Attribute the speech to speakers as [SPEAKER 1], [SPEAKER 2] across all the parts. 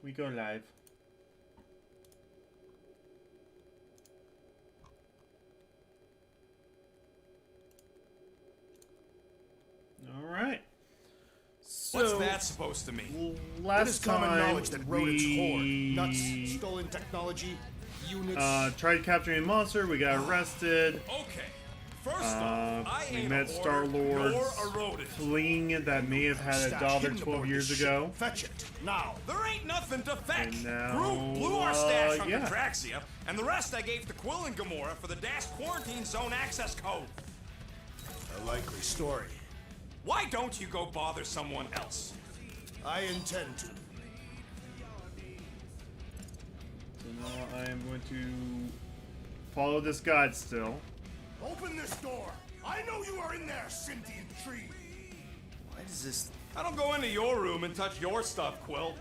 [SPEAKER 1] We go live. All right. So,
[SPEAKER 2] What's that supposed to mean?
[SPEAKER 3] It
[SPEAKER 1] last
[SPEAKER 3] is common
[SPEAKER 1] time
[SPEAKER 3] knowledge that rodents hoard nuts,
[SPEAKER 1] we
[SPEAKER 3] stolen technology, units.
[SPEAKER 1] tried capturing a monster. We got arrested.
[SPEAKER 2] Okay. First off, I
[SPEAKER 1] We
[SPEAKER 2] ain't
[SPEAKER 1] met
[SPEAKER 2] a hoarder
[SPEAKER 1] Star-Lord
[SPEAKER 2] nor a rodent.
[SPEAKER 1] fleeing that may have had a
[SPEAKER 3] Stash
[SPEAKER 1] daughter
[SPEAKER 3] hidden
[SPEAKER 1] 12
[SPEAKER 3] aboard
[SPEAKER 1] years
[SPEAKER 3] this
[SPEAKER 1] ago.
[SPEAKER 3] ship. Fetch it now.
[SPEAKER 2] There ain't nothing to fetch.
[SPEAKER 1] And now,
[SPEAKER 2] Groot blew our stash on
[SPEAKER 1] yeah.
[SPEAKER 2] Contraxia, and the rest I gave to Quill and Gamora for the Dash Quarantine Zone access code.
[SPEAKER 3] A likely story.
[SPEAKER 2] Why don't you go bother someone else?
[SPEAKER 3] I intend to.
[SPEAKER 1] So now I am going to follow this guide still.
[SPEAKER 3] Open this door. I know you are in there, sentient tree.
[SPEAKER 4] Why does this...
[SPEAKER 2] I don't go into your room and touch your stuff, Quill.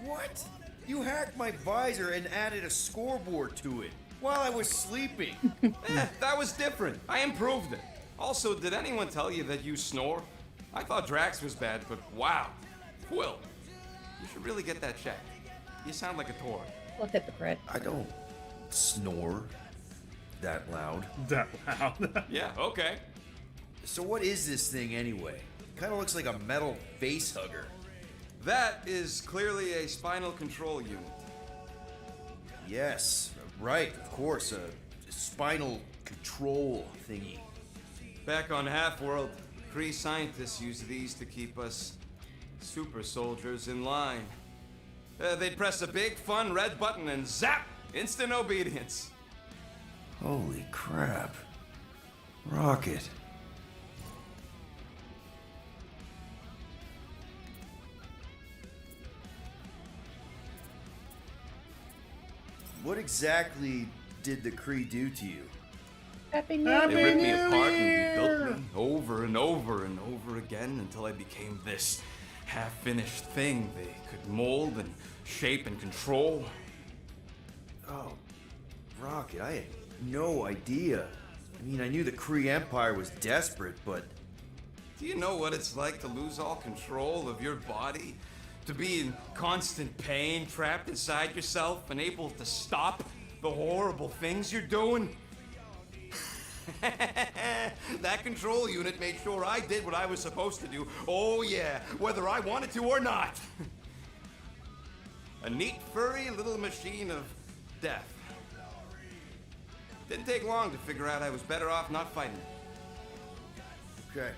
[SPEAKER 4] What? You hacked my visor and added a scoreboard to it while I was sleeping.
[SPEAKER 2] That was different. I improved it. Also, did anyone tell you that you snore? I thought Drax was bad, but wow. Quill, you should really get that checked. You sound like a tour.
[SPEAKER 5] Look at the crit.
[SPEAKER 4] I don't snore that loud.
[SPEAKER 1] That loud.
[SPEAKER 2] Yeah, okay.
[SPEAKER 4] So what is this thing anyway? Kind of looks like a metal face hugger.
[SPEAKER 2] That is clearly a spinal control unit.
[SPEAKER 4] Yes, right, of course, a spinal control thingy.
[SPEAKER 2] Back on Half-World, Kree scientists use these to keep us super soldiers in line. They'd press a big, fun red button and zap! Instant obedience.
[SPEAKER 4] Holy crap. Rocket. What exactly did the Kree do to you?
[SPEAKER 5] Happy New
[SPEAKER 1] Happy
[SPEAKER 2] They ripped me
[SPEAKER 1] New
[SPEAKER 2] apart
[SPEAKER 1] Year!
[SPEAKER 2] and rebuilt me over and over and over again until I became this half-finished thing they could mold and shape and control.
[SPEAKER 4] Oh, Rocket, I had no idea. I mean, I knew the Kree Empire was desperate, but
[SPEAKER 2] Do you know what it's like to lose all control of your body? To be in constant pain, trapped inside yourself, unable to stop the horrible things you're doing? That control unit made sure I did what I was supposed to do. Oh yeah, whether I wanted to or not. A neat, furry little machine of death. Didn't take long to figure out I was better off not fighting.
[SPEAKER 4] okay.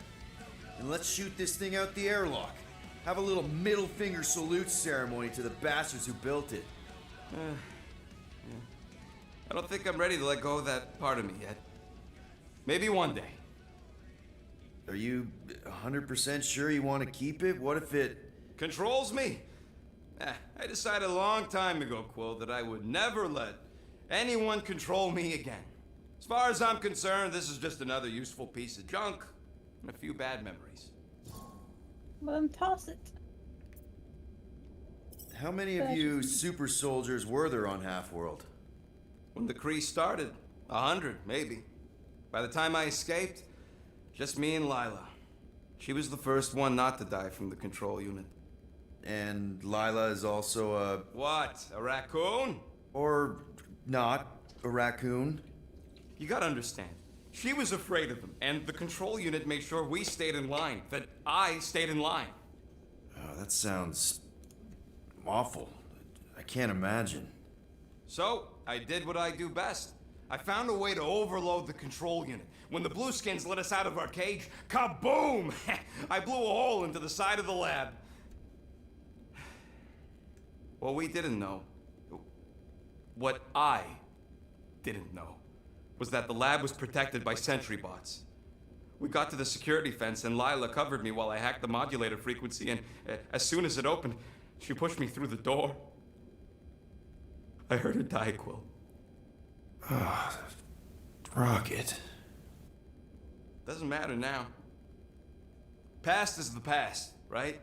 [SPEAKER 4] And let's shoot this thing out the airlock. Have a little middle finger salute ceremony to the bastards who built it.
[SPEAKER 2] I don't think I'm ready to let go of that part of me yet. Maybe one day.
[SPEAKER 4] Are you 100% sure you want to keep it? What if it...
[SPEAKER 2] Controls me? I decided a long time ago, Quill, that I would never let anyone control me again. As far as I'm concerned, this is just another useful piece of junk and a few bad memories.
[SPEAKER 5] Well, then toss it.
[SPEAKER 4] How many of you super soldiers were there on Half-World?
[SPEAKER 2] When the Kree started, 100, maybe. By the time I escaped, just me and Lila. She was the first one not to die from the control unit.
[SPEAKER 4] And Lila is also a...
[SPEAKER 2] What, a raccoon?
[SPEAKER 4] or not, a raccoon?
[SPEAKER 2] You gotta understand. She was afraid of them, and the control unit made sure we stayed in line, that I stayed in line.
[SPEAKER 4] Oh, that sounds... awful. I can't imagine.
[SPEAKER 2] So, I did what I do best. I found a way to overload the control unit. When the Blueskins let us out of our cage, kaboom! I blew a hole into the side of the lab. What we didn't know, what I didn't know, was that the lab was protected by sentry bots. We got to the security fence and Lila covered me while I hacked the modulator frequency, and as soon as it opened, she pushed me through the door. I heard her die, Quill.
[SPEAKER 4] Rocket.
[SPEAKER 2] Doesn't matter now. Past is the past, right?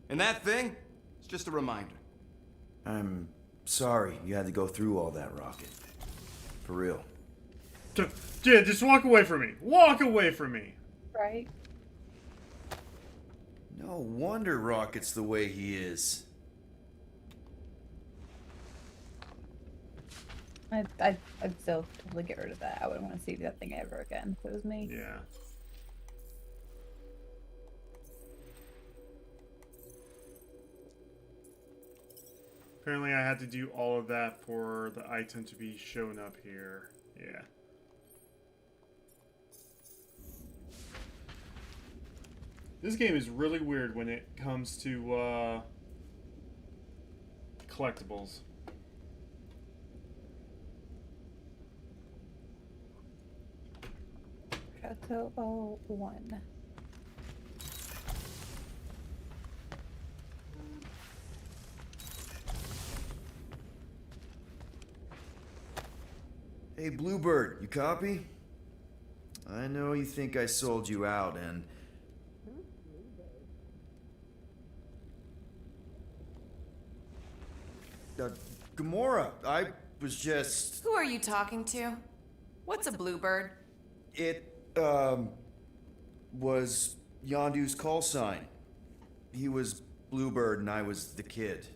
[SPEAKER 2] And that thing, it's just a reminder.
[SPEAKER 4] I'm sorry you had to go through all that, Rocket. For real.
[SPEAKER 1] Yeah, just walk away from me. Walk away from me.
[SPEAKER 5] Right?
[SPEAKER 4] No wonder Rocket's the way he is.
[SPEAKER 5] I'd still totally get rid of that. I wouldn't want to see that thing ever again if it was me.
[SPEAKER 1] Yeah. Apparently I had to do all of that for the item to be shown up here. Yeah. This game is really weird when it comes to collectibles.
[SPEAKER 5] Koto 01.
[SPEAKER 4] Hey, Bluebird, you copy? I know you think I sold you out, and... Gamora, I was just...
[SPEAKER 6] Who are you talking to? What's a bluebird?
[SPEAKER 4] It, was Yondu's call sign. He was Bluebird and I was the kid.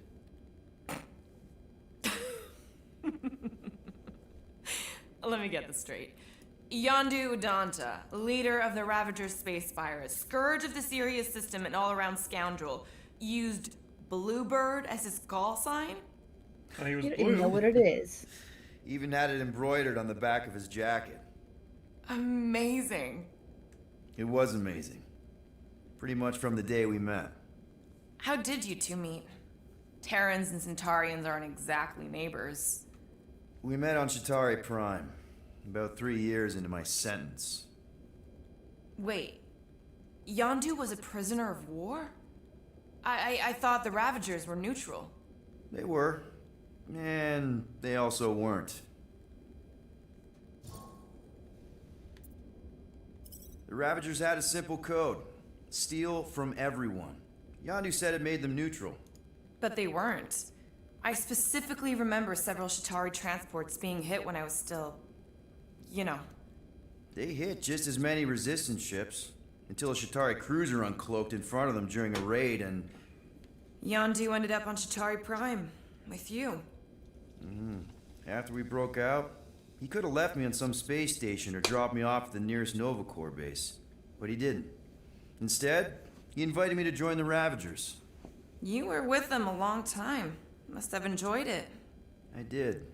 [SPEAKER 6] Let me get this straight. Yondu Udonta, leader of the Ravager space virus, scourge of the Sirius system and all-around scoundrel, used Bluebird as his call sign?
[SPEAKER 1] Oh, he was
[SPEAKER 5] You don't
[SPEAKER 1] blue.
[SPEAKER 5] even know what it is.
[SPEAKER 4] Even had it embroidered on the back of his jacket.
[SPEAKER 6] Amazing.
[SPEAKER 4] It was amazing. Pretty much from the day we met.
[SPEAKER 6] How did you two meet? Terrans and Centaurians aren't exactly neighbors.
[SPEAKER 4] We met on Chitauri Prime, about 3 years into my sentence.
[SPEAKER 6] Wait, Yondu was a prisoner of war? I thought the Ravagers were neutral.
[SPEAKER 4] They were, and they also weren't. The Ravagers had a simple code. Steal from everyone. Yondu said it made them neutral.
[SPEAKER 6] But they weren't. I specifically remember several Chitauri transports being hit when I was still... you know.
[SPEAKER 4] They hit just as many resistance ships, until a Chitauri cruiser uncloaked in front of them during a raid and...
[SPEAKER 6] Yondu ended up on Chitauri Prime, with you.
[SPEAKER 4] After we broke out, he could have left me on some space station or dropped me off at the nearest Nova Corps base. But he didn't. Instead, he invited me to join the Ravagers.
[SPEAKER 6] You were with them a long time. Must have enjoyed it.
[SPEAKER 4] I did.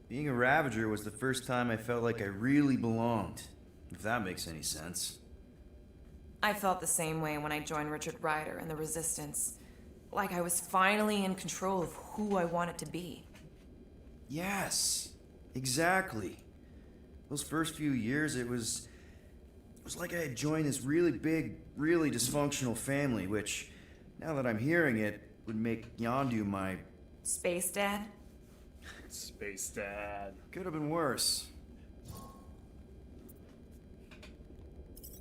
[SPEAKER 4] Being a Ravager was the first time I felt like I really belonged, if that makes any sense.
[SPEAKER 6] I felt the same way when I joined Richard Rider and the Resistance. Like I was finally in control of who I wanted to be.
[SPEAKER 4] Yes, exactly. Those first few years, it was like I had joined this really big, really dysfunctional family, which, now that I'm hearing it, would make Yondu my...
[SPEAKER 6] Space Dad?
[SPEAKER 1] Space Dad.
[SPEAKER 4] Could have been worse.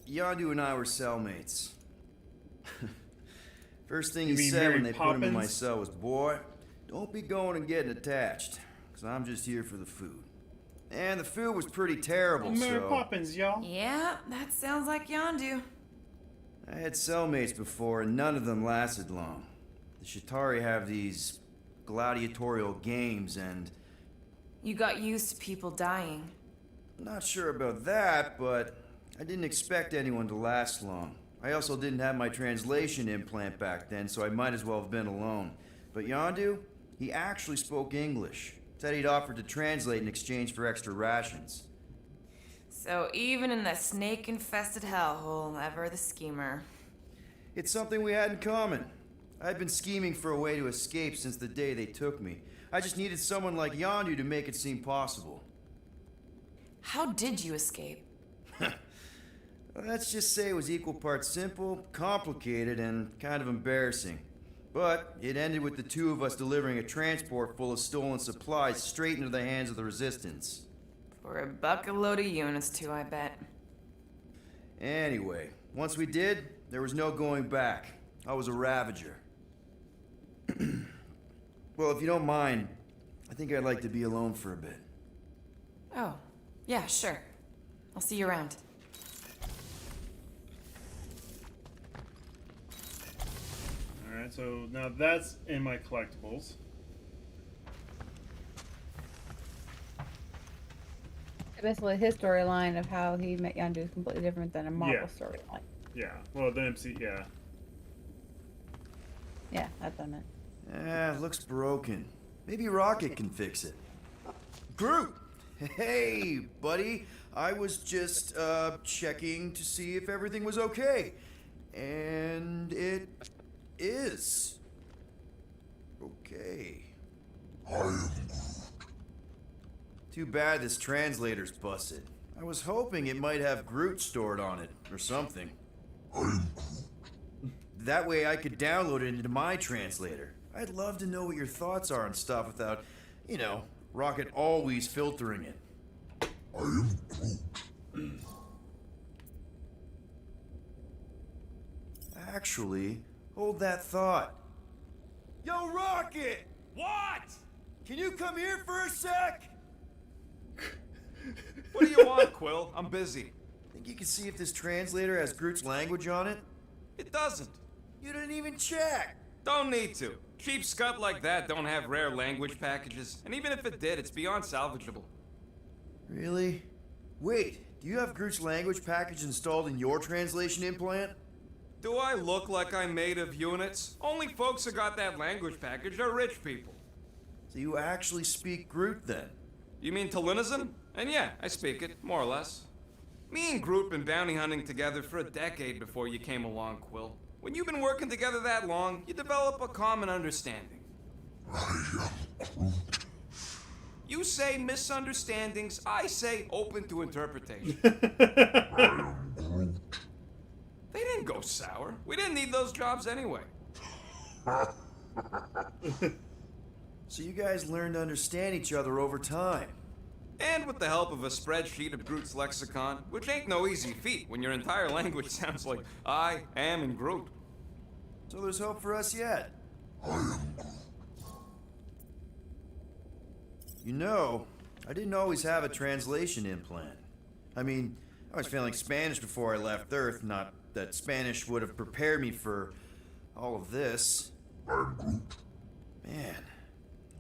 [SPEAKER 4] Yondu and I were cellmates. First thing
[SPEAKER 1] You
[SPEAKER 4] he
[SPEAKER 1] mean
[SPEAKER 4] said
[SPEAKER 1] Mary
[SPEAKER 4] when they put him in my
[SPEAKER 1] Poppins?
[SPEAKER 4] cell was, "Boy, don't be going and getting attached, because I'm just here for the food." And the food was pretty terrible,
[SPEAKER 1] Mary
[SPEAKER 4] so...
[SPEAKER 1] Poppins, y'all.
[SPEAKER 6] Yeah, that sounds like Yondu.
[SPEAKER 4] I had cellmates before, and none of them lasted long. The Chitauri have these gladiatorial games, and...
[SPEAKER 6] You got used to people dying.
[SPEAKER 4] Not sure about that, but I didn't expect anyone to last long. I also didn't have my translation implant back then, so I might as well have been alone. But Yondu, he actually spoke English. Said he'd offered to translate in exchange for extra rations.
[SPEAKER 6] So even in that snake-infested hellhole, ever the schemer.
[SPEAKER 4] It's something we had in common. I'd been scheming for a way to escape since the day they took me. I just needed someone like Yondu to make it seem possible.
[SPEAKER 6] How did you escape?
[SPEAKER 4] Let's just say it was equal parts simple, complicated, and kind of embarrassing. But it ended with the two of us delivering a transport full of stolen supplies straight into the hands of the Resistance.
[SPEAKER 6] For a bucket load of units, too, I bet.
[SPEAKER 4] Anyway, once we did, there was no going back. I was a Ravager. Well, if you don't mind, I think I'd like to be alone for a bit.
[SPEAKER 6] Oh, yeah, sure. I'll see you around.
[SPEAKER 1] Alright, so now that's in my collectibles.
[SPEAKER 5] basically his storyline of how he met Yondu is completely different than a Marvel
[SPEAKER 1] Yeah.
[SPEAKER 5] storyline.
[SPEAKER 1] Yeah. Well, the MC. Yeah.
[SPEAKER 5] Yeah, that's what I meant.
[SPEAKER 4] Looks broken. Maybe Rocket can fix it. Groot! Hey, buddy. I was just, checking to see if everything was okay. And it is. Okay. Too bad this translator's busted. I was hoping it might have Groot stored on it, or something. That way I could download it into my translator. I'd love to know what your thoughts are on stuff without, you know, Rocket always filtering it. Actually, hold that thought. Yo, Rocket!
[SPEAKER 2] What?
[SPEAKER 4] Can you come here for a sec?
[SPEAKER 2] What do you want, Quill? I'm busy.
[SPEAKER 4] Think you can see if this translator has Groot's language on it?
[SPEAKER 2] It doesn't.
[SPEAKER 4] You didn't even check.
[SPEAKER 2] Don't need to. Cheap scud like that don't have rare language packages. And even if it did, it's beyond salvageable.
[SPEAKER 4] Really? Wait, do you have Groot's language package installed in your translation implant?
[SPEAKER 2] Do I look like I'm made of units? Only folks who got that language package are rich people.
[SPEAKER 4] So you actually speak Groot then?
[SPEAKER 2] You mean Telinism? And yeah, I speak it, more or less. Me and Groot been bounty hunting together for a decade before you came along, Quill. When you've been working together that long, you develop a common understanding. You say misunderstandings, I say open to interpretation. They didn't go sour. We didn't need those jobs anyway.
[SPEAKER 4] So you guys learned to understand each other over time.
[SPEAKER 2] And with the help of a spreadsheet of Groot's lexicon, which ain't no easy feat when your entire language sounds like I am and Groot.
[SPEAKER 4] So there's hope for us yet. You know, I didn't always have a translation implant. I mean, I was failing Spanish before I left Earth, not that Spanish would have prepared me for all of this. Man,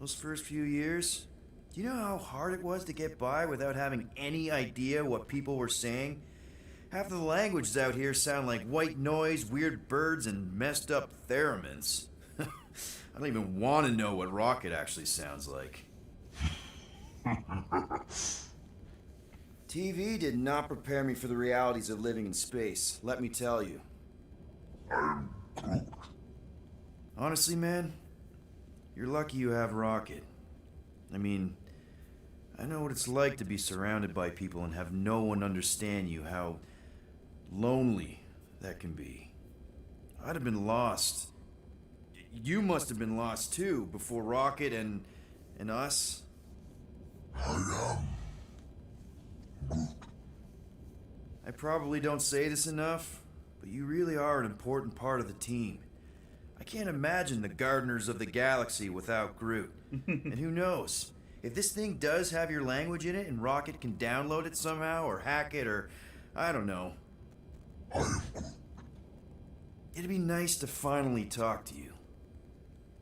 [SPEAKER 4] those first few years, do you know how hard it was to get by without having any idea what people were saying? Half of the languages out here sound like white noise, weird birds, and messed up theremins. I don't even want to know what Rocket actually sounds like. TV did not prepare me for the realities of living in space, let me tell you. Honestly, man, you're lucky you have Rocket. I mean, I know what it's like to be surrounded by people and have no one understand you, how lonely that can be. I'd have been lost. You must have been lost too, before Rocket and us. I probably don't say this enough, but you really are an important part of the team. I can't imagine the Gardeners of the Galaxy without Groot. And who knows? If this thing does have your language in it and Rocket can download it somehow or hack it or I don't know. It'd be nice to finally talk to you.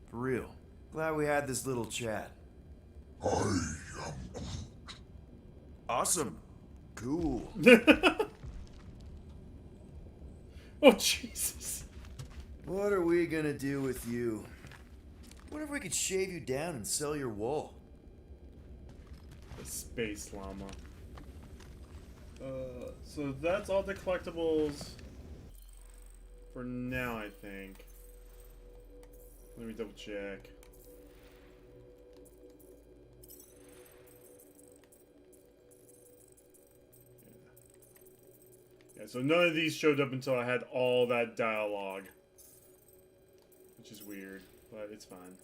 [SPEAKER 4] For real. Glad we had this little chat. Awesome. Cool.
[SPEAKER 1] Oh, Jesus.
[SPEAKER 4] What are we gonna do with you? What if we could shave you down and sell your wool?
[SPEAKER 1] The space llama. So that's all the collectibles for now, I think. Let me double check. Yeah, so none of these showed up until I had all that dialogue. Which is weird, but it's fine.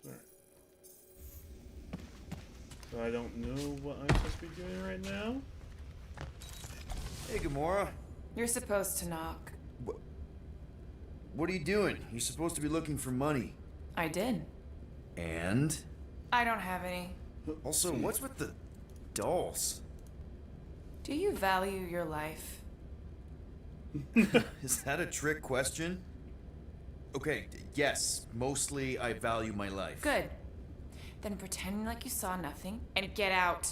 [SPEAKER 1] Alright. So I don't know what I'm supposed to be doing right now.
[SPEAKER 4] Hey, Gamora.
[SPEAKER 6] You're supposed to knock.
[SPEAKER 4] What are you doing? You're supposed to be looking for money.
[SPEAKER 6] I did.
[SPEAKER 4] And?
[SPEAKER 6] I don't have any.
[SPEAKER 4] Also, what's with the dolls?
[SPEAKER 6] Do you value your life?
[SPEAKER 4] Is that a trick question? Okay, yes, mostly I value my life.
[SPEAKER 6] Good. Then pretend like you saw nothing and get out.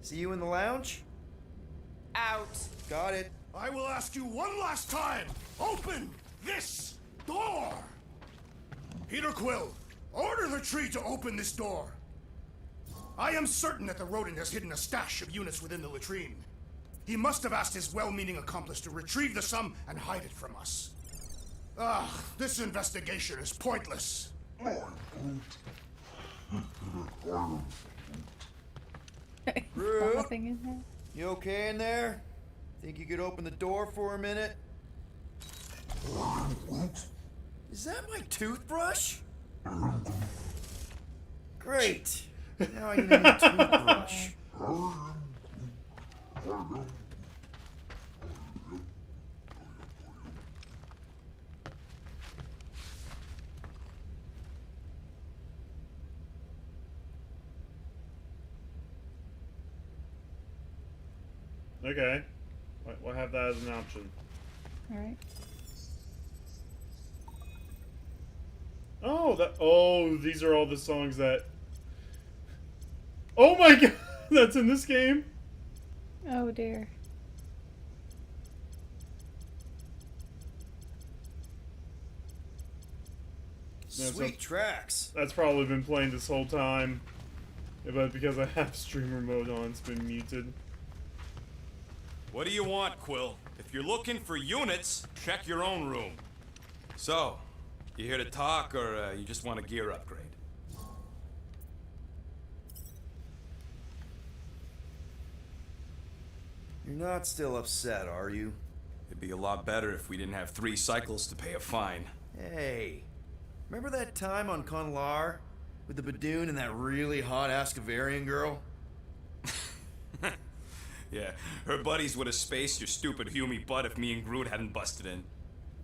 [SPEAKER 4] See you in the lounge?
[SPEAKER 6] Out.
[SPEAKER 4] Got it.
[SPEAKER 3] I will ask you one last time. Open this door. Peter Quill, order the tree to open this door. I am certain that the rodent has hidden a stash of units within the latrine. He must have asked his well-meaning accomplice to retrieve the sum and hide it from us. This investigation is pointless.
[SPEAKER 4] Groot?
[SPEAKER 5] Laughing in there.
[SPEAKER 4] You okay in there? Think you could open the door for a minute? Is that my toothbrush? Great. Now I need a new toothbrush.
[SPEAKER 1] Okay. We'll have that as an option.
[SPEAKER 5] Alright.
[SPEAKER 1] Oh, these are all the songs that... Oh my god! That's in this game?
[SPEAKER 5] Oh dear.
[SPEAKER 4] Sweet tracks.
[SPEAKER 1] That's probably been playing this whole time. But because I have streamer mode on, it's been muted.
[SPEAKER 2] What do you want, Quill? If you're looking for units, check your own room. So, you here to talk, or you just want a gear upgrade?
[SPEAKER 4] You're not still upset, are you?
[SPEAKER 2] It'd be a lot better if we didn't have 3 cycles to pay a fine.
[SPEAKER 4] Hey, remember that time on Conlar with the Badoon and that really hot Ascavarian girl?
[SPEAKER 2] Yeah, her buddies would have spaced your stupid Humy butt if me and Groot hadn't busted in.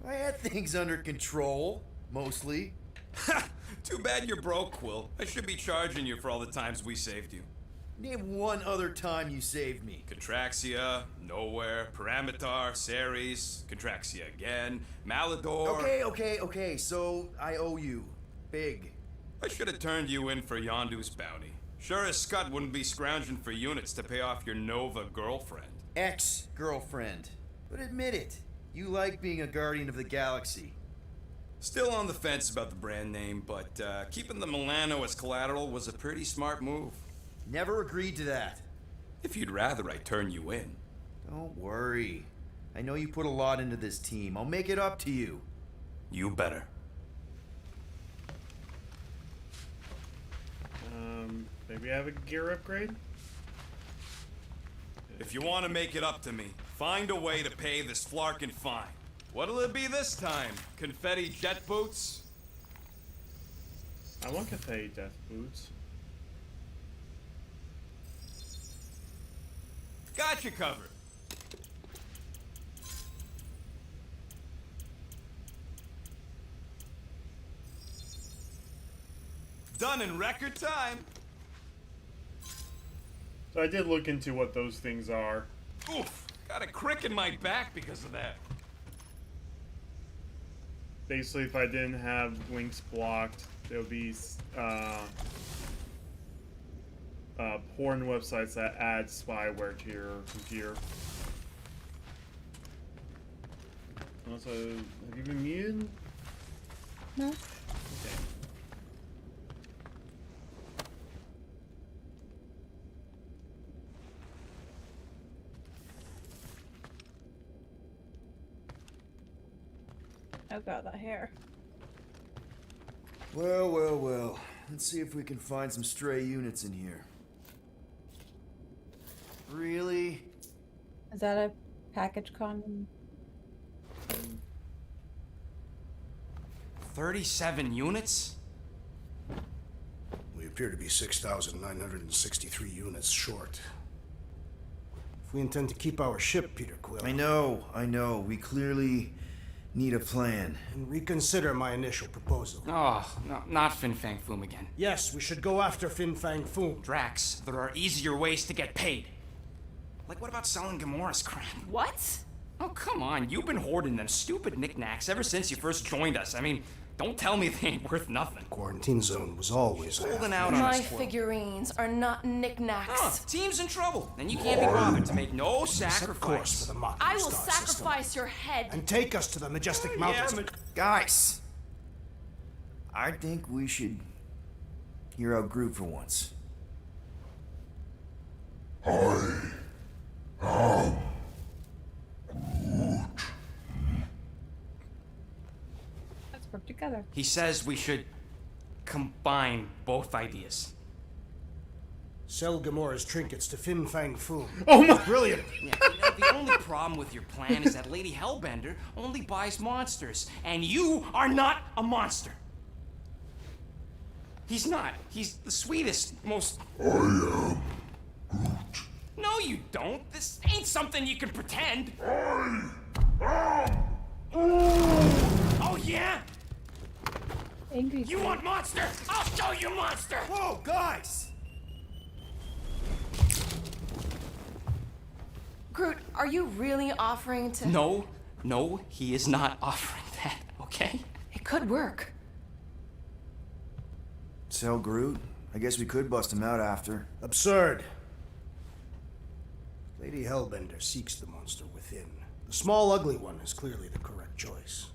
[SPEAKER 4] I had things under control, mostly.
[SPEAKER 2] Ha! Too bad you're broke, Quill. I should be charging you for all the times we saved you.
[SPEAKER 4] Name one other time you saved me.
[SPEAKER 2] Contraxia, Nowhere, Paramitar, Ceres, Contraxia again, Malador.
[SPEAKER 4] Okay, so I owe you. Big.
[SPEAKER 2] I should have turned you in for Yondu's bounty. Sure as Scott wouldn't be scrounging for units to pay off your Nova girlfriend.
[SPEAKER 4] Ex-girlfriend. But admit it, you like being a Guardian of the Galaxy.
[SPEAKER 2] Still on the fence about the brand name, but keeping the Milano as collateral was a pretty smart move.
[SPEAKER 4] Never agreed to that.
[SPEAKER 2] If you'd rather I turn you in.
[SPEAKER 4] Don't worry. I know you put a lot into this team. I'll make it up to you.
[SPEAKER 2] You better.
[SPEAKER 1] Maybe I have a gear upgrade?
[SPEAKER 2] If you want to make it up to me, find a way to pay this flarkin' fine. What'll it be this time? Confetti jet boots?
[SPEAKER 1] I want Cathay Death Boots.
[SPEAKER 2] Got you covered. Done in record time.
[SPEAKER 1] So I did look into what those things are.
[SPEAKER 2] Oof, got a crick in my back because of that.
[SPEAKER 1] Basically, if I didn't have links blocked, there would be porn websites that add spyware to your computer. Also, have you been muted?
[SPEAKER 5] No.
[SPEAKER 1] Okay.
[SPEAKER 5] Oh god, that hair.
[SPEAKER 4] Well. Let's see if we can find some stray units in here. Really?
[SPEAKER 5] Is that a package condom?
[SPEAKER 2] 37 units?
[SPEAKER 3] We appear to be 6,963 units short. If we intend to keep our ship, Peter Quill.
[SPEAKER 4] I know. We clearly need a plan.
[SPEAKER 3] And reconsider my initial proposal.
[SPEAKER 7] Oh, no, not Fin Fang Foom again.
[SPEAKER 3] Yes, we should go after Fin Fang Foom.
[SPEAKER 7] Drax, there are easier ways to get paid. Like, what about selling Gamora's crap?
[SPEAKER 6] What?
[SPEAKER 7] Oh, come on. You've been hoarding them stupid knickknacks ever since you first joined us. I mean, don't tell me they ain't worth nothing.
[SPEAKER 3] Quarantine zone was always
[SPEAKER 7] Holding out on
[SPEAKER 6] My
[SPEAKER 7] us, Quill.
[SPEAKER 6] figurines are not knickknacks.
[SPEAKER 7] Huh, team's in trouble, and you can't be bothered to make no
[SPEAKER 3] Set course
[SPEAKER 7] sacrifice.
[SPEAKER 3] for the Mocking
[SPEAKER 6] I will
[SPEAKER 3] Star system.
[SPEAKER 6] sacrifice your head.
[SPEAKER 3] And take us to the majestic mountains.
[SPEAKER 4] Guys! I think we should hear out Groot for once.
[SPEAKER 5] Let's work together.
[SPEAKER 7] He says we should combine both ideas.
[SPEAKER 3] Sell Gamora's trinkets to Fin Fang Foom.
[SPEAKER 1] Oh my!
[SPEAKER 3] Brilliant!
[SPEAKER 7] Yeah, the only problem with your plan is that Lady Hellbender only buys monsters, and you are not a monster. He's not. He's the sweetest, most. I am Groot. No, you don't. This ain't something you can pretend. Oh yeah?
[SPEAKER 5] Angry.
[SPEAKER 7] You want monster? I'll show you monster.
[SPEAKER 4] Whoa, guys!
[SPEAKER 6] Groot, are you really offering to.
[SPEAKER 7] No, he is not offering that. Okay?
[SPEAKER 6] It could work.
[SPEAKER 4] Sell Groot? I guess we could bust him out after.
[SPEAKER 3] Absurd. Lady Hellbender seeks the monster within. The small, ugly one is clearly the correct choice.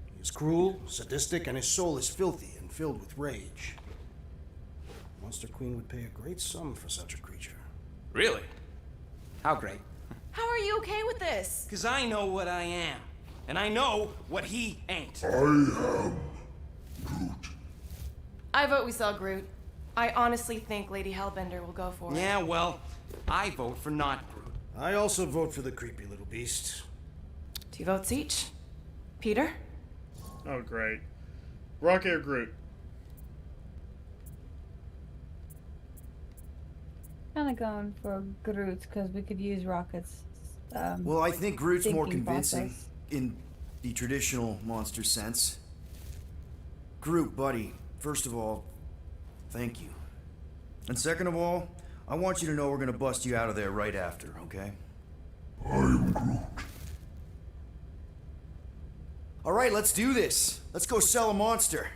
[SPEAKER 3] He is cruel, sadistic, and his soul is filthy and filled with rage. Monster Queen would pay a great sum for such a creature.
[SPEAKER 7] Really? How great?
[SPEAKER 6] How are you okay with this?
[SPEAKER 7] Because I know what I am. And I know what he ain't.
[SPEAKER 6] I vote we sell Groot. I honestly think Lady Hellbender will go for it.
[SPEAKER 7] Yeah, well, I vote for not Groot.
[SPEAKER 3] I also vote for the creepy little beast.
[SPEAKER 6] 2 votes each. Peter?
[SPEAKER 1] Oh great. Rocket or Groot?
[SPEAKER 5] Kind of going for Groot because we could use Rocket's.
[SPEAKER 4] Well, I think Groot's more
[SPEAKER 5] thinking
[SPEAKER 4] convincing
[SPEAKER 5] process.
[SPEAKER 4] in the traditional monster sense. Groot, buddy, first of all, thank you. And second of all, I want you to know we're gonna bust you out of there right after, okay? I'm Groot. Alright, let's do this. Let's go sell a monster.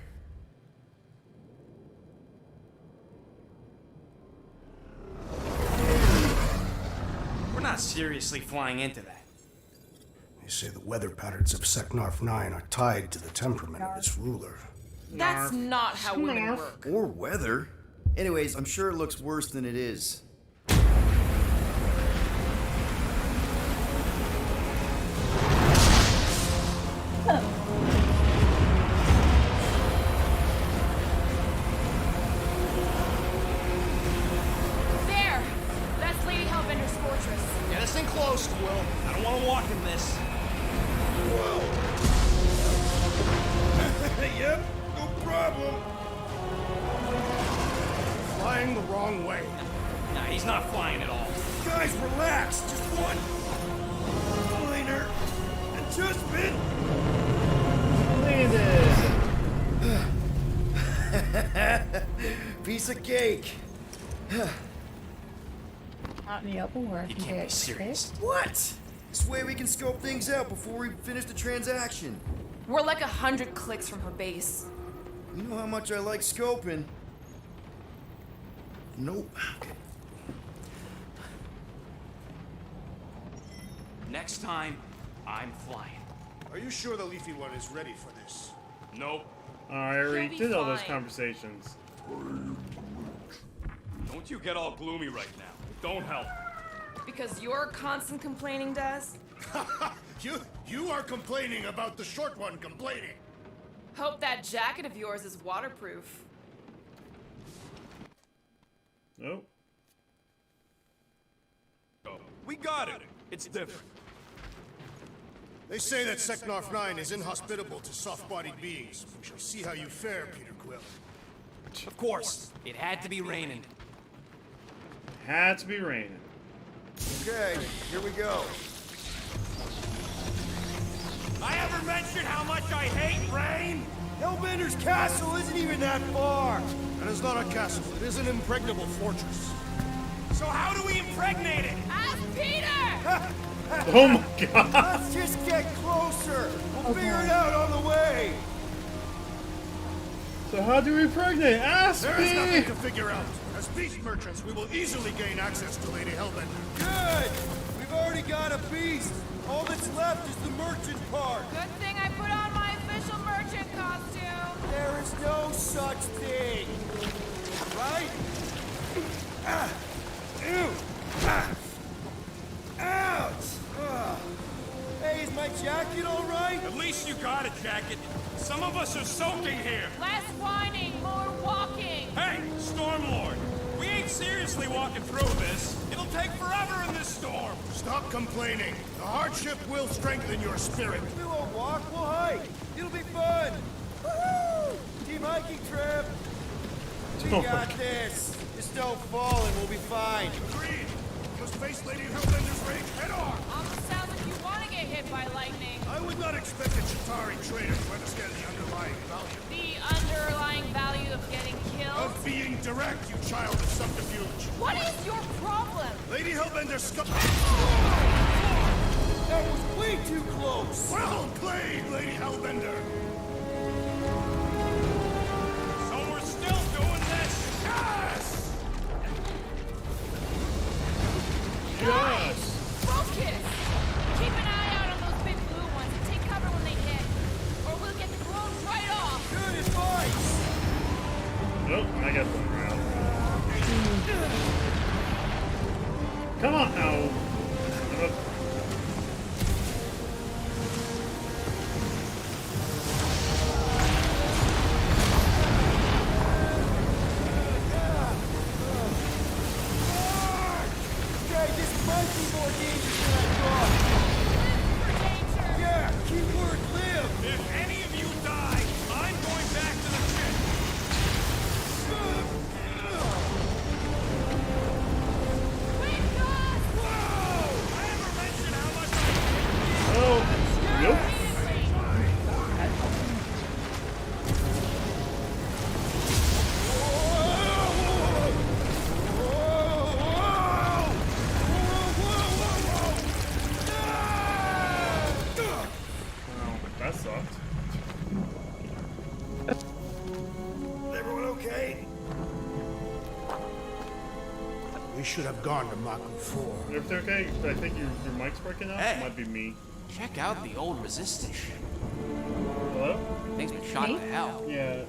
[SPEAKER 7] We're not seriously flying into that.
[SPEAKER 3] They say the weather patterns of Seknarf 9 are tied to the temperament of its ruler.
[SPEAKER 6] That's not how women work.
[SPEAKER 4] Or weather. Anyways, I'm sure it looks worse than it is.
[SPEAKER 6] There! That's Lady Hellbender's fortress.
[SPEAKER 7] Get us in close, Quill. I don't want to walk in this.
[SPEAKER 3] Yep, no problem. Flying the wrong way.
[SPEAKER 7] Nah, he's not flying at all.
[SPEAKER 3] Guys, relax. Just one minor adjustment.
[SPEAKER 4] Piece of cake.
[SPEAKER 5] Out in the open where I
[SPEAKER 7] You
[SPEAKER 5] can
[SPEAKER 7] can't be
[SPEAKER 5] get
[SPEAKER 7] serious.
[SPEAKER 4] What? This way we can scope things out before we finish the transaction.
[SPEAKER 6] We're like 100 clicks from her base.
[SPEAKER 4] You know how much I like scoping. Nope. Okay.
[SPEAKER 7] Next time, I'm flying.
[SPEAKER 3] Are you sure the Leafy One is ready for this?
[SPEAKER 7] Nope.
[SPEAKER 1] I already
[SPEAKER 6] be
[SPEAKER 1] did all those
[SPEAKER 6] fine.
[SPEAKER 1] conversations.
[SPEAKER 2] Don't you get all gloomy right now. It don't help.
[SPEAKER 6] Because you're constant complaining, Des?
[SPEAKER 3] You are complaining about the short one complaining.
[SPEAKER 6] Hope that jacket of yours is waterproof.
[SPEAKER 1] Nope.
[SPEAKER 2] We got it. It's different.
[SPEAKER 3] They say that Seknarf 9 is inhospitable to soft-bodied beings. We shall see how you fare, Peter Quill.
[SPEAKER 7] Of course, it had to be raining.
[SPEAKER 1] Had to be raining.
[SPEAKER 4] Okay, here we go.
[SPEAKER 3] I ever mentioned how much I hate rain?
[SPEAKER 4] Hellbender's castle isn't even that far.
[SPEAKER 3] That is not a castle. It is an impregnable fortress.
[SPEAKER 7] So how do we impregnate it?
[SPEAKER 6] Ask Peter!
[SPEAKER 1] Oh my god!
[SPEAKER 4] Let's just get closer. We'll figure it out on the way.
[SPEAKER 1] So how do we impregnate? Ask
[SPEAKER 3] There is nothing
[SPEAKER 1] me!
[SPEAKER 3] to figure out. As beast merchants, we will easily gain access to Lady Hellbender.
[SPEAKER 4] Good. We've already got a beast. All that's left is the merchant part.
[SPEAKER 6] Good thing I put on my official merchant costume.
[SPEAKER 4] There is no such thing. Right? Ah. Ew. Ah. Ouch. Ah. Hey, is my jacket all right?
[SPEAKER 7] At least you got a jacket. Some of us are soaking here.
[SPEAKER 6] Less whining, more walking.
[SPEAKER 7] Hey, Stormlord, we ain't seriously walking through this. It'll take forever in this storm.
[SPEAKER 3] Stop complaining. The hardship will strengthen your spirit.
[SPEAKER 4] We won't walk, we'll hike. It'll be fun. Woohoo! Team hiking trip. We
[SPEAKER 1] Oh my
[SPEAKER 4] got this. Just don't fall and we'll be fine.
[SPEAKER 3] Agreed. Let's face Lady Hellbender's rage head on.
[SPEAKER 6] Almost sounds like you want to get hit by lightning.
[SPEAKER 3] I would not expect a Chitauri trader to understand the underlying value
[SPEAKER 6] The underlying value of getting killed.
[SPEAKER 3] of being direct, you child of subterfuge.
[SPEAKER 6] What is your problem?
[SPEAKER 3] Lady Hellbender scum.
[SPEAKER 4] That was way too close.
[SPEAKER 3] Well played, Lady Hellbender.
[SPEAKER 7] So we're still doing this?
[SPEAKER 3] Yes!
[SPEAKER 1] Yes!
[SPEAKER 6] Focus! Keep an eye out on those big blue ones and take cover when they hit. Or we'll get thrown right off.
[SPEAKER 4] Good advice.
[SPEAKER 1] Nope, I got the ground. Come on now!
[SPEAKER 4] Okay, this might be more dangerous than I thought.
[SPEAKER 6] For danger.
[SPEAKER 4] Yeah, keyword live.
[SPEAKER 7] If any of you die, I'm going back to the ship.
[SPEAKER 6] Wait, God!
[SPEAKER 7] I ever mentioned how much I
[SPEAKER 1] Oh, nope. Oh, that sucked.
[SPEAKER 3] Everyone okay? We should have gone to Maku 4.
[SPEAKER 1] Everything okay? I think your mic's breaking up.
[SPEAKER 8] Hey.
[SPEAKER 1] It might be me.
[SPEAKER 8] Check out the old resistance ship.
[SPEAKER 1] Hello?
[SPEAKER 8] Thing's been shot
[SPEAKER 5] Me?
[SPEAKER 8] to hell.
[SPEAKER 1] Yeah.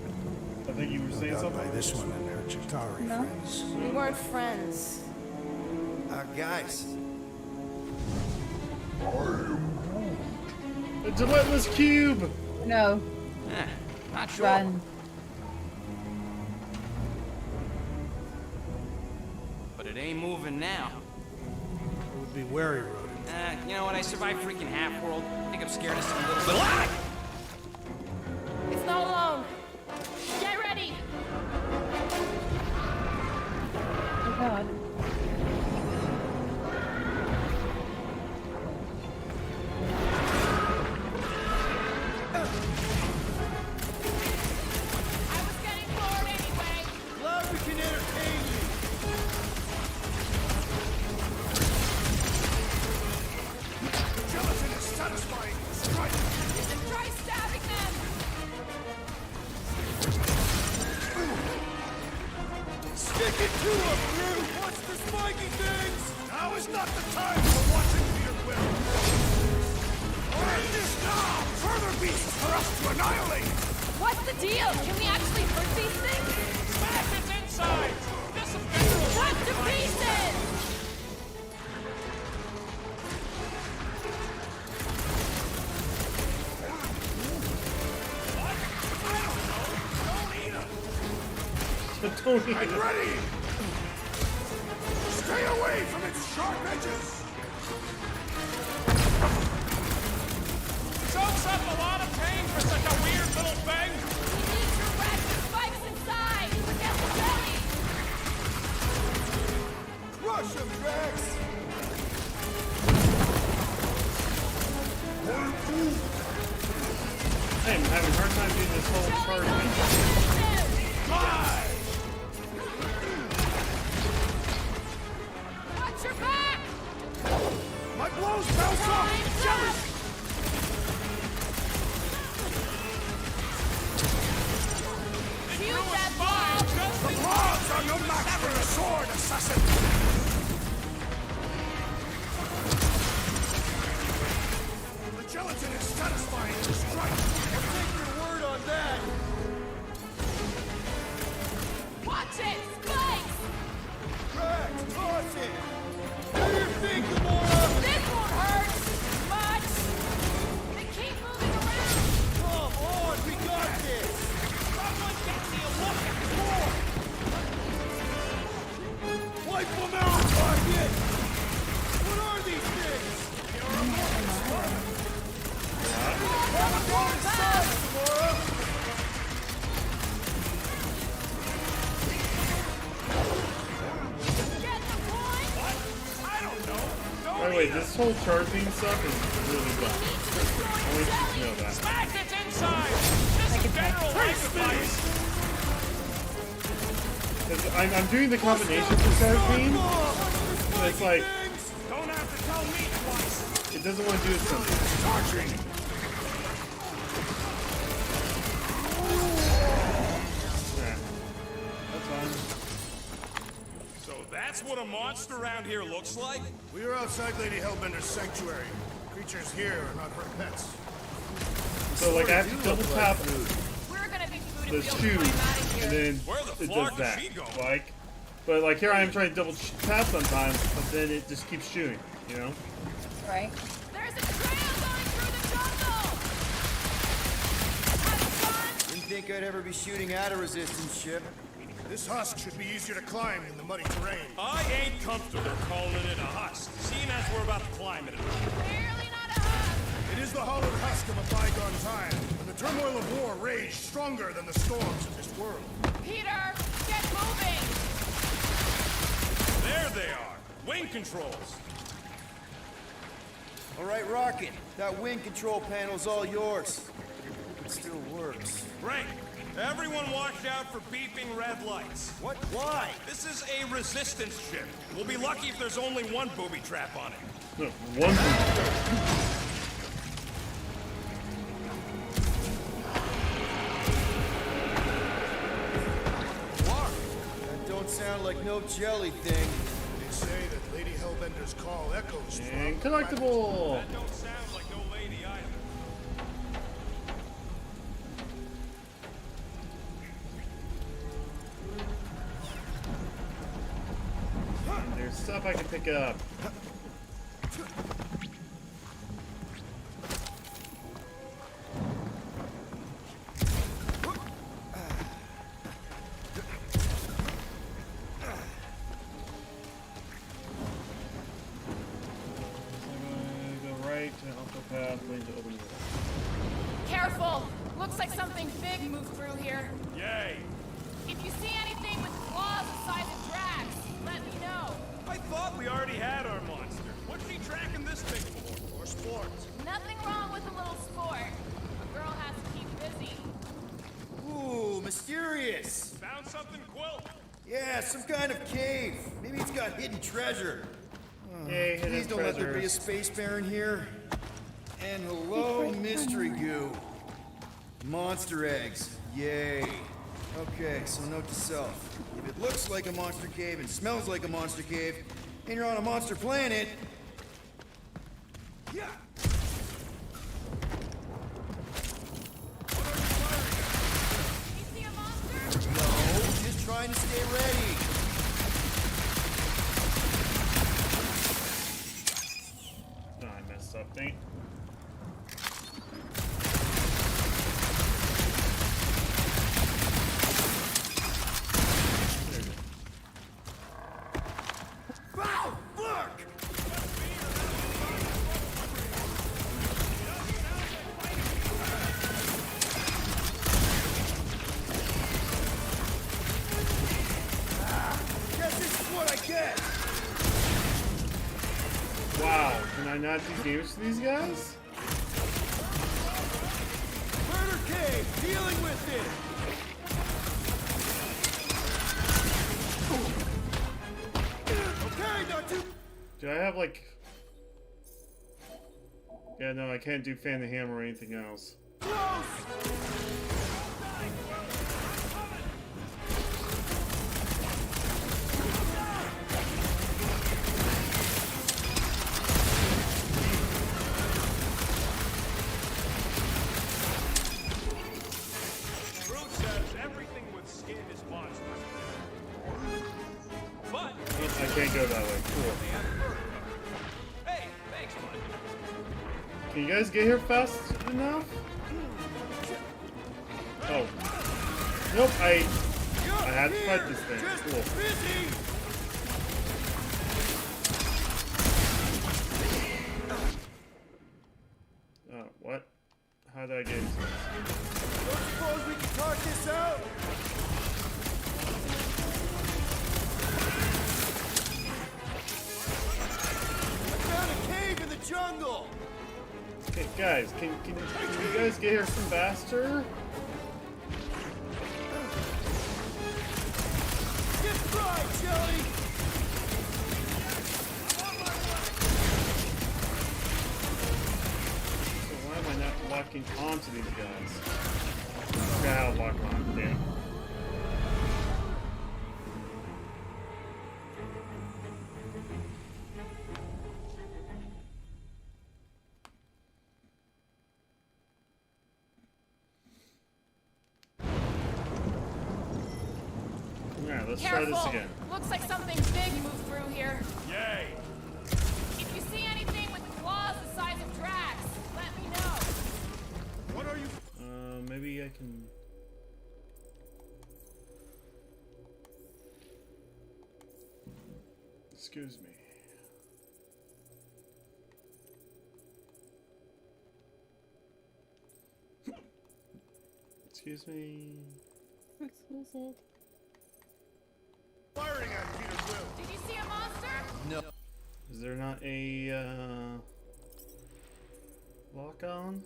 [SPEAKER 1] I think you were saying
[SPEAKER 3] Got
[SPEAKER 1] something.
[SPEAKER 3] by this one and their Chitauri
[SPEAKER 5] No.
[SPEAKER 3] friends.
[SPEAKER 6] We weren't friends.
[SPEAKER 4] Guys,
[SPEAKER 1] A gelatinous cube!
[SPEAKER 5] No,
[SPEAKER 8] Not sure.
[SPEAKER 5] run.
[SPEAKER 8] But it ain't moving now.
[SPEAKER 3] It would be wary, Rodent.
[SPEAKER 8] You know what? I survived freaking Half-World. I think I'm scared of some little bit. Ah!
[SPEAKER 6] It's not alone. Get ready.
[SPEAKER 5] Oh god.
[SPEAKER 6] I was getting bored anyway.
[SPEAKER 4] glad we can entertain you.
[SPEAKER 3] Gelatin is satisfying. Strike!
[SPEAKER 6] Try stabbing them.
[SPEAKER 4] Stick it to him, Groot. What's the spiky things?
[SPEAKER 3] Now is not the time for watching Peter Quill. End this now! Further beasts for us to annihilate!
[SPEAKER 6] What's the deal? Can we actually hurt these things?
[SPEAKER 7] smash its inside. This offender will
[SPEAKER 6] What to pieces?
[SPEAKER 1] Tony.
[SPEAKER 3] I'm ready! Stay away from its sharp edges!
[SPEAKER 7] soaks up a lot of pain for such a weird little thing.
[SPEAKER 6] We need to whack the spikes inside. Forget the belly.
[SPEAKER 4] Crush him, Drax.
[SPEAKER 3] assassin! The gelatin is satisfying the strike!
[SPEAKER 4] I'll take your word on that.
[SPEAKER 6] Watch it! Spikes!
[SPEAKER 4] Crack, toss it. Do your thing, Gamora.
[SPEAKER 6] This won't hurt much! They keep moving around!
[SPEAKER 4] Come on, we got this.
[SPEAKER 7] Someone get me a look at the door!
[SPEAKER 4] Wipe them out, Rocket. What are these things? Have a good side, Gamora.
[SPEAKER 6] Get the point!
[SPEAKER 7] I don't know.
[SPEAKER 1] By the way, this whole charging stuff is really dumb. Only you know that.
[SPEAKER 7] Smash its inside! Just a general life advice!
[SPEAKER 1] Because I'm doing the combination for charging, but it's like,
[SPEAKER 7] Don't have to tell me twice!
[SPEAKER 1] it doesn't want to do it something.
[SPEAKER 3] Charging!
[SPEAKER 1] That's fine.
[SPEAKER 7] So that's what a monster around here looks like?
[SPEAKER 3] We are outside Lady Hellbender's sanctuary. Creatures here are not her pets.
[SPEAKER 1] So like I have to double tap
[SPEAKER 6] We're gonna be food
[SPEAKER 1] the
[SPEAKER 6] if we don't
[SPEAKER 1] shoe,
[SPEAKER 6] climb out of here.
[SPEAKER 1] and then
[SPEAKER 7] Where the
[SPEAKER 1] it
[SPEAKER 7] fuck
[SPEAKER 1] does
[SPEAKER 7] is
[SPEAKER 1] that.
[SPEAKER 7] she going?
[SPEAKER 1] Like, but like here I am trying to double tap sometimes, but then it just keeps shooting. You know?
[SPEAKER 5] Right?
[SPEAKER 6] There's a trail going through the jungle! Have fun!
[SPEAKER 4] Didn't think I'd ever be shooting at a resistance ship.
[SPEAKER 3] This husk should be easier to climb than the muddy terrain.
[SPEAKER 7] I ain't comfortable calling it a husk, seeing as we're about to climb it.
[SPEAKER 6] Clearly not a hug!
[SPEAKER 3] It is the hollowed husk of a bygone time, when the turmoil of war raged stronger than the storms of this world.
[SPEAKER 6] Peter, get moving!
[SPEAKER 7] There they are! Wing controls!
[SPEAKER 4] All right, Rocket. That wing control panel's all yours. It still works.
[SPEAKER 7] Great! Everyone watch out for beeping red lights.
[SPEAKER 4] What? Why?
[SPEAKER 7] This is a resistance ship. We'll be lucky if there's only one booby trap on it.
[SPEAKER 1] No, one thing.
[SPEAKER 4] That don't sound like no jelly thing.
[SPEAKER 3] They say that Lady Hellbender's call echoes
[SPEAKER 1] And
[SPEAKER 3] from
[SPEAKER 1] collectible.
[SPEAKER 7] That don't sound like no lady either.
[SPEAKER 1] There's stuff I can pick up. Go right to Alpha Path, lane to open door.
[SPEAKER 6] Careful! Looks like something big moved through here.
[SPEAKER 7] Yay!
[SPEAKER 6] If you see anything with claws the size of Drax, let me know.
[SPEAKER 7] I thought we already had our monster. What's she tracking this thing for?
[SPEAKER 3] For sport.
[SPEAKER 6] Nothing wrong with a little sport. A girl has to keep busy.
[SPEAKER 4] Ooh, mysterious.
[SPEAKER 7] Found something, Quill?
[SPEAKER 4] Yeah, some kind of cave. Maybe it's got hidden treasure.
[SPEAKER 1] Yay, hidden
[SPEAKER 4] Please don't let there be a
[SPEAKER 1] treasures.
[SPEAKER 4] space baron here. And hello, mystery goo. Monster eggs. Yay. Okay, so note to self. If it looks like a monster cave and smells like a monster cave, and you're on a monster planet... Yeah!
[SPEAKER 6] You see a monster?
[SPEAKER 4] No, just trying to stay ready.
[SPEAKER 1] Oh, I messed up, thing.
[SPEAKER 4] Ow! Fuck! Guess this is what I get!
[SPEAKER 1] Wow, can I not do damage to these guys?
[SPEAKER 4] Murder cave! Dealing with it! Okay, not too...
[SPEAKER 1] Do I have like... Yeah, no, I can't do fan the hammer or anything else. I can't go that way. Cool.
[SPEAKER 7] Hey, thanks, bud.
[SPEAKER 1] Can you guys get here fast enough? Oh. Nope, I had to fight this thing. Cool. Oh, what? How did I get into this?
[SPEAKER 4] Don't suppose we can talk this out? I found a cave in the jungle!
[SPEAKER 1] Okay, guys, can you guys get here some faster?
[SPEAKER 4] Get fried, Jelly!
[SPEAKER 1] So why am I not locking onto these guys? Okay, I'll lock on. Damn. Alright, let's try this again.
[SPEAKER 9] Looks like something big moved through here.
[SPEAKER 3] Yay!
[SPEAKER 9] If you see anything with claws the size of Drax, let me know.
[SPEAKER 3] What are you?
[SPEAKER 1] Maybe I can. Excuse me. Excuse me.
[SPEAKER 5] Exclusive.
[SPEAKER 3] Firing at Peter Quill.
[SPEAKER 9] Did you see a monster?
[SPEAKER 1] Is there not a lock on?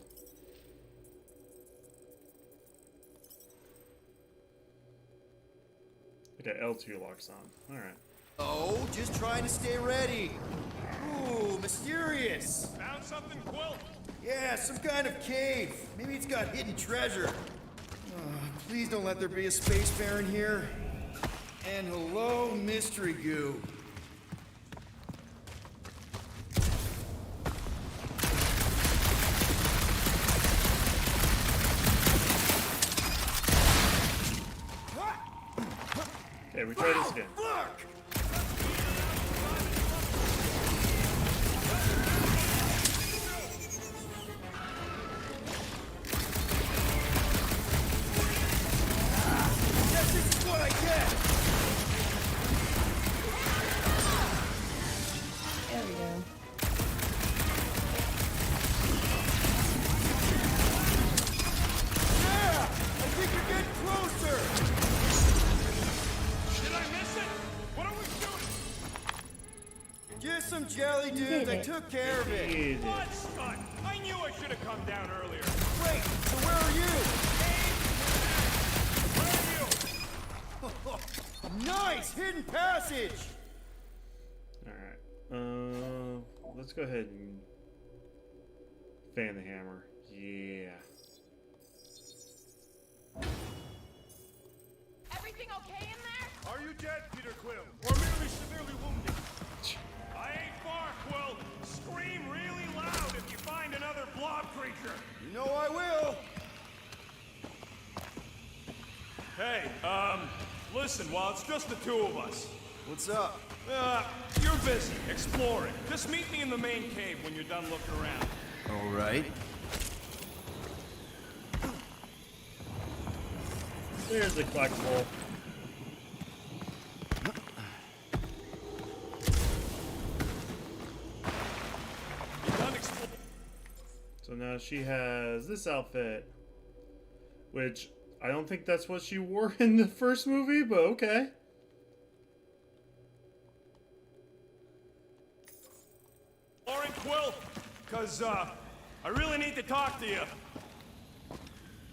[SPEAKER 1] Okay, L2 locks on. Alright.
[SPEAKER 4] Oh, just trying to stay ready. Ooh, mysterious.
[SPEAKER 3] Found something, Quill?
[SPEAKER 4] Yeah, some kind of cave. Maybe it's got hidden treasure. Please don't let there be a space baron here. And hello, mystery goo.
[SPEAKER 1] Okay, we try this again.
[SPEAKER 4] Fuck! Guess this is what I get!
[SPEAKER 5] There we go.
[SPEAKER 4] Yeah! I think you're getting closer!
[SPEAKER 3] Did I miss it? What are we doing?
[SPEAKER 4] Just some jelly dudes. I took care of it.
[SPEAKER 1] Easy.
[SPEAKER 3] What stunt? I knew I should have come down earlier.
[SPEAKER 4] Wait, so where are you?
[SPEAKER 3] Where are you?
[SPEAKER 4] Nice! Hidden passage!
[SPEAKER 1] Alright. Let's go ahead and fan the hammer. Yeah.
[SPEAKER 9] Everything okay in there?
[SPEAKER 3] Are you dead, Peter Quill? Or merely severely wounded? I ain't far, Quill. Scream really loud if you find another blob creature.
[SPEAKER 4] You know I will.
[SPEAKER 3] Hey, listen, while it's just the two of us,
[SPEAKER 4] What's up?
[SPEAKER 3] you're busy exploring. Just meet me in the main cave when you're done looking around.
[SPEAKER 4] All right.
[SPEAKER 1] There's the collectible.
[SPEAKER 3] You're done exploring.
[SPEAKER 1] So now she has this outfit, which I don't think that's what she wore in the first movie, but okay.
[SPEAKER 3] Lauren Quill, because, I really need to talk to you.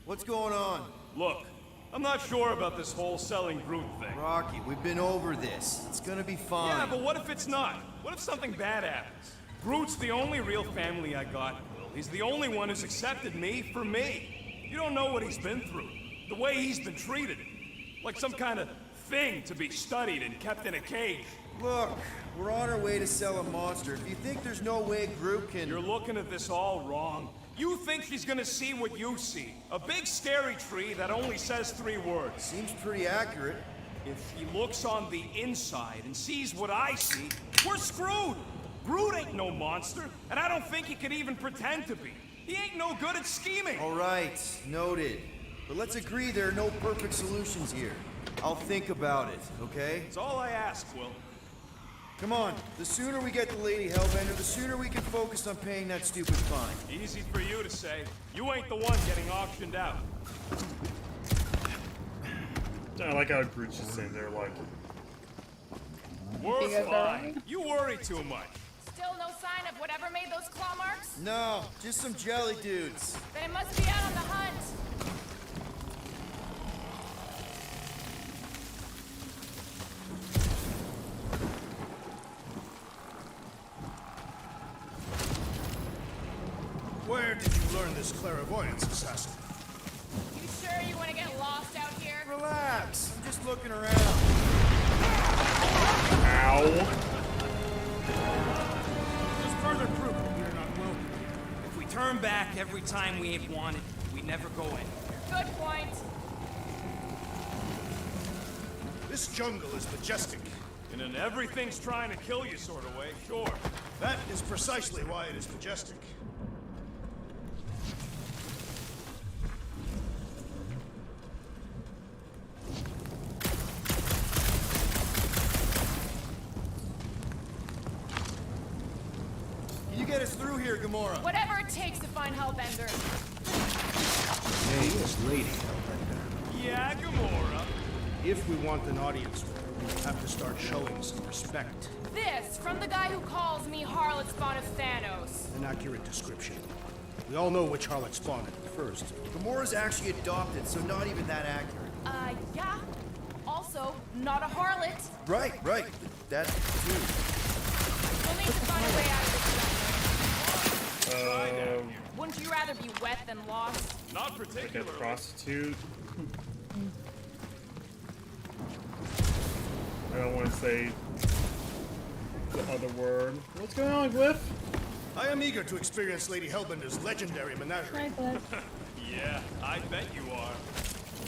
[SPEAKER 4] What's going on?
[SPEAKER 3] Look, I'm not sure about this whole selling Groot thing.
[SPEAKER 4] Rocky, we've been over this. It's gonna be fine.
[SPEAKER 3] Yeah, but what if it's not? What if something bad happens? Groot's the only real family I got, Will. He's the only one who's accepted me for me. You don't know what he's been through. The way he's been treated. Like some kind of thing to be studied and kept in a cage.
[SPEAKER 4] Look, we're on our way to sell a monster. If you think there's no way Groot can...
[SPEAKER 3] You're looking at this all wrong. You think she's gonna see what you see. A big scary tree that only says 3 words.
[SPEAKER 4] Seems pretty accurate.
[SPEAKER 7] If he looks on the inside and sees what I see, we're screwed. Groot ain't no monster, and I don't think he could even pretend to be. He ain't no good at scheming.
[SPEAKER 4] All right, noted. But let's agree there are no perfect solutions here. I'll think about it, okay?
[SPEAKER 7] That's all I ask, Quill.
[SPEAKER 4] Come on, the sooner we get the Lady Hellbender, the sooner we can focus on paying that stupid fine.
[SPEAKER 7] Easy for you to say. You ain't the one getting auctioned out.
[SPEAKER 1] I like how Groot's just sitting there like,
[SPEAKER 7] We're
[SPEAKER 5] You guys all
[SPEAKER 7] fine.
[SPEAKER 5] right?
[SPEAKER 7] You worry too much.
[SPEAKER 9] Still no sign of whatever made those claw marks?
[SPEAKER 4] No, just some jelly dudes.
[SPEAKER 9] Then it must be out on the hunt.
[SPEAKER 3] Where did you learn this clairvoyance, assassin?
[SPEAKER 9] You sure you want to get lost out here?
[SPEAKER 4] Relax, I'm just looking around.
[SPEAKER 1] ow.
[SPEAKER 7] Just further proof that we're not welcome. If we turn back every time we ain't wanted, we never go anywhere.
[SPEAKER 9] Good point.
[SPEAKER 3] This jungle is majestic.
[SPEAKER 7] In an everything's trying to kill you sort of way, sure.
[SPEAKER 3] That is precisely why it is majestic.
[SPEAKER 4] Can you get us through here, Gamora?
[SPEAKER 9] Whatever it takes to find Hellbender.
[SPEAKER 3] Hey, it's Lady Hellbender.
[SPEAKER 7] Yeah, Gamora.
[SPEAKER 3] If we want an audience with her, we have to start showing some respect.
[SPEAKER 9] This from the guy who calls me Harlot Spawn of Thanos.
[SPEAKER 3] An accurate description. We all know which harlot spawned it first.
[SPEAKER 4] Gamora's actually adopted, so not even that accurate.
[SPEAKER 9] Yeah. Also, not a harlot.
[SPEAKER 4] Right. That too.
[SPEAKER 9] We'll need to find a way out of this jungle. Wouldn't you rather be wet than lost?
[SPEAKER 7] Not
[SPEAKER 1] Like a
[SPEAKER 7] particularly.
[SPEAKER 1] prostitute. I don't want to say the other word. What's going on, Glyph?
[SPEAKER 3] I am eager to experience Lady Hellbender's legendary menagerie.
[SPEAKER 5] Hi, Glenn.
[SPEAKER 7] Yeah, I bet you are.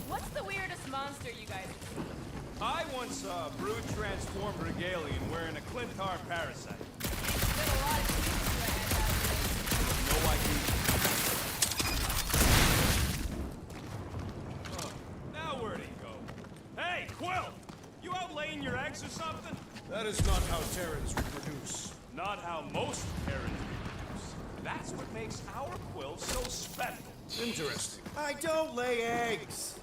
[SPEAKER 9] What's the weirdest monster you guys have seen?
[SPEAKER 7] I once saw a brood transformed Regalian wearing a Clintar parasite.
[SPEAKER 9] Been a lot of seasons to ahead that
[SPEAKER 7] No idea. Now where'd he go? Hey, Quill! You out laying your eggs or something?
[SPEAKER 3] That is not how Terrans reproduce.
[SPEAKER 7] Not how most Terrans reproduce. That's what makes our Quill so special.
[SPEAKER 3] Interesting.
[SPEAKER 4] I don't lay eggs.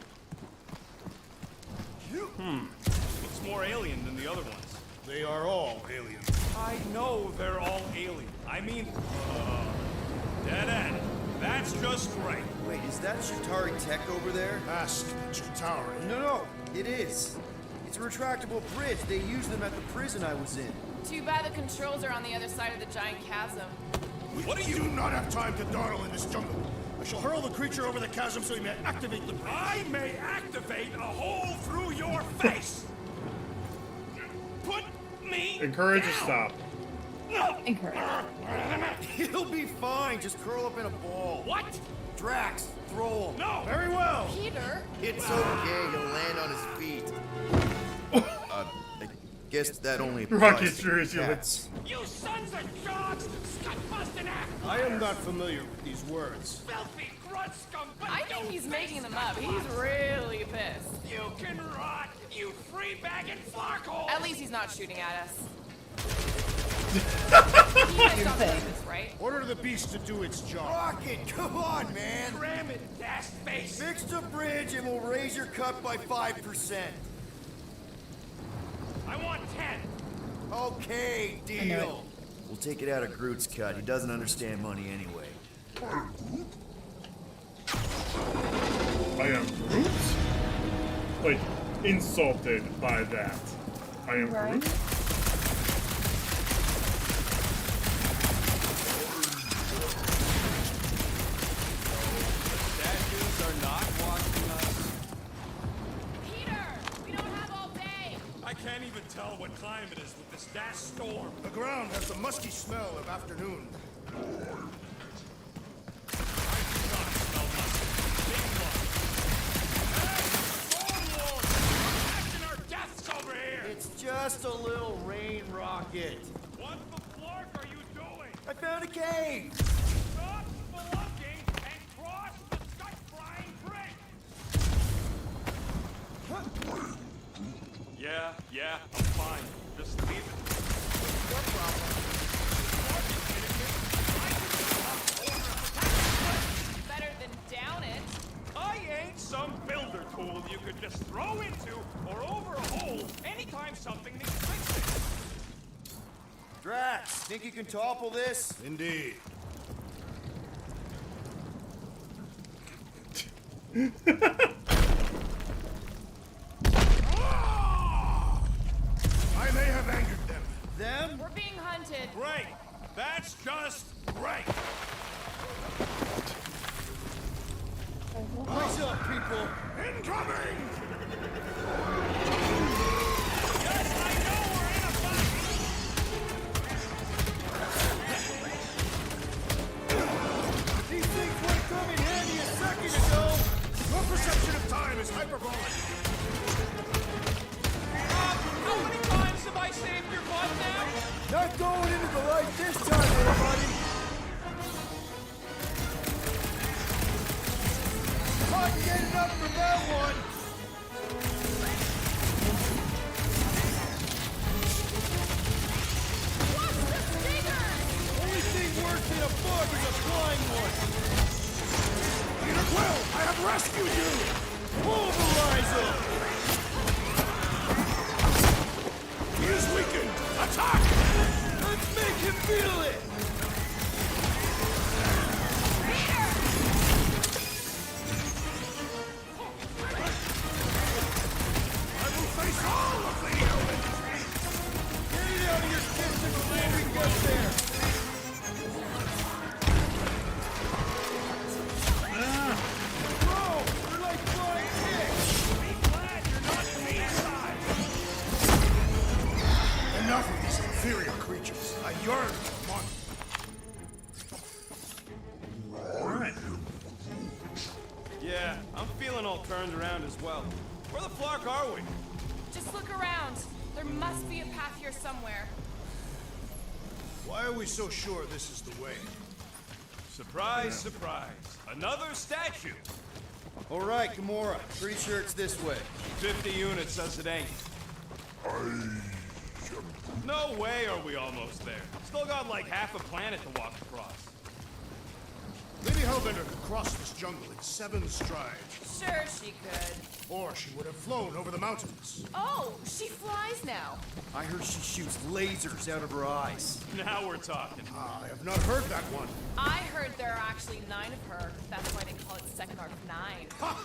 [SPEAKER 7] Looks more alien than the other ones.
[SPEAKER 3] They are all aliens.
[SPEAKER 7] I know they're all alien. I mean, dead end. That's just great.
[SPEAKER 4] Wait, is that Shatari tech over there?
[SPEAKER 3] Ask Chitauri.
[SPEAKER 4] No, it is. It's a retractable bridge. They used them at the prison I was in.
[SPEAKER 9] Too bad the controls are on the other side of the giant chasm.
[SPEAKER 3] What do you do not have time to dawdle in this jungle? I shall hurl the creature over the chasm so he may activate the bridge.
[SPEAKER 7] I may activate a hole through your face. Put me
[SPEAKER 1] Encourage
[SPEAKER 7] down.
[SPEAKER 1] or stop.
[SPEAKER 5] Encourage.
[SPEAKER 4] He'll be fine. Just curl up in a ball.
[SPEAKER 7] What?
[SPEAKER 4] Drax, throw him.
[SPEAKER 7] No.
[SPEAKER 3] Very well.
[SPEAKER 9] Peter?
[SPEAKER 4] It's okay. He'll land on his feet. I guess that only applies
[SPEAKER 1] Rocket
[SPEAKER 4] to
[SPEAKER 1] Jersey.
[SPEAKER 4] cats.
[SPEAKER 7] You sons of dogs! Scut-busting ass!
[SPEAKER 3] I am not familiar with these words.
[SPEAKER 7] Filthy grunt scum!
[SPEAKER 9] I think he's making them up. He's really pissed.
[SPEAKER 7] You can rot, you free-bagging flarkhole!
[SPEAKER 9] At least he's not shooting at us. He missed on purpose, right?
[SPEAKER 3] Order the beast to do its job.
[SPEAKER 4] Rocket, come on, man.
[SPEAKER 7] Cram it, ass face!
[SPEAKER 4] Fix the bridge and we'll raise your cut by 5%.
[SPEAKER 7] I want 10!
[SPEAKER 4] Okay,
[SPEAKER 5] I know
[SPEAKER 4] deal. We'll take it out of Groot's cut. He doesn't understand money anyway.
[SPEAKER 1] I am Groot? Like, insulted by that. I am
[SPEAKER 5] Right.
[SPEAKER 1] Groot?
[SPEAKER 7] Statues are not watching us.
[SPEAKER 9] Peter! We don't have all day!
[SPEAKER 7] I can't even tell what time it is with this dash storm.
[SPEAKER 3] The ground has the musky smell of afternoon.
[SPEAKER 7] I do not smell musty. Big one. Hey, Storm Lord! Acting our death
[SPEAKER 4] Just a little rain rocket.
[SPEAKER 7] What the flark are you doing?
[SPEAKER 4] I found a cave.
[SPEAKER 7] Stop spelunking and cross the gut-frying bridge! Yeah, I'm fine. Just leave it. Your problem.
[SPEAKER 9] Better than down it.
[SPEAKER 7] I ain't some builder tool you could just throw into or over a hole anytime something needs fixing.
[SPEAKER 4] Drax, think you can topple this?
[SPEAKER 3] Indeed. I may have angered them.
[SPEAKER 4] Them?
[SPEAKER 9] We're being hunted.
[SPEAKER 7] Great. That's just great.
[SPEAKER 4] What's up, people?
[SPEAKER 3] Incoming!
[SPEAKER 7] Yes, I know we're in a fight.
[SPEAKER 4] These things would have come in handy a second ago.
[SPEAKER 3] Your perception of time is hyperbolic.
[SPEAKER 8] How many times have I saved your butt now?
[SPEAKER 4] Not going into the light this time, little buddy. Not getting up from that one.
[SPEAKER 9] Watch the stingers!
[SPEAKER 4] Only thing worse than a bug is a flying one.
[SPEAKER 3] Peter Quill, I have rescued you!
[SPEAKER 4] Pulverize him.
[SPEAKER 3] He is weakened! Attack!
[SPEAKER 4] Let's make him feel it.
[SPEAKER 3] I will face all of the Elven!
[SPEAKER 4] Get it out of your kitchen before we get there. Bro, we're like flying pigs.
[SPEAKER 7] Be glad you're not the B-side.
[SPEAKER 3] Enough of these inferior creatures. I yearn for one.
[SPEAKER 1] Alright.
[SPEAKER 7] Yeah, I'm feeling all turned around as well. Where the flark are we?
[SPEAKER 9] Just look around. There must be a path here somewhere.
[SPEAKER 3] Why are we so sure this is the way?
[SPEAKER 7] Surprise, surprise. Another statue.
[SPEAKER 4] All right, Gamora. Pretty sure it's this way.
[SPEAKER 7] 50 units says it ain't. No way are we almost there. Still got like half a planet to walk across.
[SPEAKER 3] Lady Hellbender could cross this jungle in 7 strides.
[SPEAKER 9] Sure she could.
[SPEAKER 3] Or she would have flown over the mountains.
[SPEAKER 9] Oh, she flies now.
[SPEAKER 4] I heard she shoots lasers out of her eyes.
[SPEAKER 7] Now we're talking.
[SPEAKER 3] I have not heard that one.
[SPEAKER 9] I heard there are actually 9 of her. That's why they call it Second Arc 9.
[SPEAKER 3] Ha!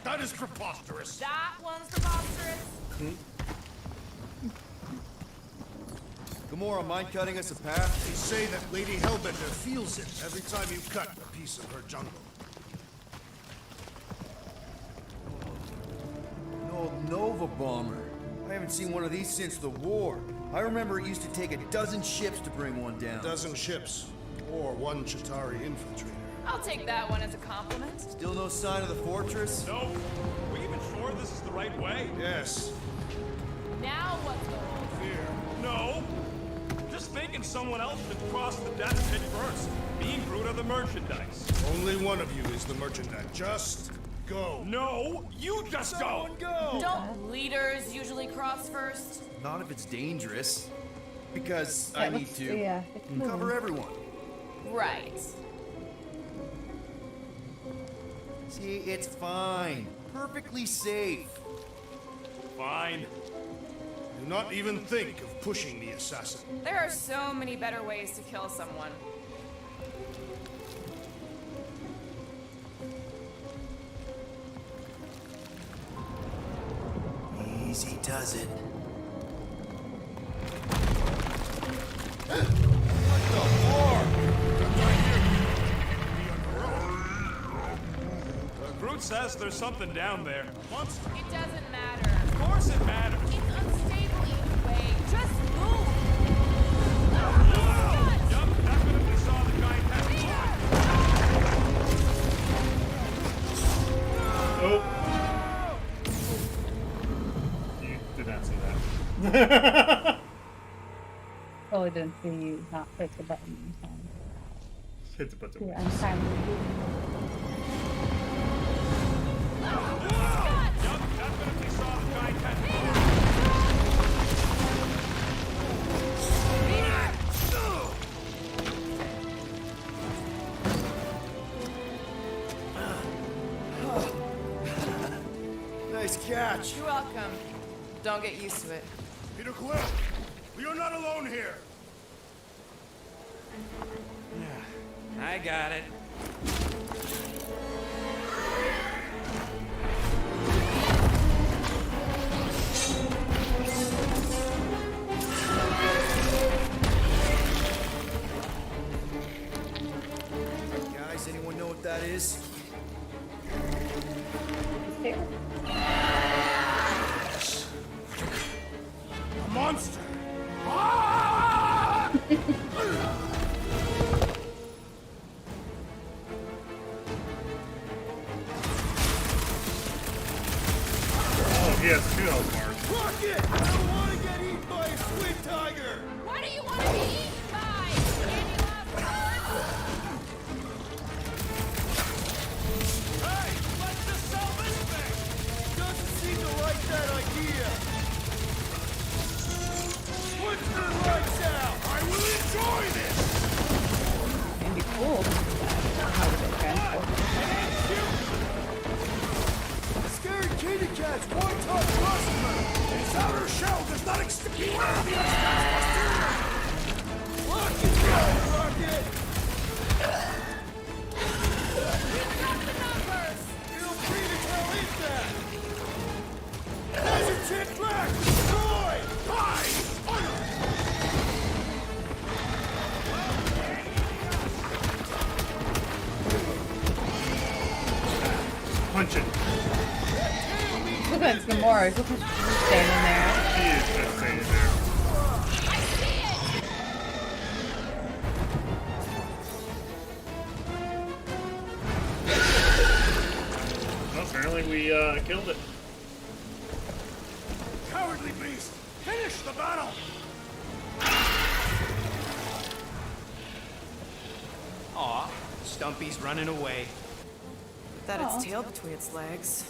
[SPEAKER 3] That is preposterous.
[SPEAKER 9] That one's preposterous.
[SPEAKER 4] Gamora, mind cutting us a path?
[SPEAKER 3] They say that Lady Hellbender feels it every time you cut a piece of her jungle.
[SPEAKER 4] An old Nova bomber. I haven't seen one of these since the war. I remember it used to take a dozen ships to bring one down.
[SPEAKER 3] A dozen ships, or 1 Chitauri infiltrator.
[SPEAKER 9] I'll take that one as a compliment.
[SPEAKER 4] Still no sign of the fortress?
[SPEAKER 7] Nope. Are we even sure this is the right way?
[SPEAKER 3] Yes,
[SPEAKER 9] Now what's the whole
[SPEAKER 3] fear.
[SPEAKER 7] No. Just thinking someone else should cross the death pit first. Me and Groot are the merchandise.
[SPEAKER 3] Only one of you is the merchandise. Just go.
[SPEAKER 7] No, you just go.
[SPEAKER 4] Go!
[SPEAKER 9] Don't leaders usually cross first?
[SPEAKER 4] Not if it's dangerous. Because
[SPEAKER 5] Yeah,
[SPEAKER 4] I
[SPEAKER 5] it
[SPEAKER 4] need
[SPEAKER 5] looks-
[SPEAKER 4] to
[SPEAKER 5] yeah, it's moving.
[SPEAKER 4] cover everyone.
[SPEAKER 9] Right.
[SPEAKER 4] See, it's fine. Perfectly safe.
[SPEAKER 7] Fine.
[SPEAKER 3] Do not even think of pushing the assassin.
[SPEAKER 9] There are so many better ways to kill someone.
[SPEAKER 4] Easy does it.
[SPEAKER 7] Groot says there's something down there.
[SPEAKER 3] Monster.
[SPEAKER 9] It doesn't matter.
[SPEAKER 7] Of course it matters.
[SPEAKER 9] It's unstable either way. Just move.
[SPEAKER 7] Yup, definitely saw the giant head.
[SPEAKER 1] Oh. You did not see that.
[SPEAKER 5] Totally didn't see you not click the button in time.
[SPEAKER 1] Hit the button.
[SPEAKER 5] You're untimely.
[SPEAKER 7] Definitely saw the guy catch.
[SPEAKER 4] Nice catch.
[SPEAKER 6] You're welcome. Don't get used to it.
[SPEAKER 3] Peter Quill, we are not alone here.
[SPEAKER 8] I got it.
[SPEAKER 4] Guys, anyone know what that is?
[SPEAKER 5] Here.
[SPEAKER 3] A monster. Ah!
[SPEAKER 1] Oh, he has 2 health bars.
[SPEAKER 3] Rocket! I don't want to get eaten by a squid tiger.
[SPEAKER 9] What do you want to be eaten by? Any last words?
[SPEAKER 7] Hey, let's just sell this thing.
[SPEAKER 3] Doesn't seem to like that idea. Put the lights out. I will enjoy this.
[SPEAKER 5] It'd be cool. How would it transport?
[SPEAKER 3] Scary kitty cat's one-touch customer. His outer shell does not extend. Beware of the X-Posterior. Lock and go, Rocket.
[SPEAKER 9] You've got the numbers.
[SPEAKER 3] It'll be the hell is that? Laser tip back. Destroy. Hide. Fire.
[SPEAKER 1] Punch it.
[SPEAKER 5] Look at Gamora. Look at her standing there.
[SPEAKER 1] He is just staying there.
[SPEAKER 9] I see it.
[SPEAKER 1] Well, apparently we killed it.
[SPEAKER 3] Cowardly beast. Finish the battle.
[SPEAKER 8] Aw, Stumpy's running away.
[SPEAKER 6] That
[SPEAKER 5] Aw.
[SPEAKER 6] its tail between its legs.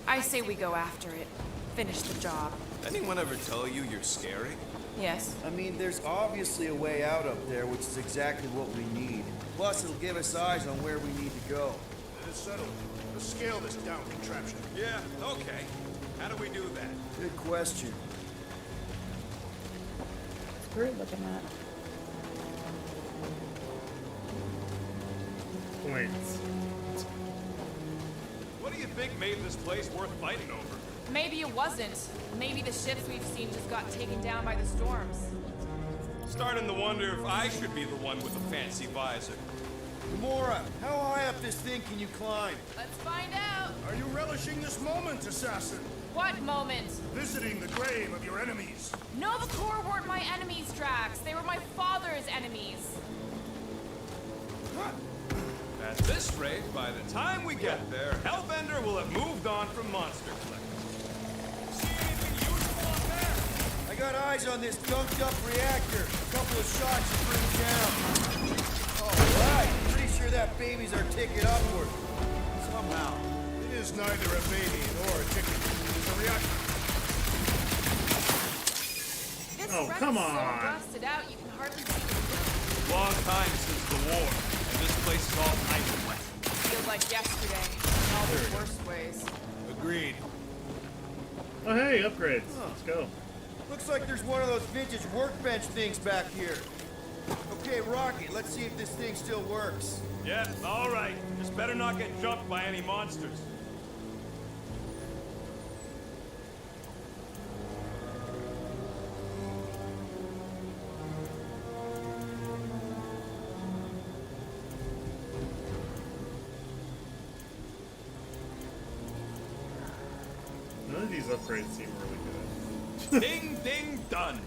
[SPEAKER 6] I say we go after it. Finish the job.
[SPEAKER 2] Anyone ever tell you you're scary?
[SPEAKER 6] Yes.
[SPEAKER 4] I mean, there's obviously a way out up there, which is exactly what we need. Plus, it'll give us eyes on where we need to go.
[SPEAKER 3] It is settled. Let's scale this down contraption.
[SPEAKER 2] Yeah, okay. How do we do that?
[SPEAKER 4] Good question.
[SPEAKER 5] It's weird looking at.
[SPEAKER 1] Points.
[SPEAKER 7] What do you think made this place worth fighting over?
[SPEAKER 9] Maybe it wasn't. Maybe the ships we've seen just got taken down by the storms.
[SPEAKER 2] Starting to wonder if I should be the one with the fancy visor.
[SPEAKER 4] Gamora, how high up this thing can you climb?
[SPEAKER 9] Let's find out.
[SPEAKER 3] Are you relishing this moment, assassin?
[SPEAKER 9] What moment?
[SPEAKER 3] Visiting the grave of your enemies.
[SPEAKER 9] Nova Corps weren't my enemies, Drax. They were my father's enemies.
[SPEAKER 7] At this rate, by the time we get there, Hellbender will have moved on from Monster Collector. See anything useful up there?
[SPEAKER 4] I got eyes on this gunked up reactor. A couple of shots to bring it down. All right, pretty sure that baby's our ticket upward. Somehow.
[SPEAKER 3] It is neither a baby nor a ticket. It is a reactor.
[SPEAKER 9] This
[SPEAKER 1] Oh,
[SPEAKER 9] wreck
[SPEAKER 1] come
[SPEAKER 9] is so
[SPEAKER 1] on.
[SPEAKER 9] rusted out you can hardly see the difference.
[SPEAKER 2] Long time since the war, and this place is all ice wet.
[SPEAKER 6] Feels like yesterday. In all the worst ways.
[SPEAKER 3] Agreed.
[SPEAKER 1] Oh, hey, upgrades. Let's go.
[SPEAKER 4] Looks like there's one of those vintage workbench things back here. Okay, Rocky, let's see if this thing still works.
[SPEAKER 7] Yeah, all right. Just better not get jumped by any monsters.
[SPEAKER 1] None of these upgrades seem really good.
[SPEAKER 7] Ding, ding, done.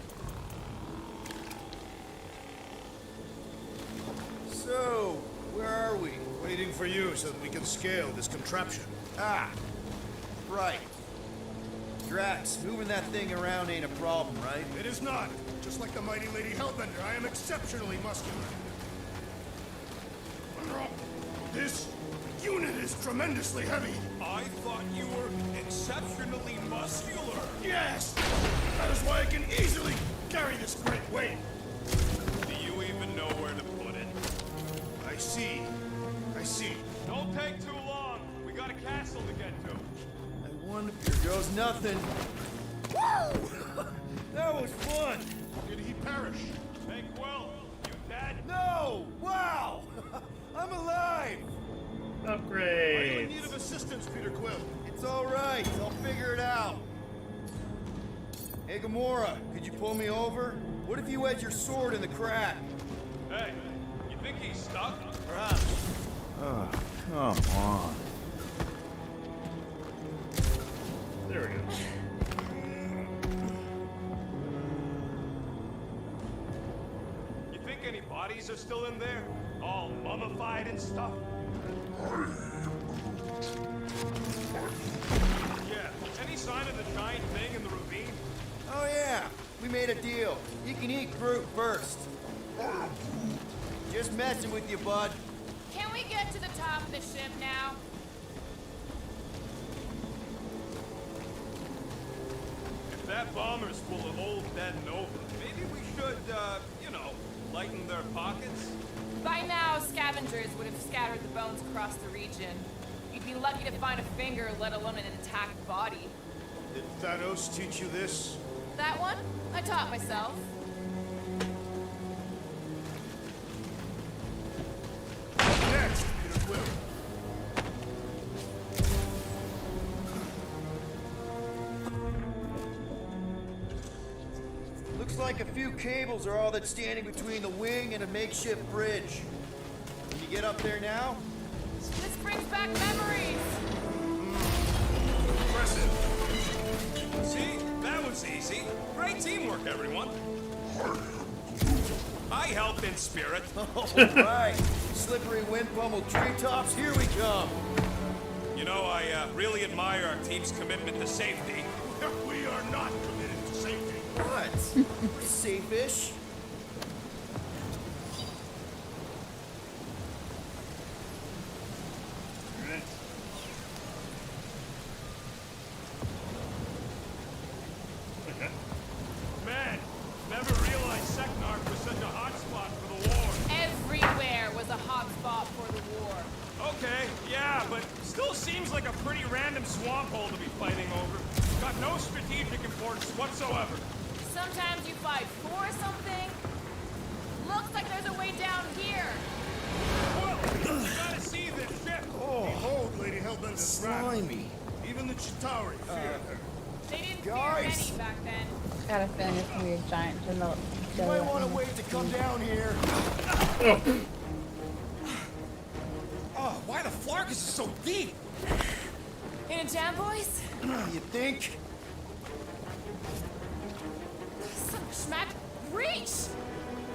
[SPEAKER 4] So, where are we?
[SPEAKER 3] Waiting for you so that we can scale this contraption.
[SPEAKER 4] Ah, right. Drax, moving that thing around ain't a problem, right?
[SPEAKER 3] It is not. Just like the mighty Lady Hellbender, I am exceptionally muscular. This unit is tremendously heavy.
[SPEAKER 7] I thought you were exceptionally muscular.
[SPEAKER 3] Yes! That is why I can easily carry this great weight.
[SPEAKER 7] Do you even know where to put it?
[SPEAKER 3] I see. I see.
[SPEAKER 7] Don't take too long. We got a castle to get to.
[SPEAKER 4] I wonder. Here goes nothing. Woo! That was fun!
[SPEAKER 3] Did he perish?
[SPEAKER 7] Hey, Quill, you dead?
[SPEAKER 4] No! Wow! I'm alive!
[SPEAKER 3] Are you in
[SPEAKER 1] Upgrade.
[SPEAKER 3] need of assistance, Peter Quill?
[SPEAKER 4] It's alright, I'll figure it out. Hey, Gamora, could you pull me over? What if you had your sword in the crack?
[SPEAKER 7] Hey, you think he's stuck?
[SPEAKER 4] Perhaps. Oh, come on.
[SPEAKER 1] There we go.
[SPEAKER 7] You think any bodies are still in there? All mummified and stuff? Yeah, any sign of the giant thing in the ravine?
[SPEAKER 4] Oh yeah, we made a deal. You can eat Groot first. Just messing with you, bud.
[SPEAKER 9] Can we get to the top of the ship now?
[SPEAKER 7] If that bomber's full of old dead Nova, maybe we should, lighten their pockets?
[SPEAKER 9] By now, scavengers would have scattered the bones across the region. You'd be lucky to find a finger, let alone an intact body.
[SPEAKER 3] Did Thanos teach you this?
[SPEAKER 9] That one? I taught myself.
[SPEAKER 3] Next, Peter Quill.
[SPEAKER 4] Looks like a few cables are all that's standing between the wing and a makeshift bridge. Can you get up there now?
[SPEAKER 9] This brings back memories.
[SPEAKER 3] Impressive.
[SPEAKER 7] See? That was easy. Great teamwork, everyone. I helped in spirit.
[SPEAKER 4] All right. Slippery wind pummeled treetops, here we come.
[SPEAKER 7] You know, I really admire our team's commitment to safety.
[SPEAKER 3] We are not committed to safety.
[SPEAKER 4] What? We're safe-ish.
[SPEAKER 1] Okay.
[SPEAKER 7] Man, never realized Seknark was such a hot spot for the war.
[SPEAKER 9] Everywhere was a hot spot for the war.
[SPEAKER 7] Okay, yeah, but still seems like a pretty random swamp hole to be fighting over. Got no strategic importance whatsoever.
[SPEAKER 9] Sometimes you fight for something. Looks like there's a way down here.
[SPEAKER 7] Well, you gotta see this ship.
[SPEAKER 3] Oh, behold, Lady Hellbender's wrath.
[SPEAKER 4] Slimy.
[SPEAKER 3] Even the Chitauri feared her.
[SPEAKER 9] They didn't fear
[SPEAKER 4] Guys.
[SPEAKER 9] any back then.
[SPEAKER 5] Got a feeling it's gonna be a giant develop.
[SPEAKER 4] You might want to wait to come down here.
[SPEAKER 7] Oh, why the Flarkus is so deep?
[SPEAKER 9] In a jam, boys?
[SPEAKER 4] You think?
[SPEAKER 9] Some schmack. Reach!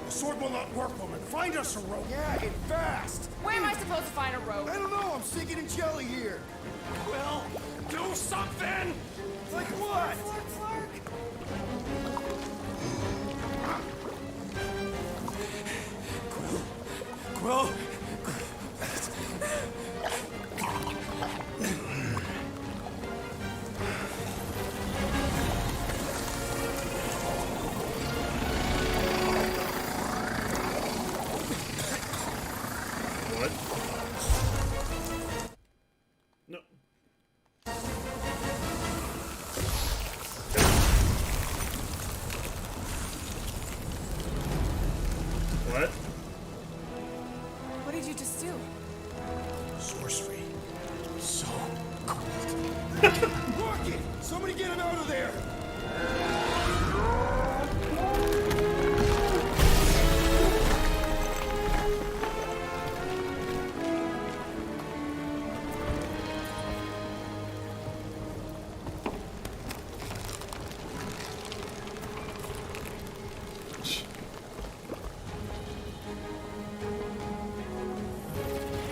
[SPEAKER 3] The sword will not work, woman. Find us a rope.
[SPEAKER 4] Yeah, get fast.
[SPEAKER 9] Where am I supposed to find a rope?
[SPEAKER 4] I don't know, I'm sinking in jelly here.
[SPEAKER 7] Well, do something!
[SPEAKER 4] Like what?
[SPEAKER 7] Quill?
[SPEAKER 1] What? No. What?
[SPEAKER 9] What did you just do?
[SPEAKER 3] Sorcery. So
[SPEAKER 4] Rocket! Somebody get him out of there!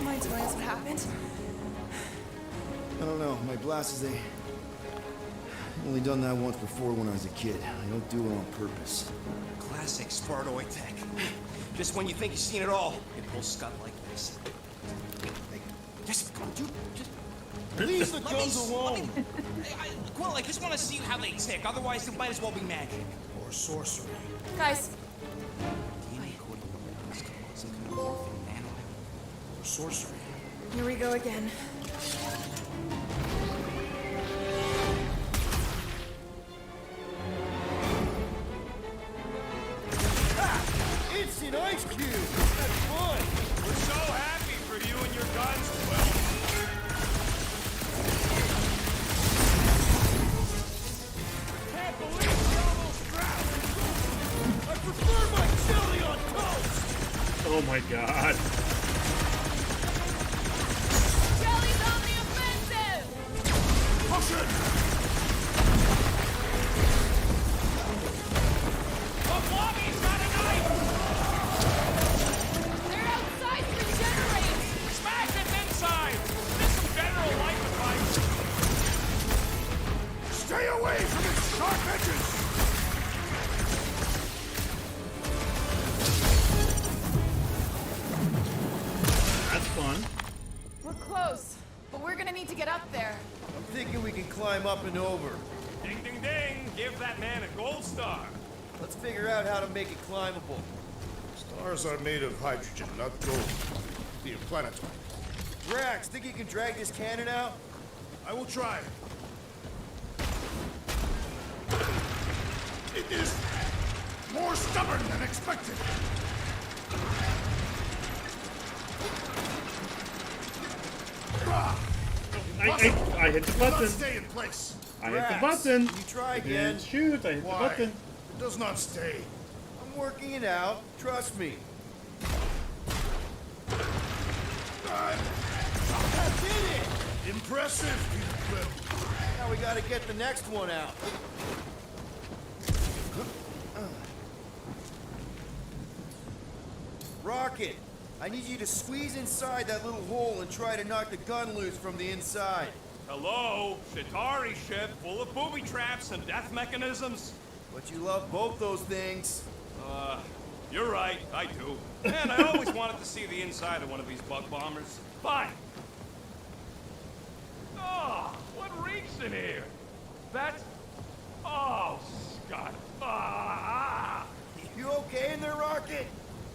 [SPEAKER 6] Mind telling us what happened?
[SPEAKER 4] I don't know, my blast is a Only done that once before when I was a kid. I don't do it on purpose.
[SPEAKER 7] Classic Spartoid tech. Just when you think you've seen it all, it pulls scud like this. Hey, just come on, dude. Just
[SPEAKER 3] Leave the guns alone!
[SPEAKER 8] Quill, I just want to see how they tick. Otherwise, it might as well be magic.
[SPEAKER 3] Or sorcery.
[SPEAKER 6] Guys,
[SPEAKER 7] DNA coding numbers. Come on, some kind of morphing nano.
[SPEAKER 3] Or sorcery.
[SPEAKER 6] here we go again.
[SPEAKER 4] Instant ice cube! That's fun!
[SPEAKER 7] We're so happy for you and your guns, Quill.
[SPEAKER 3] Can't believe we almost drowned! I prefer my chili on toast!
[SPEAKER 1] Oh my god.
[SPEAKER 9] Jelly's on the offensive!
[SPEAKER 3] Push it!
[SPEAKER 7] The Blobby's got a knife!
[SPEAKER 9] They're outside to regenerate!
[SPEAKER 7] Smash it inside! Just some general life advice.
[SPEAKER 3] Stay away from its sharp edges!
[SPEAKER 1] That's fun.
[SPEAKER 9] We're close, but we're gonna need to get up there.
[SPEAKER 4] I'm thinking we can climb up and over.
[SPEAKER 7] Ding, ding, ding! Give that man a gold star.
[SPEAKER 4] Let's figure out how to make it climbable.
[SPEAKER 3] Stars are made of hydrogen, not gold. Be a planetoid.
[SPEAKER 4] Drax, think you can drag this cannon out?
[SPEAKER 3] I will try. It is more stubborn than expected. Ah,
[SPEAKER 1] I hit the
[SPEAKER 3] will not
[SPEAKER 1] button.
[SPEAKER 3] stay in place.
[SPEAKER 1] I hit the
[SPEAKER 4] Drax,
[SPEAKER 1] button.
[SPEAKER 4] can you try
[SPEAKER 1] I
[SPEAKER 4] again?
[SPEAKER 1] didn't shoot. I hit the
[SPEAKER 3] Why?
[SPEAKER 1] button.
[SPEAKER 3] It does not stay.
[SPEAKER 4] I'm working it out. Trust me.
[SPEAKER 3] I did it! Impressive, Peter Quill.
[SPEAKER 4] Now we gotta get the next one out. Rocket, I need you to squeeze inside that little hole and try to knock the gun loose from the inside.
[SPEAKER 7] Hello? Shatari ship full of booby traps and death mechanisms?
[SPEAKER 4] But you love both those things.
[SPEAKER 7] You're right, I do. Man, I always wanted to see the inside of one of these bug bombers. Fine. Oh, what reeks in here? That's... Oh, Scott. Ah!
[SPEAKER 4] You okay in there, Rocket?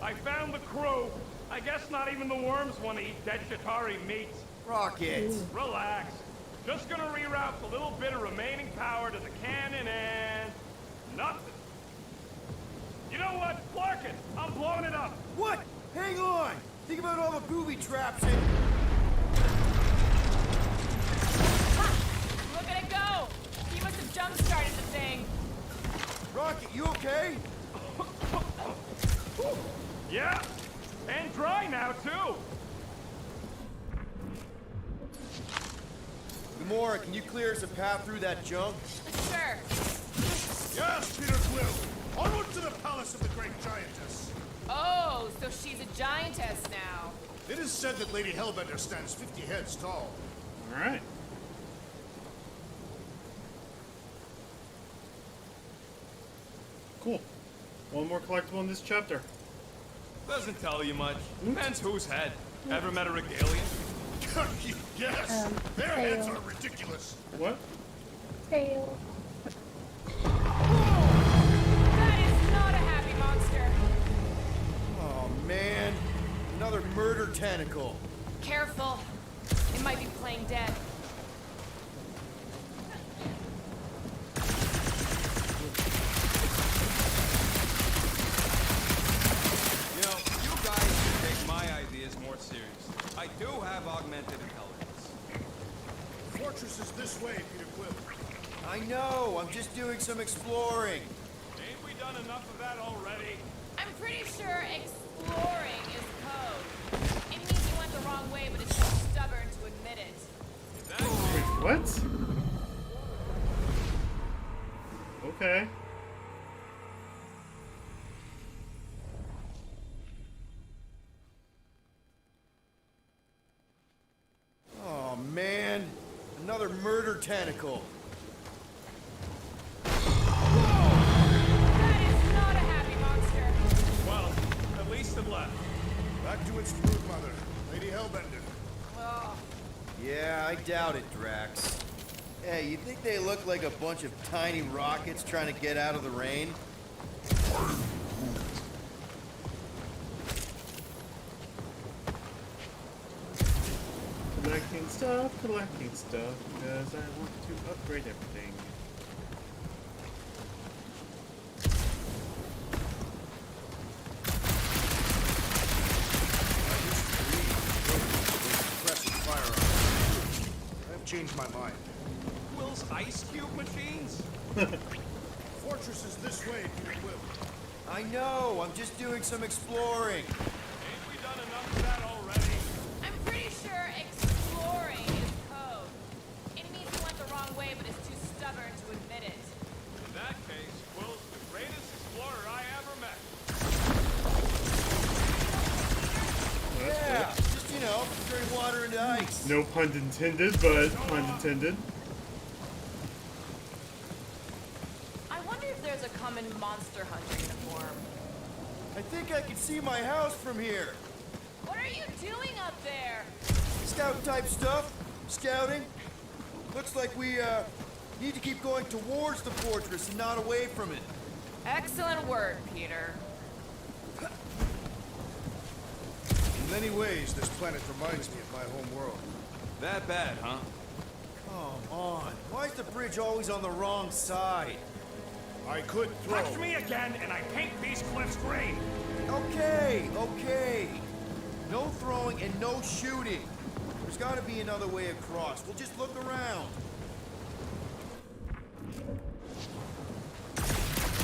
[SPEAKER 7] I found the crew. I guess not even the worms want to eat dead Shatari meat.
[SPEAKER 4] Rocket.
[SPEAKER 7] Relax. Just gonna reroute the little bit of remaining power to the cannon and... nothing. You know what? Clark it! I'm blowing it up!
[SPEAKER 4] What? Hang on! Think about all the booby traps and...
[SPEAKER 9] Look at it go! He must have jump-started the thing.
[SPEAKER 4] Rocket, you okay?
[SPEAKER 7] Yeah! And dry now, too!
[SPEAKER 4] Gamora, can you clear us a path through that junk?
[SPEAKER 9] Sure.
[SPEAKER 3] Yes, Peter Quill. Onward to the palace of the great giantess.
[SPEAKER 9] Oh, so she's a giantess now.
[SPEAKER 3] It is said that Lady Hellbender stands 50 heads tall.
[SPEAKER 1] All right. Cool. One more collectible in this chapter.
[SPEAKER 7] Doesn't tell you much. Depends whose head. Ever met a regalian?
[SPEAKER 3] Yes, their
[SPEAKER 5] tail.
[SPEAKER 3] heads are ridiculous.
[SPEAKER 1] What?
[SPEAKER 5] Tail.
[SPEAKER 9] That is not a happy monster.
[SPEAKER 4] Oh, man. Another murder tentacle.
[SPEAKER 9] Careful. It might be playing dead.
[SPEAKER 2] You know, you guys should take my ideas more seriously. I do have augmented intelligence.
[SPEAKER 3] Fortress is this way, Peter Quill.
[SPEAKER 4] I know. I'm just doing some exploring.
[SPEAKER 7] Ain't we done enough of that already?
[SPEAKER 9] I'm pretty sure exploring is code. It means you went the wrong way, but it's too stubborn to admit it.
[SPEAKER 1] Wait, what? Okay.
[SPEAKER 4] Oh, man. Another murder tentacle.
[SPEAKER 7] nothing left.
[SPEAKER 3] Back to its brood mother, Lady Hellbender.
[SPEAKER 4] Yeah, I doubt it, Drax. Hey, you think they look like a bunch of tiny rockets trying to get out of the rain?
[SPEAKER 1] Collecting stuff, because I want to upgrade everything.
[SPEAKER 3] Suppressing firearms. I've changed my mind.
[SPEAKER 7] Will's ice cube machines?
[SPEAKER 3] Fortress is this way, Peter Quill.
[SPEAKER 4] I know, I'm just doing some exploring.
[SPEAKER 7] Ain't we done enough of that already?
[SPEAKER 9] I'm pretty sure exploring is code. It means he went the wrong way, but is too stubborn to admit it.
[SPEAKER 7] In that case, Will's the greatest explorer I ever met.
[SPEAKER 4] Yeah, just, you know, turn water into ice.
[SPEAKER 1] No pun intended, but pun intended.
[SPEAKER 6] I wonder if there's a common monster hunter uniform.
[SPEAKER 4] I think I can see my house from here.
[SPEAKER 9] What are you doing up there?
[SPEAKER 4] Scout type stuff. Scouting. Looks like we, need to keep going towards the fortress and not away from it.
[SPEAKER 6] Excellent work, Peter.
[SPEAKER 3] In many ways, this planet reminds me of my home world.
[SPEAKER 2] That bad, huh?
[SPEAKER 4] Come on. Why is the bridge always on the wrong side?
[SPEAKER 3] I could throw.
[SPEAKER 7] Touch me again, and I paint these cliffs green.
[SPEAKER 4] Okay, okay. No throwing and no shooting. There's gotta be another way across. We'll just look around.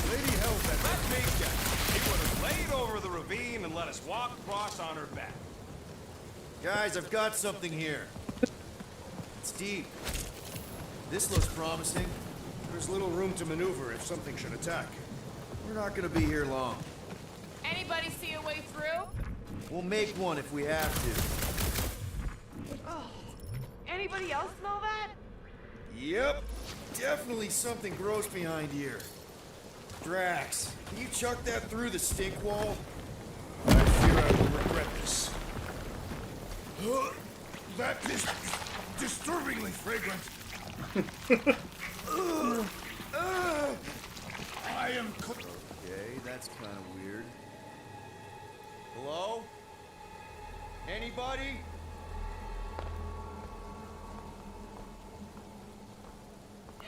[SPEAKER 3] Lady Hellbender.
[SPEAKER 7] Let me guess. He would have laid over the ravine and let us walk across on her back.
[SPEAKER 4] Guys, I've got something here. It's deep. This looks promising.
[SPEAKER 3] There's little room to maneuver if something should attack.
[SPEAKER 4] We're not gonna be here long.
[SPEAKER 9] Anybody see a way through?
[SPEAKER 4] We'll make one if we have to.
[SPEAKER 6] Anybody else smell that?
[SPEAKER 4] Yep. Definitely something gross behind here. Drax, can you chuck that through the stink wall?
[SPEAKER 3] I fear I will regret this. That is disturbingly fragrant. I am cooked.
[SPEAKER 4] Okay, that's kind of weird. Hello? Anybody?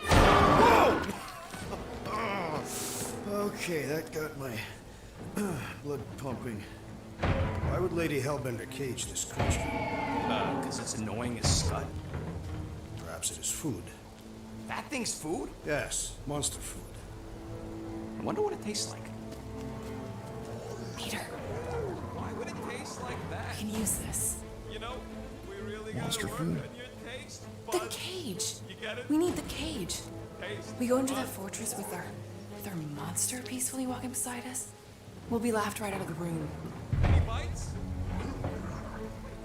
[SPEAKER 4] Whoa! Okay, that got my blood pumping.
[SPEAKER 3] Why would Lady Hellbender cage this creature?
[SPEAKER 7] Because it's annoying as scut.
[SPEAKER 3] Perhaps it is food.
[SPEAKER 7] That thing's food?
[SPEAKER 3] Yes, monster food.
[SPEAKER 7] I wonder what it tastes like.
[SPEAKER 6] Peter,
[SPEAKER 2] Why would it taste like that?
[SPEAKER 6] we can use this.
[SPEAKER 2] You know, we really
[SPEAKER 3] Monster
[SPEAKER 2] gotta work
[SPEAKER 3] food.
[SPEAKER 2] on your taste
[SPEAKER 6] The
[SPEAKER 2] buds.
[SPEAKER 6] cage.
[SPEAKER 2] You get it?
[SPEAKER 6] We need the cage.
[SPEAKER 2] Taste
[SPEAKER 6] We go into that
[SPEAKER 2] buds.
[SPEAKER 6] fortress with our monster peacefully walking beside us. We'll be laughed right out of the room.
[SPEAKER 2] Any bites?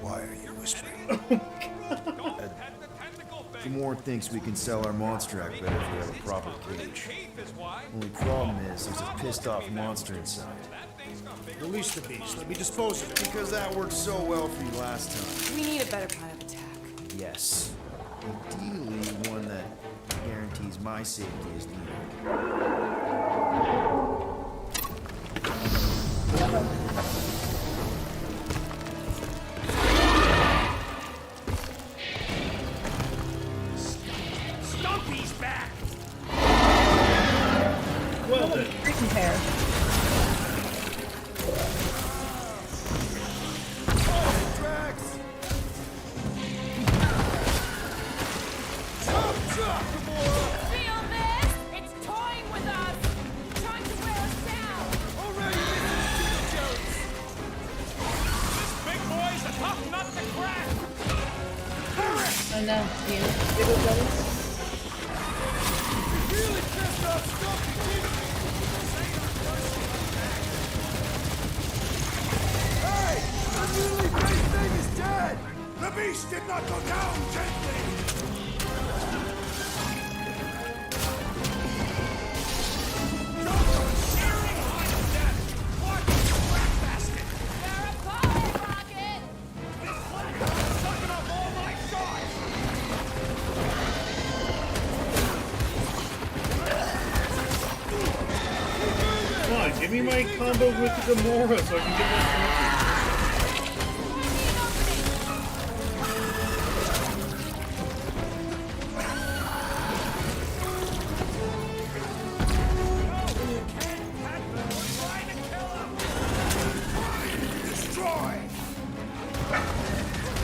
[SPEAKER 3] Why are you whispering?
[SPEAKER 2] Don't pet the tentacle thing.
[SPEAKER 4] Gamorrean thinks we can sell our monster act better if we have a proper cage.
[SPEAKER 2] Teeth is why.
[SPEAKER 4] Only problem is there's a pissed off monster inside.
[SPEAKER 2] That thing's got bigger.
[SPEAKER 3] Release the beast. Let me dispose of it.
[SPEAKER 4] Because that worked so well for you last time.
[SPEAKER 6] We need a better plan of attack.
[SPEAKER 4] Yes. Ideally, one that guarantees my safety is needed.
[SPEAKER 7] Stumpy's back!
[SPEAKER 1] Well then.
[SPEAKER 5] Freaking pair.
[SPEAKER 4] Drax!
[SPEAKER 9] Feel this? It's toying with us! Trying to wear us down!
[SPEAKER 7] Big boy's a tough nut to crack!
[SPEAKER 5] Oh no, you Biggle Brothers?
[SPEAKER 3] The beast did not go down gently!
[SPEAKER 1] me my combo with Gamora so I can get that trophy.
[SPEAKER 3] Destroy!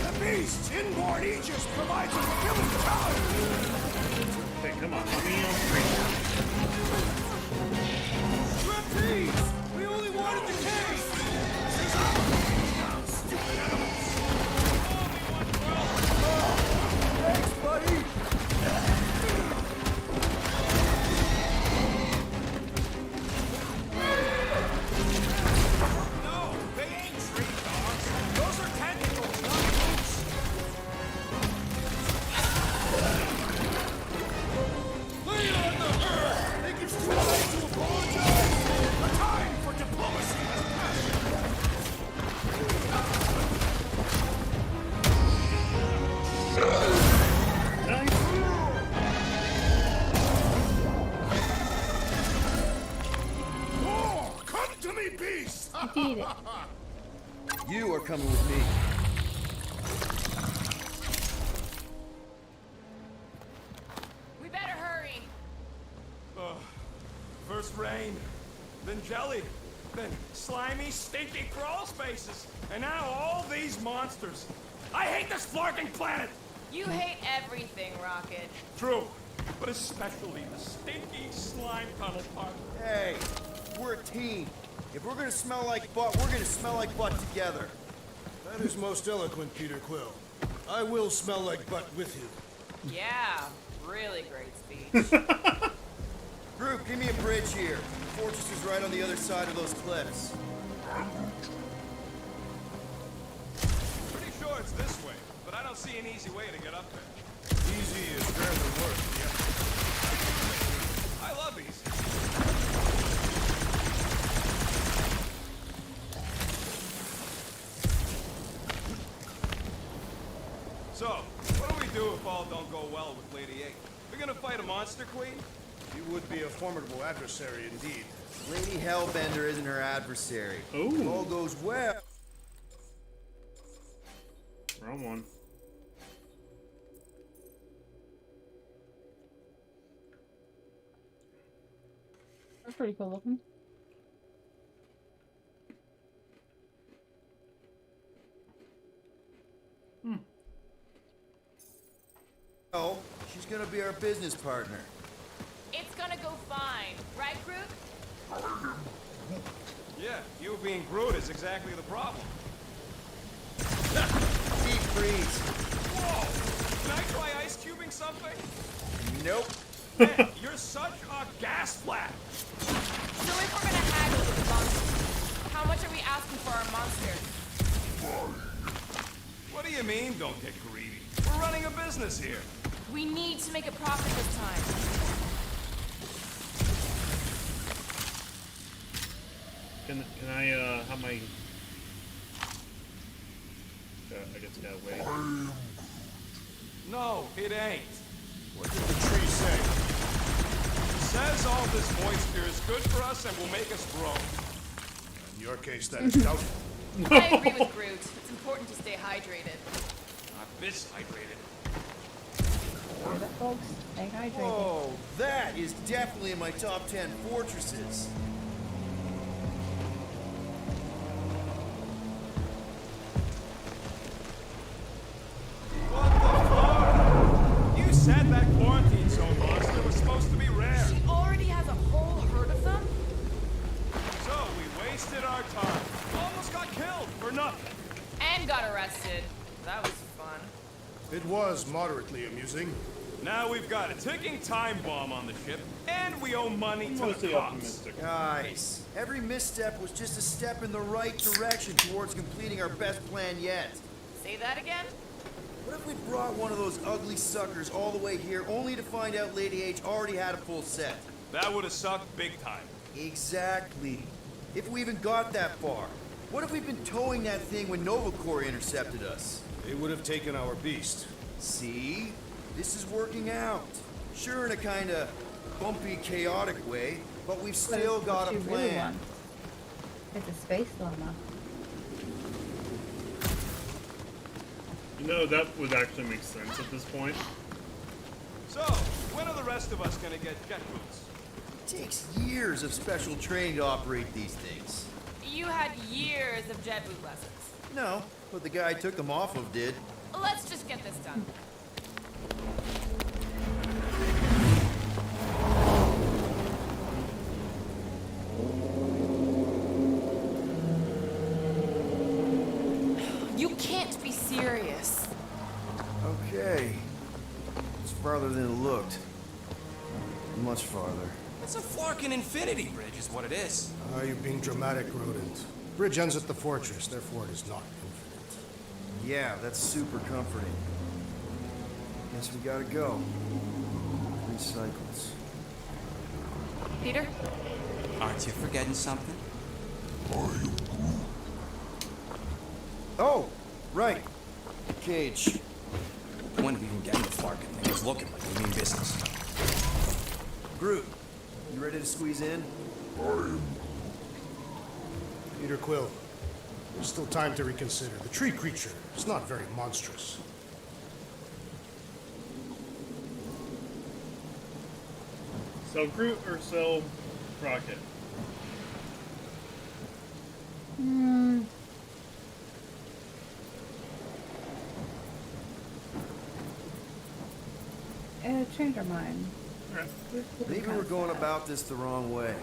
[SPEAKER 3] The beast's inborn aegis provides a fulfilling power!
[SPEAKER 1] Okay, come on. Let me on screen.
[SPEAKER 3] Trapeze! We only wanted the cave! Stupid animals! Thanks, buddy!
[SPEAKER 7] No, they ain't tree dogs. Those are tentacles, not boots.
[SPEAKER 3] Lay it on the earth! Think it's too late to apologize! The time for diplomacy has passed!
[SPEAKER 1] Nice.
[SPEAKER 3] War! Come to me, beast!
[SPEAKER 5] Eat it.
[SPEAKER 4] You are coming with me.
[SPEAKER 9] We better hurry.
[SPEAKER 7] First rain, then jelly, then slimy, stinky crawl spaces, and now all these monsters. I hate this flarking planet!
[SPEAKER 6] You hate everything, Rocket.
[SPEAKER 7] True, but especially the stinky slime tunnel part.
[SPEAKER 4] Hey, we're a team. If we're gonna smell like butt, we're gonna smell like butt together.
[SPEAKER 3] That is most eloquent, Peter Quill. I will smell like butt with you.
[SPEAKER 6] Yeah, really great speech.
[SPEAKER 4] Group, give me a bridge here. The fortress is right on the other side of those cliffs.
[SPEAKER 7] Pretty sure it's this way, but I don't see an easy way to get up there.
[SPEAKER 3] Easy is rarely work, yeah.
[SPEAKER 7] I love easy. So, what do we do if all don't go well with Lady A? We're gonna fight a monster queen?
[SPEAKER 3] You would be a formidable adversary indeed.
[SPEAKER 4] Lady Hellbender isn't her adversary.
[SPEAKER 1] Ooh.
[SPEAKER 4] If all goes well.
[SPEAKER 1] Wrong one.
[SPEAKER 5] That's pretty cool looking.
[SPEAKER 4] Oh, she's gonna be our business partner.
[SPEAKER 9] It's gonna go fine, right, Groot?
[SPEAKER 7] Yeah, you being Groot is exactly the problem.
[SPEAKER 4] Deep freeze.
[SPEAKER 7] Whoa! Can I try ice cubing something?
[SPEAKER 4] Nope.
[SPEAKER 7] Man, you're such a gas flap!
[SPEAKER 6] So if we're gonna haggle with the monster, how much are we asking for our monster?
[SPEAKER 7] What do you mean, don't get greedy? We're running a business here.
[SPEAKER 6] We need to make a profit this time.
[SPEAKER 1] Can I have my? I guess I gotta wait.
[SPEAKER 7] No, it ain't.
[SPEAKER 3] What did the tree say?
[SPEAKER 7] It says all this moisture is good for us and will make us grow.
[SPEAKER 3] In your case, that is doubtful.
[SPEAKER 6] I agree with Groot. It's important to stay hydrated.
[SPEAKER 7] Not this hydrated.
[SPEAKER 5] Hear that, folks? Stay hydrated.
[SPEAKER 4] Oh, that is definitely in my top 10 fortresses.
[SPEAKER 7] What the fuck? You said that quarantine zone monster was supposed to be rare.
[SPEAKER 6] She already has a whole herd of them?
[SPEAKER 7] So we wasted our time. Almost got killed for nothing.
[SPEAKER 6] And got arrested. That was fun.
[SPEAKER 3] It was moderately amusing.
[SPEAKER 7] Now we've got a ticking time bomb on the ship, and we owe money to the
[SPEAKER 1] Mostly
[SPEAKER 7] cops.
[SPEAKER 1] optimistic.
[SPEAKER 4] Guys, every misstep was just a step in the right direction towards completing our best plan yet.
[SPEAKER 6] Say that again?
[SPEAKER 4] What if we brought one of those ugly suckers all the way here only to find out Lady H already had a full set?
[SPEAKER 7] That would have sucked big time.
[SPEAKER 4] Exactly. If we even got that far. What if we'd been towing that thing when Nova Corps intercepted us?
[SPEAKER 3] They would have taken our beast.
[SPEAKER 4] See? This is working out. Sure, in a kinda bumpy, chaotic way, but we've still got a
[SPEAKER 5] What you really
[SPEAKER 4] plan.
[SPEAKER 5] want. It's a space llama.
[SPEAKER 1] You know, that would actually make sense at this point.
[SPEAKER 7] So, when are the rest of us gonna get jet boots?
[SPEAKER 4] It takes years of special training to operate these things.
[SPEAKER 6] You had years of jet boot lessons.
[SPEAKER 4] No, but the guy I took them off of did.
[SPEAKER 6] Let's just get this done. You can't be serious.
[SPEAKER 4] Okay. It's farther than it looked. Much farther.
[SPEAKER 2] It's a Flarkin infinity bridge, is what it is.
[SPEAKER 3] Are you being dramatic, Rodent? Bridge ends at the fortress, therefore it is not infinite.
[SPEAKER 4] Yeah, that's super comforting. Guess we gotta go. 3 cycles.
[SPEAKER 6] Peter?
[SPEAKER 2] Aren't you forgetting something?
[SPEAKER 4] Oh, right. Cage.
[SPEAKER 2] When did we even get in the Flarkin thing? It was looking like we mean business.
[SPEAKER 4] Groot, you ready to squeeze in?
[SPEAKER 3] Peter Quill, there's still time to reconsider. The tree creature is not very monstrous.
[SPEAKER 1] Sell Groot or sell Rocket?
[SPEAKER 5] Change our mind.
[SPEAKER 1] Alright.
[SPEAKER 4] Maybe we're going about this the wrong way.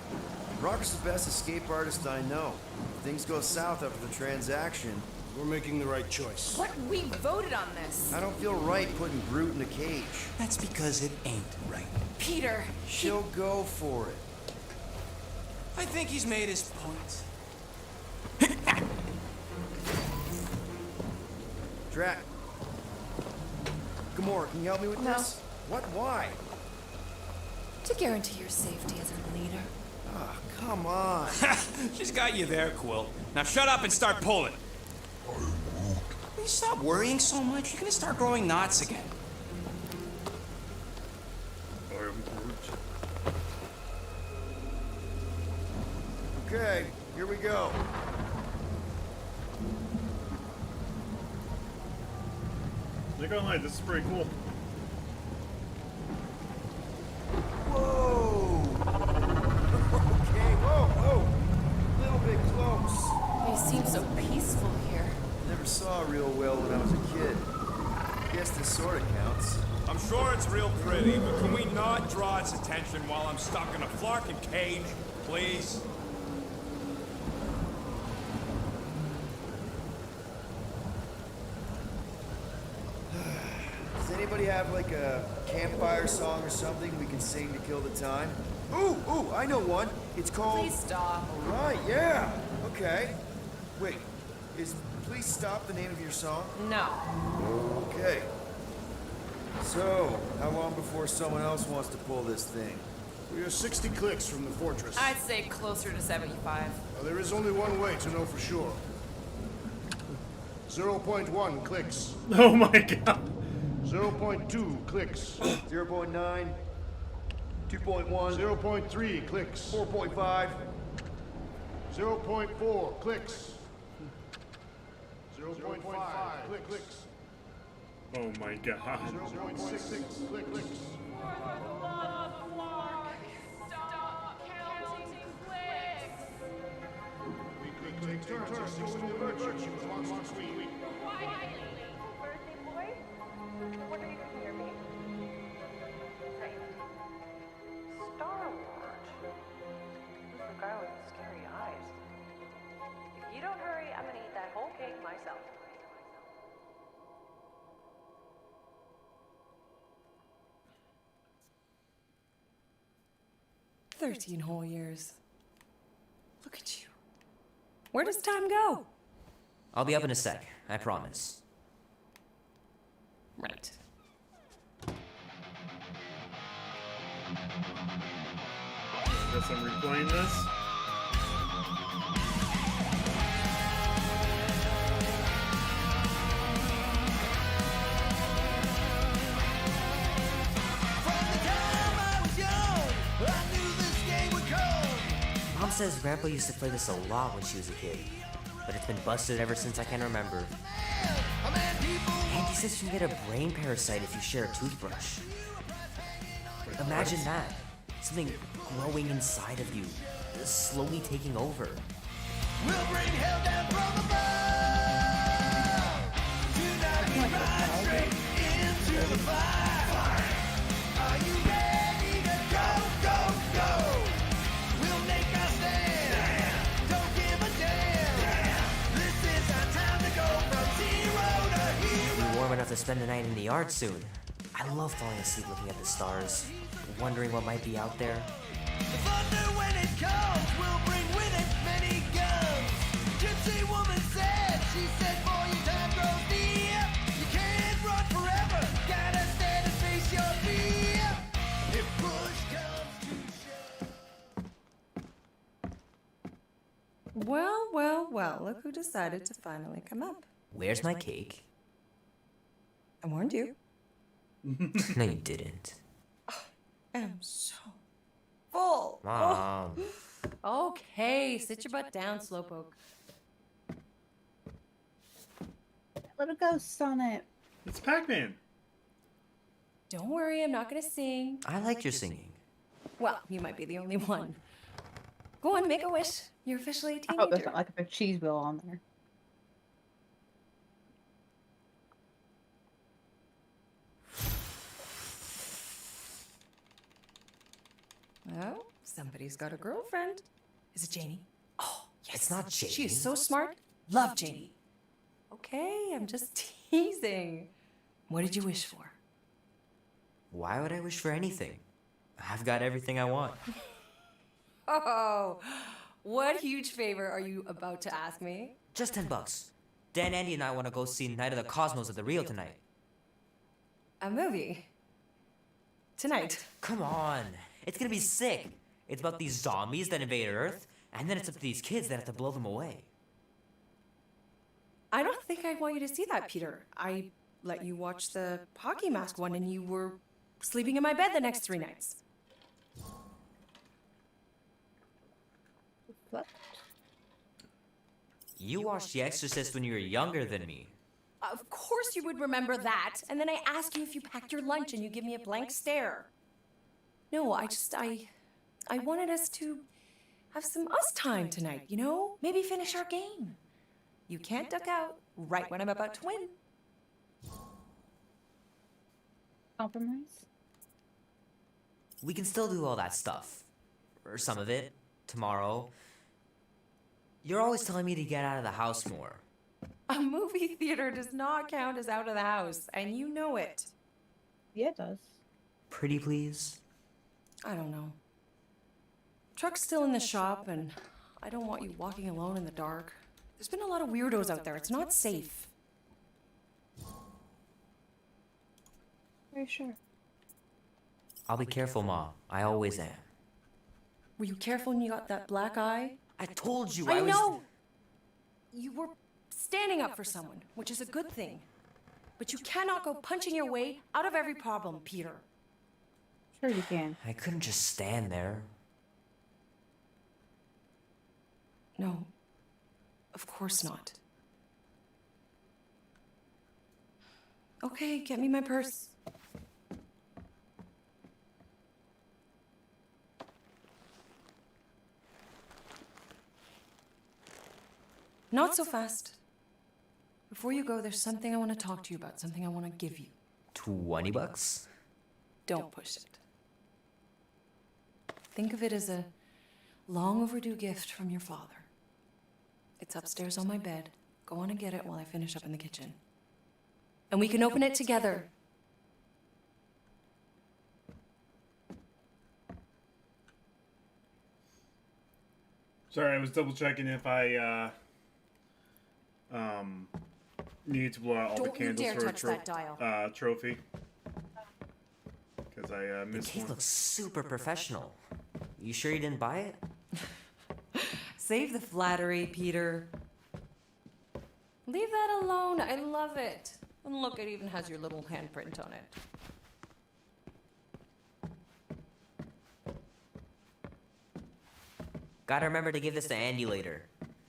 [SPEAKER 4] Rocker's the best escape artist I know. If things go south after the transaction,
[SPEAKER 3] We're making the right choice.
[SPEAKER 6] What? We voted on this.
[SPEAKER 4] I don't feel right putting Groot in a cage.
[SPEAKER 2] That's because it ain't right.
[SPEAKER 6] Peter.
[SPEAKER 4] She'll go for it.
[SPEAKER 2] I think he's made his point.
[SPEAKER 4] Drac. Gamora, can you help me with
[SPEAKER 6] No.
[SPEAKER 4] this? What? Why?
[SPEAKER 6] To guarantee your safety as a leader.
[SPEAKER 4] Ah, come on.
[SPEAKER 7] She's got you there, Quill. Now shut up and start pulling.
[SPEAKER 2] Will you stop worrying so much? You're gonna start growing knots again.
[SPEAKER 1] Or Groot.
[SPEAKER 4] Okay, here we go.
[SPEAKER 1] Not gonna lie, this is pretty cool.
[SPEAKER 4] Whoa! Okay, whoa. A little bit close.
[SPEAKER 6] You seem so peaceful here.
[SPEAKER 4] Never saw real well when I was a kid. Guess this sort of counts.
[SPEAKER 7] I'm sure it's real pretty, but can we not draw its attention while I'm stuck in a Flarkin cage, please?
[SPEAKER 4] Does anybody have like a campfire song or something we can sing to kill the time? Ooh, I know one. It's called...
[SPEAKER 6] Please stop.
[SPEAKER 4] All right, yeah. Okay. Wait, is Please Stop the name of your song?
[SPEAKER 6] No.
[SPEAKER 4] Okay. So, how long before someone else wants to pull this thing?
[SPEAKER 3] We are 60 clicks from the fortress.
[SPEAKER 6] I'd say closer to 75.
[SPEAKER 3] Well, there is only one way to know for sure. 0.1 clicks.
[SPEAKER 1] Oh my god.
[SPEAKER 3] 0.2 clicks.
[SPEAKER 4] 0.9, 2.1,
[SPEAKER 3] 0.3 clicks.
[SPEAKER 4] 4.5.
[SPEAKER 3] 0.4 clicks. 0.5 clicks.
[SPEAKER 1] Oh my god.
[SPEAKER 3] 0.6 clicks.
[SPEAKER 9] Stop counting clicks.
[SPEAKER 3] We take turns assisting the virtue once a week.
[SPEAKER 10] Birthday boy? What are you gonna hear me? Right. Star-Lord. Who's the guy with the scary eyes? If you don't hurry, I'm gonna eat that whole cake myself.
[SPEAKER 6] "13 whole years. Look at you. Where does time go?"
[SPEAKER 8] I'll be up in a sec, I promise.
[SPEAKER 6] Right.
[SPEAKER 1] Guess I'm replaying this.
[SPEAKER 4] I'm
[SPEAKER 11] says Grandpa used to play this a lot when she was a kid, but it's been busted ever since I can remember. Andy says you can get a brain parasite if you share a toothbrush. Imagine that. Something growing inside of you, slowly taking over.
[SPEAKER 12] We'll bring hell down from above. Tonight we ride straight into the fire. Are you ready to go, go, go? We'll make our stand. Don't give a damn. This is our time to go from zero to hero.
[SPEAKER 11] It'll be warm enough to spend the night in the yard soon. I love falling asleep looking at the stars, wondering what might be out there.
[SPEAKER 12] The thunder when it comes will bring with it many guns. Gypsy woman said, she said, boy, your time grows near. You can't run forever, gotta stand and face your fear. If push comes to shove.
[SPEAKER 6] Well, well, well, look who decided to finally come up.
[SPEAKER 11] Where's my cake?
[SPEAKER 6] I warned you.
[SPEAKER 11] No, you didn't.
[SPEAKER 6] I am so full.
[SPEAKER 11] Mom.
[SPEAKER 6] Oh. Okay, sit your butt down, Slowpoke.
[SPEAKER 5] Little ghosts on it.
[SPEAKER 1] It's Pac-Man.
[SPEAKER 6] Don't worry, I'm not gonna sing.
[SPEAKER 11] I like your singing.
[SPEAKER 6] Well, you might be the only one. Go on, make a wish. You're officially a
[SPEAKER 5] I hope there's
[SPEAKER 6] teenager.
[SPEAKER 5] not like a big cheese wheel on there.
[SPEAKER 6] Oh, somebody's got a girlfriend. Is it Janie? Oh, yes.
[SPEAKER 11] It's not Janie.
[SPEAKER 6] She is so smart. Love Janie. Okay, I'm just teasing. What did you wish for?
[SPEAKER 11] Why would I wish for anything? I've got everything I want.
[SPEAKER 6] Oh, what huge favor are you about to ask me?
[SPEAKER 11] Just $10. Dan, Andy, and I want to go see Night of the Cosmos at the Rio tonight.
[SPEAKER 6] A movie. Tonight.
[SPEAKER 11] Come on. It's gonna be sick. It's about these zombies that invade Earth, and then it's up to these kids that have to blow them away.
[SPEAKER 6] I don't think I want you to see that, Peter. I let you watch the hockey mask one and you were sleeping in my bed the next 3 nights.
[SPEAKER 5] What?
[SPEAKER 11] You watched The Exorcist when you were younger than me.
[SPEAKER 6] Of course you would remember that. And then I ask you if you packed your lunch and you give me a blank stare. No, I wanted us to have some us time tonight, you know? Maybe finish our game. You can't duck out right when I'm about to win.
[SPEAKER 5] Compromise?
[SPEAKER 11] We can still do all that stuff. Or some of it. Tomorrow. You're always telling me to get out of the house more.
[SPEAKER 6] A movie theater does not count as out of the house, and you know it.
[SPEAKER 5] Yeah, it does.
[SPEAKER 11] Pretty please?
[SPEAKER 6] I don't know. Truck's still in the shop, and I don't want you walking alone in the dark. There's been a lot of weirdos out there. It's not safe.
[SPEAKER 5] Are you sure?
[SPEAKER 11] I'll be careful, Ma. I always am.
[SPEAKER 6] Were you careful when you got that black eye?
[SPEAKER 11] I told you
[SPEAKER 6] I
[SPEAKER 11] was...
[SPEAKER 6] know! You were standing up for someone, which is a good thing. But you cannot go punching your way out of every problem, Peter.
[SPEAKER 5] Sure you can.
[SPEAKER 11] I couldn't just stand there.
[SPEAKER 6] No. Of course not. Okay, get me my purse. Not so fast. Before you go, there's something I want to talk to you about, something I want to give you.
[SPEAKER 11] $20?
[SPEAKER 6] Don't push it. Think of it as a long overdue gift from your father. It's upstairs on my bed. Go on and get it while I finish up in the kitchen. And we can open it together.
[SPEAKER 1] Sorry, I was double checking if I needed to blow out all the
[SPEAKER 6] Don't you
[SPEAKER 1] candles
[SPEAKER 6] dare
[SPEAKER 1] for
[SPEAKER 6] touch that dial.
[SPEAKER 1] trophy. Because I
[SPEAKER 11] The
[SPEAKER 1] missed
[SPEAKER 11] cake
[SPEAKER 1] one.
[SPEAKER 11] looks super professional. You sure you didn't buy it?
[SPEAKER 6] Save the flattery, Peter. Leave that alone. I love it. And look, it even has your little handprint on it.
[SPEAKER 11] Gotta remember to give this to Andy later.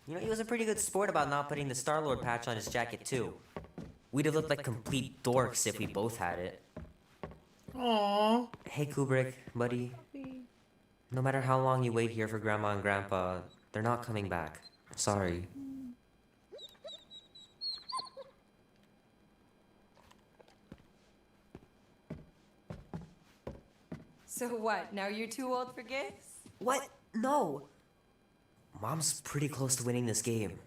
[SPEAKER 11] You know, he was a pretty good sport about not putting the Star-Lord patch on his jacket, too. We'd have looked like complete dorks if we both had it.
[SPEAKER 1] Aww.
[SPEAKER 11] Hey, Kubrick, buddy. No matter how long you wait here for Grandma and Grandpa, they're not coming back. Sorry.
[SPEAKER 6] So what, now you're too old for gifts?
[SPEAKER 11] What? No! Mom's pretty close to winning this game.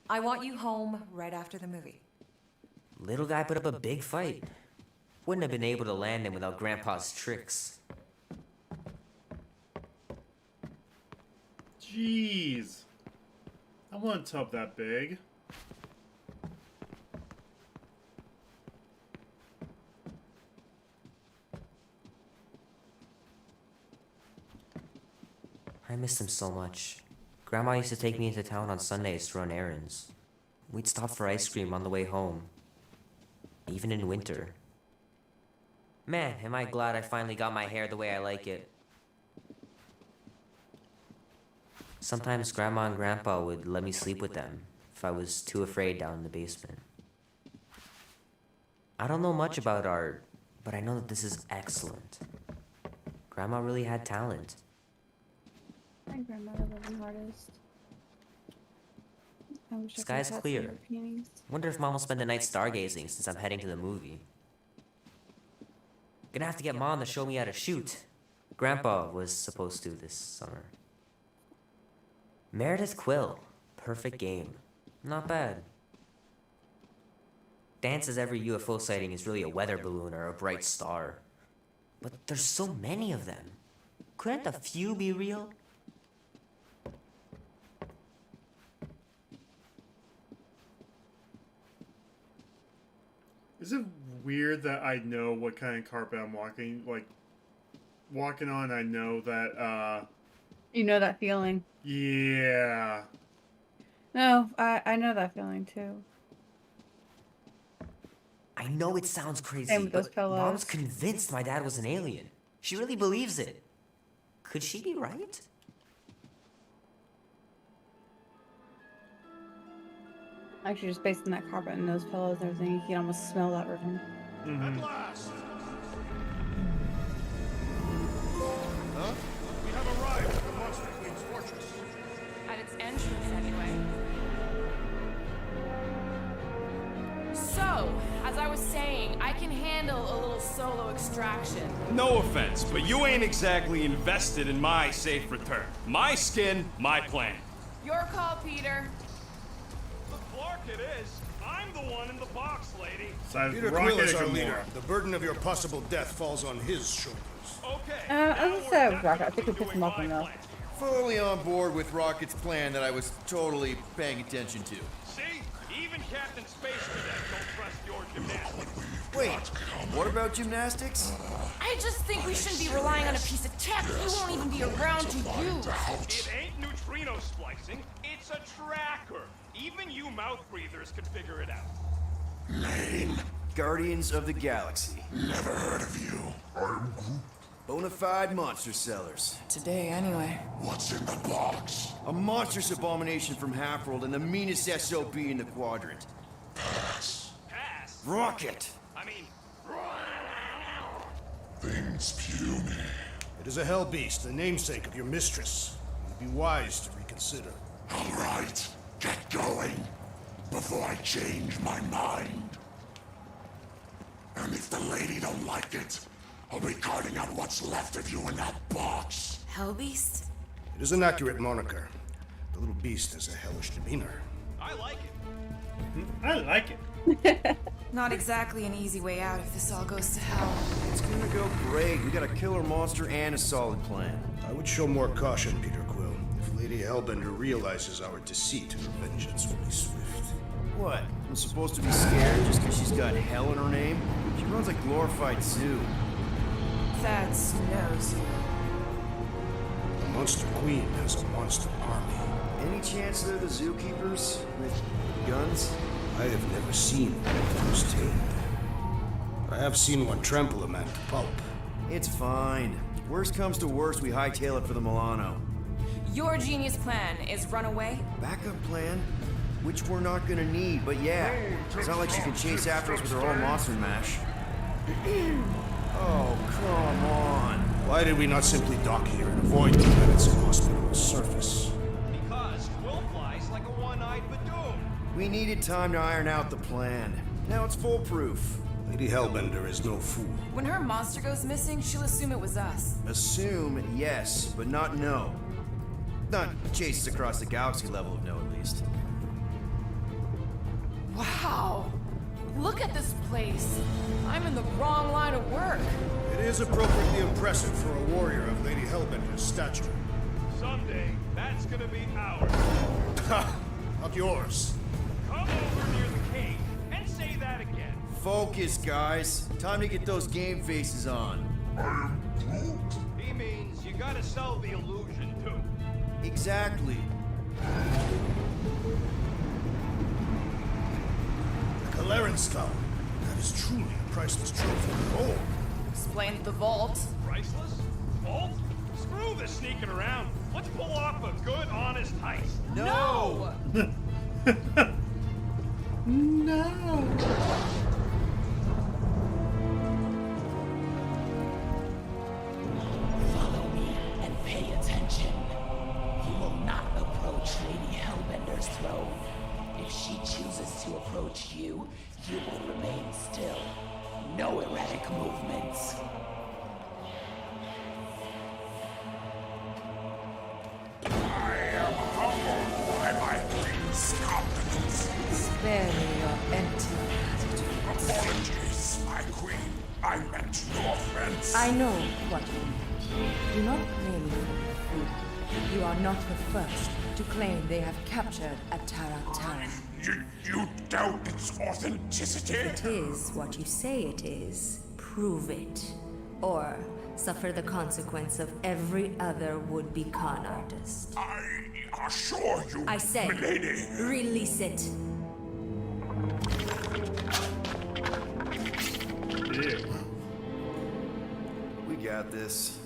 [SPEAKER 6] I want you home right after the movie.
[SPEAKER 11] Little guy put up a big fight. Wouldn't have been able to land him without Grandpa's tricks.
[SPEAKER 1] Jeez. I want a tub that big.
[SPEAKER 11] I missed him so much. Grandma used to take me into town on Sundays to run errands. We'd stop for ice cream on the way home. Even in winter. Man, am I glad I finally got my hair the way I like it. Sometimes Grandma and Grandpa would let me sleep with them if I was too afraid down in the basement. I don't know much about art, but I know that this is excellent. Grandma really had talent.
[SPEAKER 5] My grandmother was an artist. I wish I could
[SPEAKER 11] Sky's
[SPEAKER 5] have had some
[SPEAKER 11] clear.
[SPEAKER 5] of her paintings.
[SPEAKER 11] Wonder if Mom will spend the night stargazing since I'm heading to the movie. Gonna have to get Mom to show me how to shoot. Grandpa was supposed to this summer. Meredith Quill. Perfect game. Not bad. Dan says every UFO sighting is really a weather balloon or a bright star. But there's so many of them. Couldn't a few be real?
[SPEAKER 1] Is it weird that I know what kind of carpet I'm walking on? I know that,
[SPEAKER 5] You know that feeling.
[SPEAKER 1] yeah.
[SPEAKER 5] No, I know that feeling too.
[SPEAKER 11] I know it sounds crazy,
[SPEAKER 5] Same with those
[SPEAKER 11] but
[SPEAKER 5] pillows.
[SPEAKER 11] Mom's convinced my dad was an alien. She really believes it. Could she be right?
[SPEAKER 5] Actually, just based on that carpet and those pillows and everything, you can almost smell that ribbon.
[SPEAKER 3] At last! Huh? We have arrived at the Monster Queen's fortress.
[SPEAKER 9] At its entrance, anyway.
[SPEAKER 6] So, as I was saying, I can handle a little solo extraction.
[SPEAKER 7] No offense, but you ain't exactly invested in my safe return. My skin, my plan.
[SPEAKER 6] Your call, Peter.
[SPEAKER 7] The Clark it is. I'm the one in the box, lady.
[SPEAKER 1] So
[SPEAKER 3] Peter Quill is our leader. The burden of your possible death falls on his shoulders.
[SPEAKER 7] Okay.
[SPEAKER 5] As I said with Rocket, I think we pissed him off enough.
[SPEAKER 4] Fully on board with Rocket's plan that I was totally paying attention to.
[SPEAKER 7] See? Even Captain Space Cadet don't trust your gymnastics.
[SPEAKER 4] Wait, what about gymnastics?
[SPEAKER 6] I just think we shouldn't be relying on a piece of tech you won't even be around to use.
[SPEAKER 7] It ain't neutrino splicing, it's a tracker. Even you mouth breathers can figure it out.
[SPEAKER 3] Name?
[SPEAKER 4] Guardians of the Galaxy.
[SPEAKER 3] Never heard of you. I'm Groot.
[SPEAKER 4] Bonafide monster sellers.
[SPEAKER 6] Today, anyway.
[SPEAKER 3] What's in the box?
[SPEAKER 4] A monstrous abomination from Halfworld and the meanest SOB in the quadrant.
[SPEAKER 3] Pass.
[SPEAKER 7] Pass.
[SPEAKER 4] Rocket!
[SPEAKER 7] I mean,
[SPEAKER 3] Things puny. It is a hell beast, the namesake of your mistress. It would be wise to reconsider.
[SPEAKER 13] All right, get going before I change my mind. And if the lady don't like it, I'll be carting out what's left of you in that box.
[SPEAKER 6] Hellbeast?
[SPEAKER 3] It is an accurate moniker. The little beast has a hellish demeanor.
[SPEAKER 7] I like it.
[SPEAKER 1] I like it.
[SPEAKER 6] Not exactly an easy way out if this all goes to hell.
[SPEAKER 4] It's gonna go great. We got a killer monster and a solid plan.
[SPEAKER 3] I would show more caution, Peter Quill. If Lady Hellbender realizes our deceit, her vengeance will be swift.
[SPEAKER 4] What? I'm supposed to be scared just because she's got hell in her name? She runs a glorified zoo.
[SPEAKER 6] That's no zoo.
[SPEAKER 3] Monster Queen has a monster army.
[SPEAKER 4] Any chance they're the zookeepers with guns?
[SPEAKER 3] I have never seen one firsthand. I have seen one trample a man to pulp.
[SPEAKER 4] It's fine. Worst comes to worst, we hightail it for the Milano.
[SPEAKER 6] Your genius plan is run away?
[SPEAKER 4] Backup plan? Which we're not gonna need, but yeah. It's not like she can chase after us with her own monster mash. Oh, come on.
[SPEAKER 3] Why did we not simply dock here and avoid the planet's inhospitable surface?
[SPEAKER 7] Because Quill flies like a one-eyed Badoon.
[SPEAKER 4] We needed time to iron out the plan. Now it's foolproof.
[SPEAKER 3] Lady Hellbender is no fool.
[SPEAKER 6] When her monster goes missing, she'll assume it was us.
[SPEAKER 4] Assume yes, but not know. Not chases across the galaxy level of no, at least.
[SPEAKER 6] Wow! Look at this place! I'm in the wrong line of work.
[SPEAKER 3] It is appropriately impressive for a warrior of Lady Hellbender's stature.
[SPEAKER 7] Someday, that's gonna be ours.
[SPEAKER 3] Ha! Not yours.
[SPEAKER 7] Come over near the cave and say that again.
[SPEAKER 4] Focus, guys. Time to get those game faces on.
[SPEAKER 7] He means you gotta sell the illusion, too.
[SPEAKER 4] Exactly.
[SPEAKER 3] The Kaleran skull. That is truly a priceless trophy. Oh,
[SPEAKER 6] Explain the vault.
[SPEAKER 7] Priceless? Vault? Screw the sneaking around. Let's pull off a good, honest heist.
[SPEAKER 6] No!
[SPEAKER 1] No.
[SPEAKER 12] Follow me and pay attention. You will not approach Lady Hellbender's throne. If she chooses to approach you, you will remain still. No erratic movements.
[SPEAKER 13] I am humbled by my queen's competence.
[SPEAKER 14] Spare me your empty attitude.
[SPEAKER 13] Apologies, my queen. I meant no offense.
[SPEAKER 14] I know what you mean. Do not blame me for your food. You are not the first to claim they have captured a Tara Tara.
[SPEAKER 13] You doubt its authenticity?
[SPEAKER 14] If it is what you say it is, prove it. Or suffer the consequence of every other would-be con artist.
[SPEAKER 13] I assure you,
[SPEAKER 14] I say,
[SPEAKER 13] milady.
[SPEAKER 14] release it.
[SPEAKER 1] Ew.
[SPEAKER 4] We got this.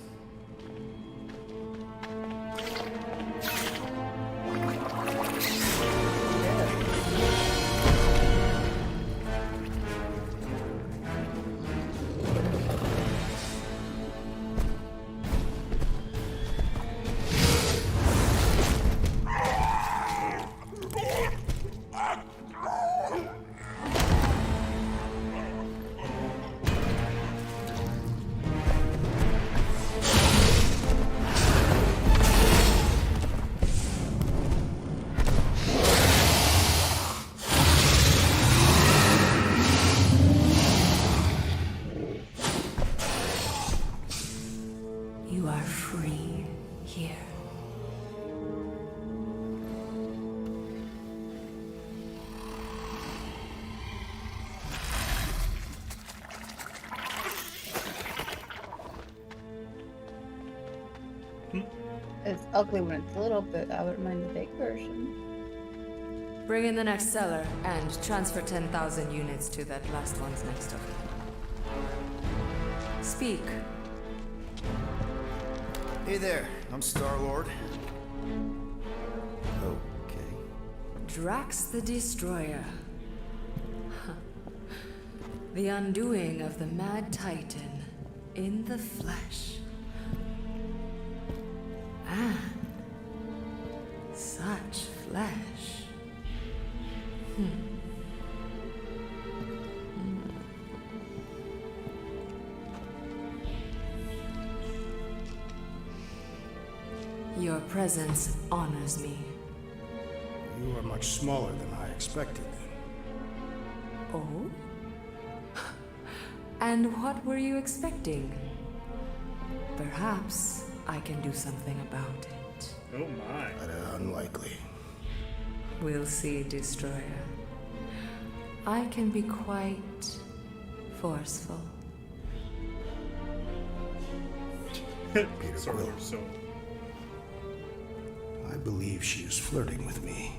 [SPEAKER 14] You are free here.
[SPEAKER 5] It's ugly when it's little, but I wouldn't mind the big version.
[SPEAKER 14] Bring in the next seller and transfer 10,000 units to that last one's next of it. Speak.
[SPEAKER 4] Hey there, I'm Star-Lord. Okay.
[SPEAKER 14] Drax the Destroyer. The undoing of the Mad Titan in the flesh. Ah, such flesh. Your presence honors me.
[SPEAKER 3] you are much smaller than I expected.
[SPEAKER 14] Oh? And what were you expecting? Perhaps I can do something about it.
[SPEAKER 1] Oh my.
[SPEAKER 3] But unlikely.
[SPEAKER 14] We'll see, Destroyer. I can be quite forceful.
[SPEAKER 1] Sword of Soul.
[SPEAKER 3] believe she is flirting with me.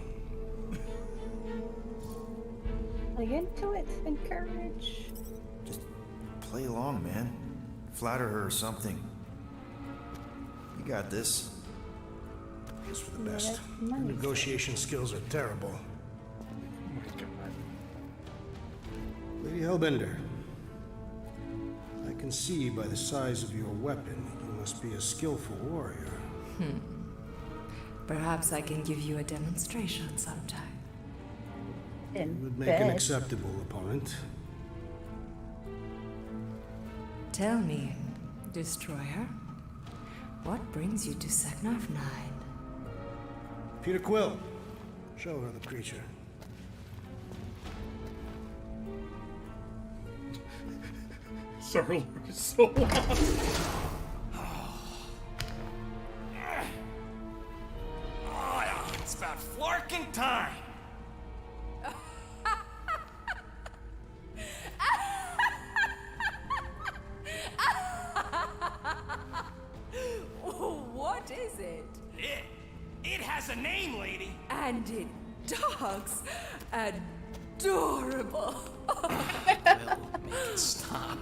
[SPEAKER 5] Play into it, encourage.
[SPEAKER 4] Just play along, man. Flatter her or something. You got this.
[SPEAKER 3] Just for the best. Your negotiation skills are terrible.
[SPEAKER 1] Oh my god.
[SPEAKER 3] Lady Hellbender, I can see by the size of your weapon that you must be a skillful warrior.
[SPEAKER 14] Perhaps I can give you a demonstration sometime.
[SPEAKER 3] You would make an acceptable opponent.
[SPEAKER 14] Tell me, Destroyer, what brings you to Seknarf 9?
[SPEAKER 3] Peter Quill, show her the creature.
[SPEAKER 1] Sorry, so long.
[SPEAKER 7] It's about flarking time.
[SPEAKER 14] What is it?
[SPEAKER 7] It has a name, lady.
[SPEAKER 14] And it talks adorable.
[SPEAKER 8] Make it stop.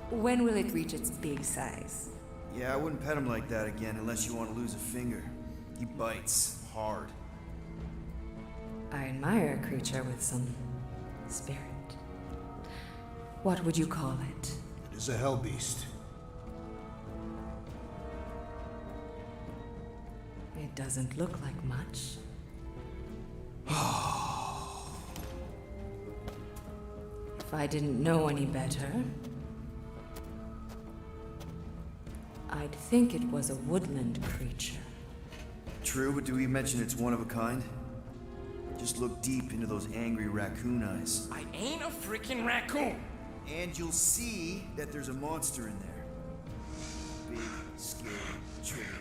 [SPEAKER 14] When will it reach its big size?
[SPEAKER 4] Yeah, I wouldn't pet him like that again unless you want to lose a finger. He bites hard.
[SPEAKER 14] I admire a creature with some spirit. What would you call it?
[SPEAKER 3] It is a hell beast.
[SPEAKER 14] It doesn't look like much. If I didn't know any better, I'd think it was a woodland creature.
[SPEAKER 4] True, but do we mention it's one of a kind? Just look deep into those angry raccoon eyes.
[SPEAKER 7] I ain't a freaking raccoon.
[SPEAKER 4] And you'll see that there's a monster in there. Big, scary, trigger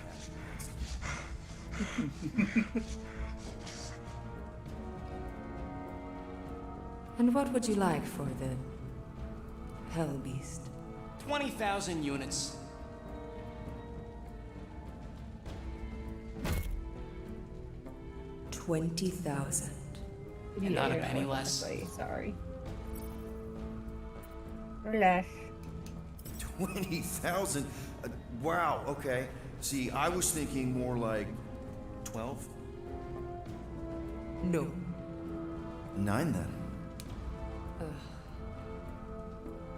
[SPEAKER 14] And what would you like for the hell beast?
[SPEAKER 8] 20,000 units.
[SPEAKER 14] 20,000.
[SPEAKER 8] And not a penny less.
[SPEAKER 5] Sorry. Or less.
[SPEAKER 4] 20,000? Wow, okay. See, I was thinking more like 12?
[SPEAKER 14] No.
[SPEAKER 4] 9 then.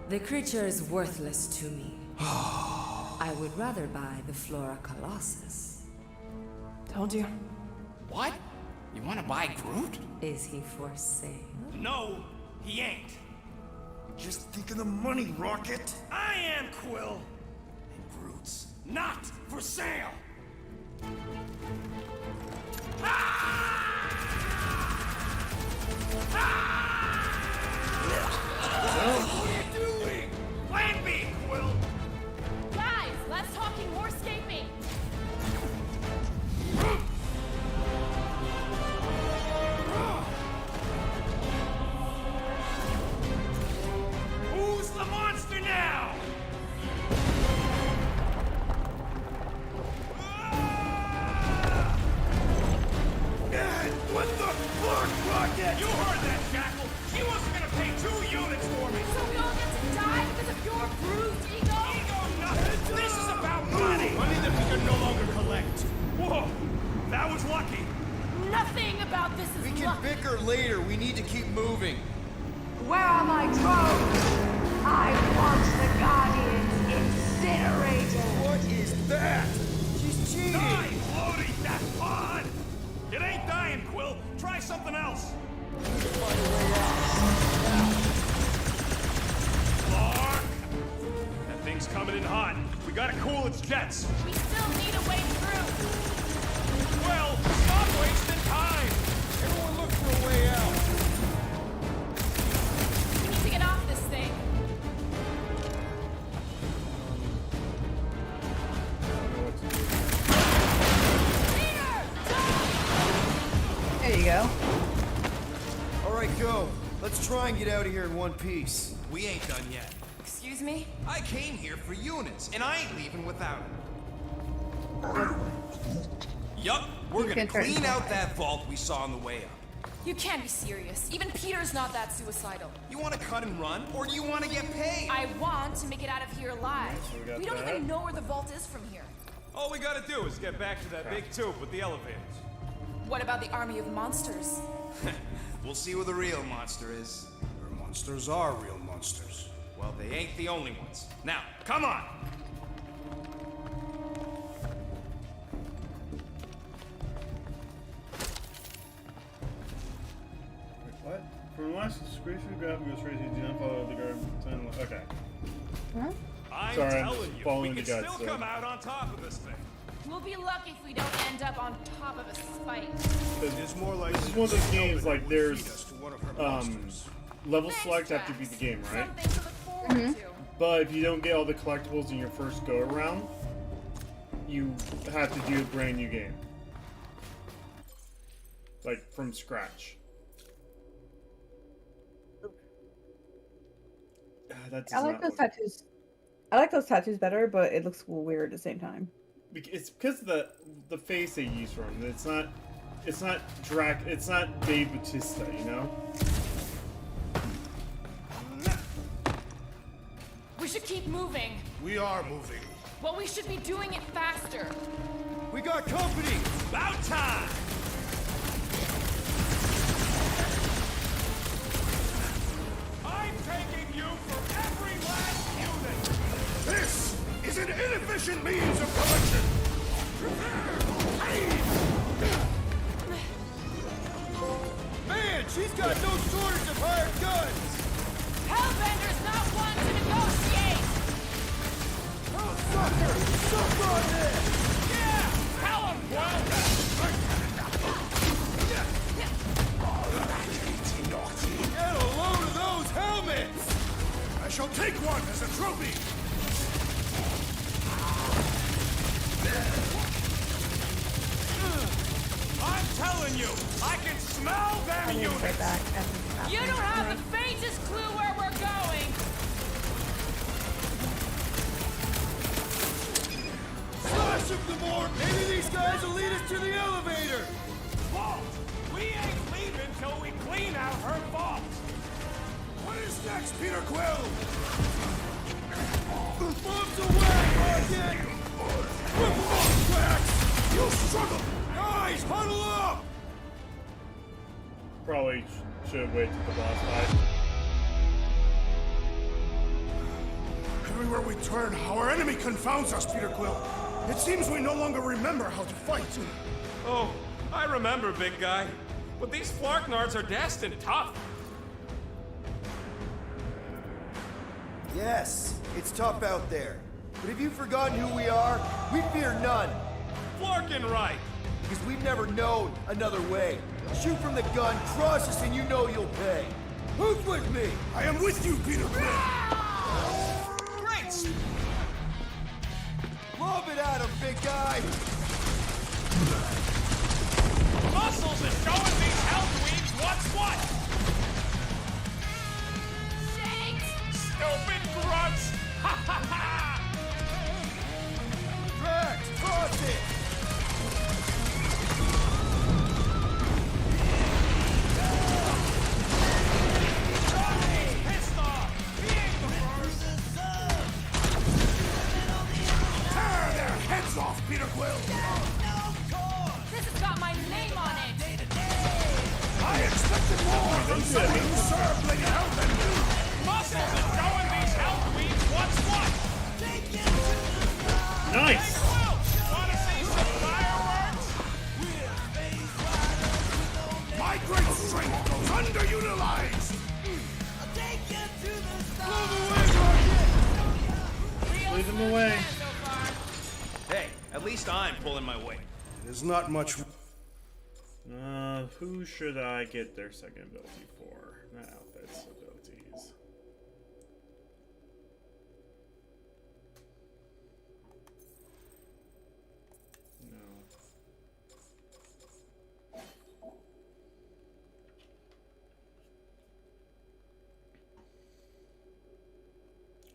[SPEAKER 14] The creature is worthless to me. I would rather buy the Flora Colossus.
[SPEAKER 6] Told you.
[SPEAKER 8] What? You want to buy Groot?
[SPEAKER 14] Is he for sale?
[SPEAKER 7] No, he ain't.
[SPEAKER 4] Just think of the money, Rocket!
[SPEAKER 7] I am Quill. And Groot's not for sale. What are you doing? Plan B, Quill.
[SPEAKER 9] Guys, less talking, more escaping.
[SPEAKER 7] Who's the monster now?
[SPEAKER 3] What the fuck, Rocket?
[SPEAKER 7] You heard that, Jackal. She wasn't gonna pay 2 units for me.
[SPEAKER 9] So we all get to die because of your bruised ego?
[SPEAKER 7] Ego nothing. This is about money.
[SPEAKER 3] Money that we can no longer collect.
[SPEAKER 7] Whoa, that was lucky.
[SPEAKER 9] Nothing about this is
[SPEAKER 4] We can
[SPEAKER 9] luck.
[SPEAKER 4] bicker later. We need to keep moving.
[SPEAKER 12] Where are my drones? I want the Guardians incinerated.
[SPEAKER 4] What is that? She's cheating!
[SPEAKER 7] Die, Floaty, that pod! It ain't dying, Quill. Try something else. Clark! That thing's coming in hot. We gotta cool its jets.
[SPEAKER 9] We still need a way through.
[SPEAKER 7] Well, stop wasting time.
[SPEAKER 3] Everyone look for a way out.
[SPEAKER 9] We need to get off this thing.
[SPEAKER 5] There you go.
[SPEAKER 4] Alright, go. Let's try and get out of here in one piece.
[SPEAKER 2] We ain't done yet.
[SPEAKER 6] Excuse me?
[SPEAKER 2] I came here for units, and I ain't leaving without it.
[SPEAKER 7] Yup, we're
[SPEAKER 5] You
[SPEAKER 7] gonna
[SPEAKER 5] can turn
[SPEAKER 7] clean
[SPEAKER 5] it
[SPEAKER 7] out
[SPEAKER 5] off.
[SPEAKER 7] that vault we saw on the way up.
[SPEAKER 9] You can't be serious. Even Peter's not that suicidal.
[SPEAKER 7] You want to cut and run, or do you want to get paid?
[SPEAKER 9] I want to make it out of here alive.
[SPEAKER 1] So we got
[SPEAKER 9] We don't
[SPEAKER 1] that.
[SPEAKER 9] even know where the vault is from here.
[SPEAKER 7] All we gotta do is get back to that big tube with the elevators.
[SPEAKER 9] What about the army of monsters?
[SPEAKER 7] We'll see where the real monster is.
[SPEAKER 3] Or monsters are real monsters.
[SPEAKER 7] Well, they ain't the only ones. Now, come on!
[SPEAKER 1] What? From the last screenshot graphic goes crazy. Do not follow the guard. Okay.
[SPEAKER 5] Huh?
[SPEAKER 7] I'm
[SPEAKER 1] Sorry, I'm
[SPEAKER 7] telling you,
[SPEAKER 1] following
[SPEAKER 7] we
[SPEAKER 1] the
[SPEAKER 7] can
[SPEAKER 1] guts,
[SPEAKER 7] still
[SPEAKER 1] so-
[SPEAKER 7] come out on top of this thing.
[SPEAKER 9] We'll be lucky if we don't end up on top of a spike.
[SPEAKER 3] It's more like
[SPEAKER 1] This is one of those games like
[SPEAKER 3] would feed
[SPEAKER 1] there's
[SPEAKER 3] us to one of her monsters.
[SPEAKER 1] level select after you beat the game, right?
[SPEAKER 9] Something to look forward to.
[SPEAKER 1] But if you don't get all the collectibles in your first go around, you have to do a brand new game. Like from scratch. That does
[SPEAKER 5] I like
[SPEAKER 1] not
[SPEAKER 5] those
[SPEAKER 1] look-
[SPEAKER 5] tattoos. I like those tattoos better, but it looks weird at the same time.
[SPEAKER 1] It's because of the face they use for him. It's not It's not Dave Bautista, you know.
[SPEAKER 9] We should keep moving.
[SPEAKER 3] We are moving.
[SPEAKER 9] Well, we should be doing it faster.
[SPEAKER 3] We got company!
[SPEAKER 7] About time! I'm taking you for every last unit!
[SPEAKER 3] This is an inefficient means of collection! Man, she's got no shortage of hired guns!
[SPEAKER 9] Hellbender's not one to negotiate.
[SPEAKER 3] Oh, sucker! Suck on this!
[SPEAKER 7] Yeah! Tell him,
[SPEAKER 3] Get a load of those helmets! I shall take one as a trophy!
[SPEAKER 7] I'm telling you, I can smell them
[SPEAKER 5] I need to
[SPEAKER 7] units!
[SPEAKER 5] go back after this
[SPEAKER 9] You
[SPEAKER 5] happens.
[SPEAKER 9] don't have the faintest clue where we're going.
[SPEAKER 3] Slash them some more! Maybe these guys will lead us to the elevator!
[SPEAKER 7] Vault! We ain't leaving till we clean out her vault!
[SPEAKER 3] What is next, Peter Quill? Bombs away, Rocket! Rip 'em off, Drax! You struggle! Guys, huddle up!
[SPEAKER 1] Probably should have waited till the boss fight.
[SPEAKER 3] Everywhere we turn, our enemy confounds us, Peter Quill. It seems we no longer remember how to fight.
[SPEAKER 7] Oh, I remember, big guy. But these Flarknards are destined tough.
[SPEAKER 4] Yes, it's tough out there. But have you forgotten who we are? We fear none.
[SPEAKER 7] Flarkin right!
[SPEAKER 4] Because we've never known another way. Shoot from the gun, trust us, and you know you'll pay. Who's with me?
[SPEAKER 3] I am with you, Peter Quill.
[SPEAKER 7] Great!
[SPEAKER 4] Lob it at him, big guy.
[SPEAKER 7] Muscles is showing these hellweeds what's what! Stupid grunts! Ha ha ha!
[SPEAKER 3] Drax, toss it!
[SPEAKER 7] Johnny's pissed off! He ain't the first!
[SPEAKER 3] Tear their heads off, Peter Quill!
[SPEAKER 9] This has got my name on it.
[SPEAKER 3] I expected more from someone who served Lady Hellbender!
[SPEAKER 7] Muscles is showing these hellweeds what's what!
[SPEAKER 1] Nice.
[SPEAKER 7] Well, wanna see some fireworks?
[SPEAKER 3] My great strength goes underutilized! Blow the way, Rocket!
[SPEAKER 1] Lead them away.
[SPEAKER 7] Hey, at least I'm pulling my weight.
[SPEAKER 3] There's not much.
[SPEAKER 1] Who should I get their second ability for? Not outfits, abilities. No.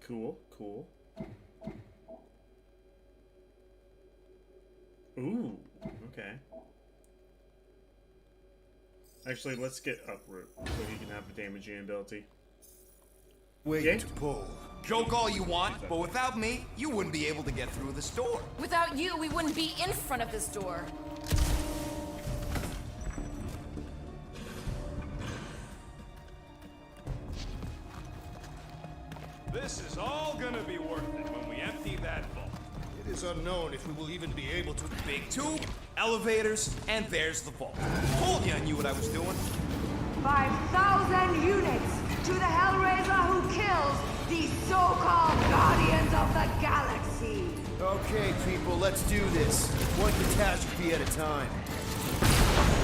[SPEAKER 1] Cool, cool. Ooh, okay. Actually, let's get Uproot so he can have the damaging ability.
[SPEAKER 3] Wait
[SPEAKER 1] Okay.
[SPEAKER 3] to pull.
[SPEAKER 2] Joke all you want, but without me, you wouldn't be able to get through this door.
[SPEAKER 9] Without you, we wouldn't be in front of this door.
[SPEAKER 7] This is all gonna be worth it when we empty that vault.
[SPEAKER 3] It is unknown if we will even be able to.
[SPEAKER 2] Big tube, elevators, and there's the vault. Told you I knew what I was doing.
[SPEAKER 14] 5,000 units to the Hellraiser who kills these so-called Guardians of the Galaxy.
[SPEAKER 4] Okay, people, let's do this. One catastrophe at a time.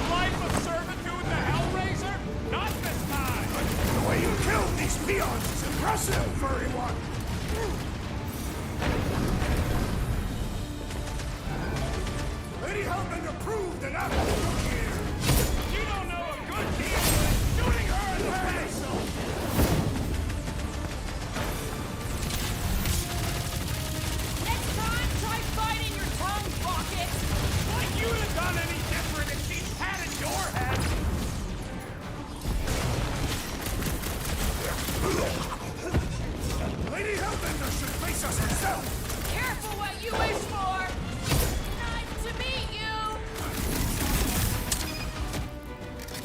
[SPEAKER 7] Life of servitude, the Hellraiser? Not this time!
[SPEAKER 3] The way you killed these peons is impressive, furry one. Lady Hellbender proved an absolute here.
[SPEAKER 7] You don't know a good deal with shooting her in the face!
[SPEAKER 9] Next time, try biting your tongue, Rocket.
[SPEAKER 7] Like you'd have done any different if she'd patted your head!
[SPEAKER 3] Lady Hellbender should face us herself.
[SPEAKER 9] Careful what you wish for. Nice to meet you.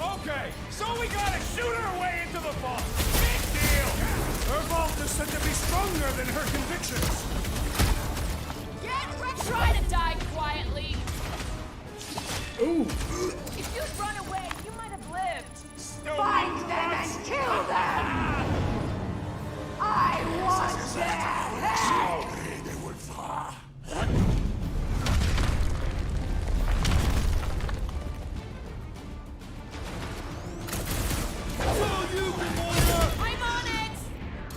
[SPEAKER 7] Okay, so we gotta shoot her way into the vault. Big deal!
[SPEAKER 3] Her vault is said to be stronger than her convictions.
[SPEAKER 9] Get ready. Try to die quietly.
[SPEAKER 1] Ooh!
[SPEAKER 9] If you'd run away, you might have lived.
[SPEAKER 14] Find them and kill them! I want their head!
[SPEAKER 9] I'm on it.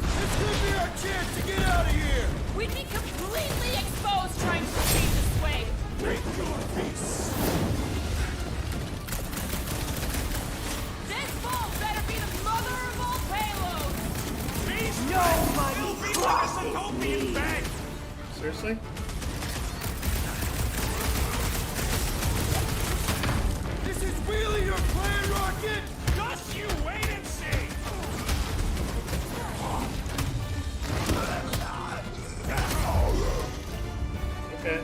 [SPEAKER 4] This could be our chance to get out of here!
[SPEAKER 9] We'd be completely exposed trying to escape this way. This vault better be the mother of all payloads.
[SPEAKER 7] Nobody crosses the Utopian bank!
[SPEAKER 1] Seriously?
[SPEAKER 4] This is really your plan, Rocket?
[SPEAKER 7] Just you wait and see!
[SPEAKER 1] Okay.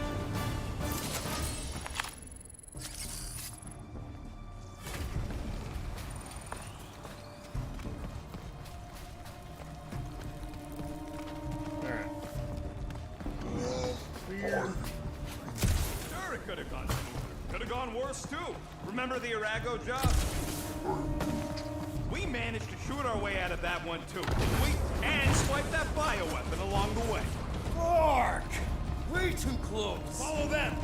[SPEAKER 1] Alright. Clear.
[SPEAKER 7] Sure, it could have gone smoother. Could have gone worse, too. Remember the Arago job? We managed to shoot our way out of that one, too, didn't we? And swipe that bioweapon along the way.
[SPEAKER 4] Mark! Way too close!
[SPEAKER 7] Follow them!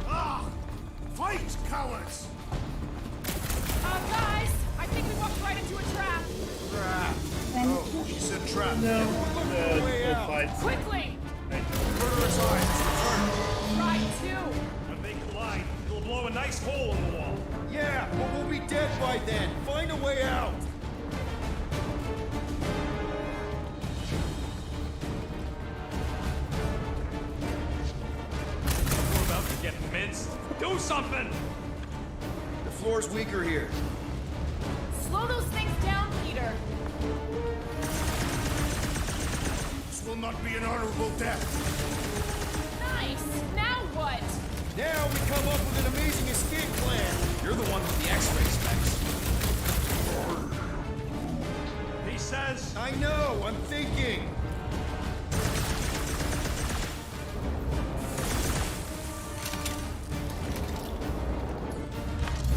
[SPEAKER 3] Ah! Fight, cowards!
[SPEAKER 9] Guys, I think we walked right into a trap.
[SPEAKER 3] Trap. Oh, she said trap.
[SPEAKER 1] No, the fight.
[SPEAKER 9] Quickly!
[SPEAKER 3] Murderous eyes.
[SPEAKER 9] Try to.
[SPEAKER 7] When they collide, it'll blow a nice hole in the wall.
[SPEAKER 4] Yeah, but we'll be dead by then. Find a way out.
[SPEAKER 7] We're about to get minced. Do something!
[SPEAKER 4] The floor's weaker here.
[SPEAKER 9] Slow those things down, Peter.
[SPEAKER 3] This will not be an honorable death.
[SPEAKER 9] Nice. Now what?
[SPEAKER 4] Now we come up with an amazing escape plan.
[SPEAKER 2] You're the one with the X-ray specs.
[SPEAKER 7] He says...
[SPEAKER 4] I know, I'm thinking.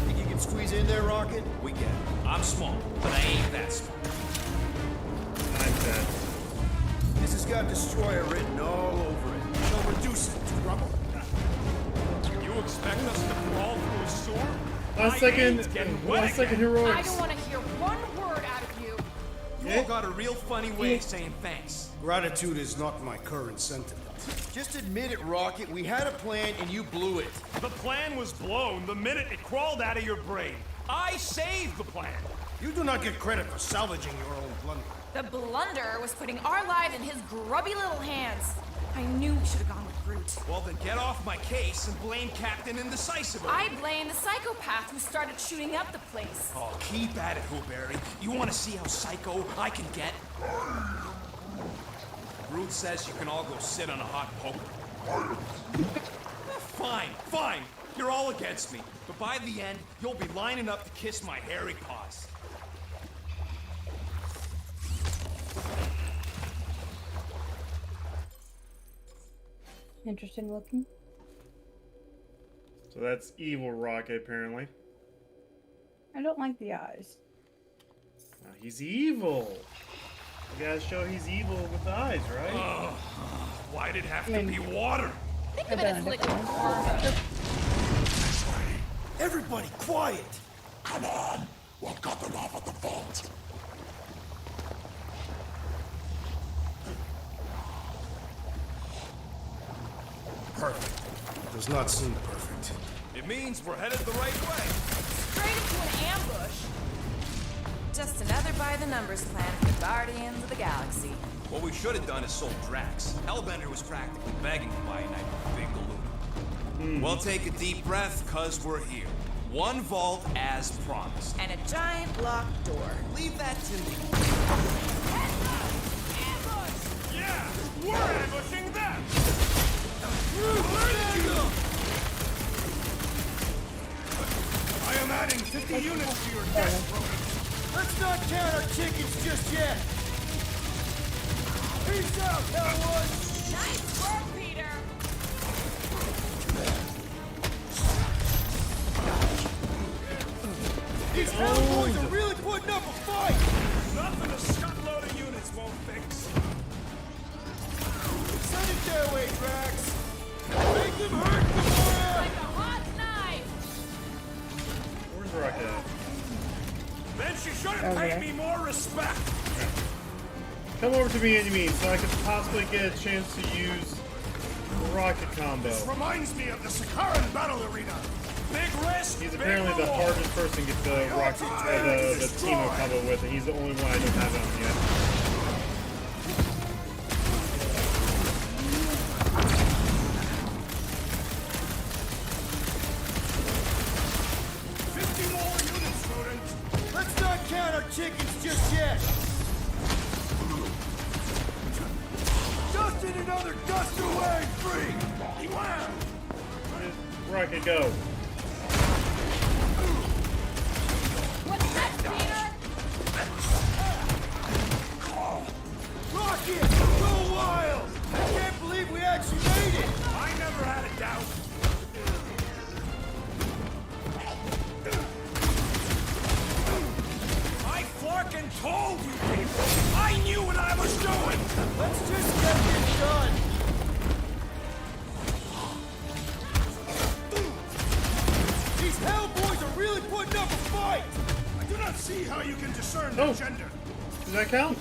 [SPEAKER 4] Think you can squeeze in there, Rocket?
[SPEAKER 2] We get it. I'm small, but I ain't that small.
[SPEAKER 1] I'm dead.
[SPEAKER 4] This has got Destroyer written all over it.
[SPEAKER 3] Shall reduce it to rubble.
[SPEAKER 7] You expect us to crawl through a sewer?
[SPEAKER 1] Last second
[SPEAKER 9] I
[SPEAKER 1] heroics.
[SPEAKER 9] don't want to hear one word out of you.
[SPEAKER 2] You all got a real funny way of saying thanks.
[SPEAKER 3] Gratitude is not my current sentiment.
[SPEAKER 4] Just admit it, Rocket. We had a plan and you blew it.
[SPEAKER 7] The plan was blown the minute it crawled out of your brain. I saved the plan.
[SPEAKER 3] You do not get credit for salvaging your own blunder.
[SPEAKER 9] The blunder was putting our lives in his grubby little hands. I knew we should have gone with
[SPEAKER 6] Groot.
[SPEAKER 7] Well, then get off my case and blame Captain Indecisive.
[SPEAKER 6] I blame the psychopath who started shooting up the place.
[SPEAKER 7] Oh, keep at it, Hooberry. You want to see how psycho I can get? Groot says you can all go sit on a hot poker. Fine, fine. You're all against me. But by the end, you'll be lining up to kiss my hairy paws.
[SPEAKER 5] Interesting looking.
[SPEAKER 1] So that's evil Rocket, apparently.
[SPEAKER 5] I don't like the eyes.
[SPEAKER 1] He's evil. You gotta show he's evil with the eyes, right?
[SPEAKER 7] Why'd it have to be water?
[SPEAKER 9] Think of it as liquid karma.
[SPEAKER 3] Everybody, quiet!
[SPEAKER 13] Come on! We'll cut them off at the vault.
[SPEAKER 3] Perfect. Does not seem perfect.
[SPEAKER 7] It means we're headed the right way.
[SPEAKER 6] Straight into an ambush. Just another by-the-numbers plan for the Guardians of the Galaxy.
[SPEAKER 2] What we should have done is sold Drax. Hellbender was practically begging to buy a night with Big Galoob. Well, take a deep breath, cause we're here. One vault as promised.
[SPEAKER 6] And a giant locked door.
[SPEAKER 2] Leave that to me.
[SPEAKER 7] Ambush! Yeah, we're ambushing them!
[SPEAKER 3] I am adding 50 units to your death program.
[SPEAKER 12] Let's not count our chickens just yet. Peace out, Hellwood.
[SPEAKER 9] Nice work, Peter.
[SPEAKER 12] These Hellboys are really putting up a fight.
[SPEAKER 7] Nothing a scuttload of units won't fix.
[SPEAKER 12] Send it their way, Drax. Make them hurt, Gamora.
[SPEAKER 9] Like a hot knife.
[SPEAKER 1] Where's Rocket at?
[SPEAKER 7] Then she should have paid me more respect.
[SPEAKER 1] Come over to me, enemy, so I can possibly get a chance to use the Rocket combo.
[SPEAKER 3] This reminds me of the Sakaran battle arena.
[SPEAKER 7] Big risk.
[SPEAKER 1] He's
[SPEAKER 7] big
[SPEAKER 1] apparently the
[SPEAKER 7] reward.
[SPEAKER 1] hardest person to get the Rocket, the Teemo combo with, and he's the only one I don't have on yet.
[SPEAKER 12] Let's not count our chickens just yet. Just in another dust away, freak.
[SPEAKER 1] Rocket, go.
[SPEAKER 9] What's next, Peter?
[SPEAKER 12] Rocket, go wild. I can't believe we actually made it.
[SPEAKER 7] I never had a doubt. I fucking told you people. I knew what I was doing.
[SPEAKER 12] Let's just get this done. These Hellboys are really putting up a fight.
[SPEAKER 3] I do not see how you can discern their gender.
[SPEAKER 1] Does that count?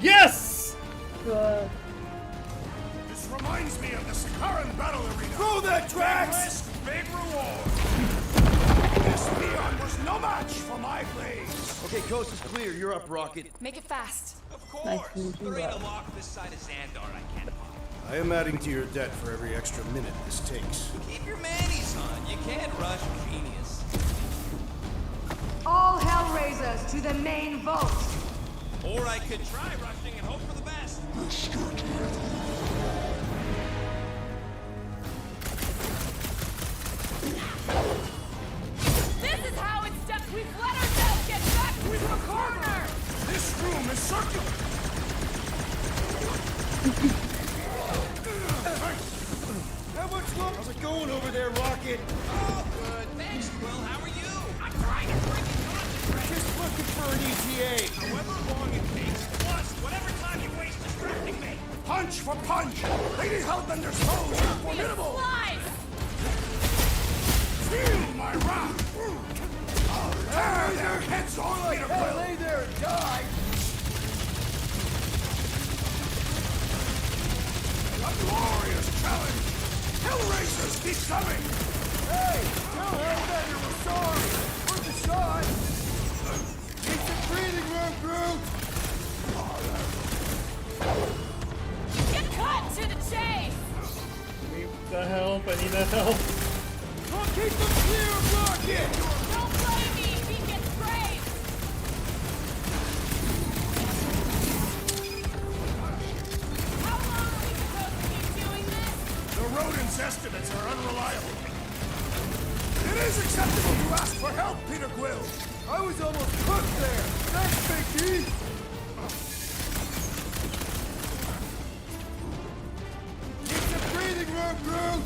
[SPEAKER 1] Yes!
[SPEAKER 5] Good.
[SPEAKER 3] This reminds me of the Sakaran battle arena.
[SPEAKER 12] Throw that,
[SPEAKER 3] Big
[SPEAKER 12] Drax.
[SPEAKER 3] risk, big reward. This peon was no match for my blades.
[SPEAKER 12] Okay, coast is clear. You're up, Rocket.
[SPEAKER 6] Make it fast.
[SPEAKER 2] Of
[SPEAKER 5] Nice
[SPEAKER 2] course.
[SPEAKER 5] to meet you,
[SPEAKER 2] There ain't a
[SPEAKER 5] Rob.
[SPEAKER 2] lock this side of Xandar I can't pop.
[SPEAKER 3] I am adding to your debt for every extra minute this takes.
[SPEAKER 2] Keep your manis on. You can't rush genius.
[SPEAKER 14] All Hellraisers to the main vault.
[SPEAKER 2] Or I could try rushing and hope for the best.
[SPEAKER 9] This is how it's done. We've let ourselves get back to the corner.
[SPEAKER 3] This room is circular.
[SPEAKER 12] How much longer? How's it going over there, Rocket?
[SPEAKER 2] Oh, good. Thanks, Quill. How are you?
[SPEAKER 9] I'm trying to bring it on.
[SPEAKER 12] Just looking for an ETA.
[SPEAKER 7] However long it takes, plus whatever time you waste distracting me.
[SPEAKER 3] Punch for punch. Lady Hellbender's foes are formidable.
[SPEAKER 9] Slice.
[SPEAKER 3] Feel my wrath. Tear their heads off, Peter Quill.
[SPEAKER 12] Lay there and die.
[SPEAKER 3] A glorious challenge. Hellraisers keep coming.
[SPEAKER 12] Hey, tell Hellbender we're sorry. Worth a shot. Need some breathing room, Groot.
[SPEAKER 9] Get cut to the chase.
[SPEAKER 1] that help. I need that help.
[SPEAKER 12] I'll keep them clear of Rocket!
[SPEAKER 9] Don't play me! Beacon sprayed! How long are we supposed to keep doing this?
[SPEAKER 3] The rodents' estimates are unreliable. It is acceptable to ask for help, Peter Quill.
[SPEAKER 12] I was almost cooked there! Thanks, Big D! Keep some breathing room, Groot!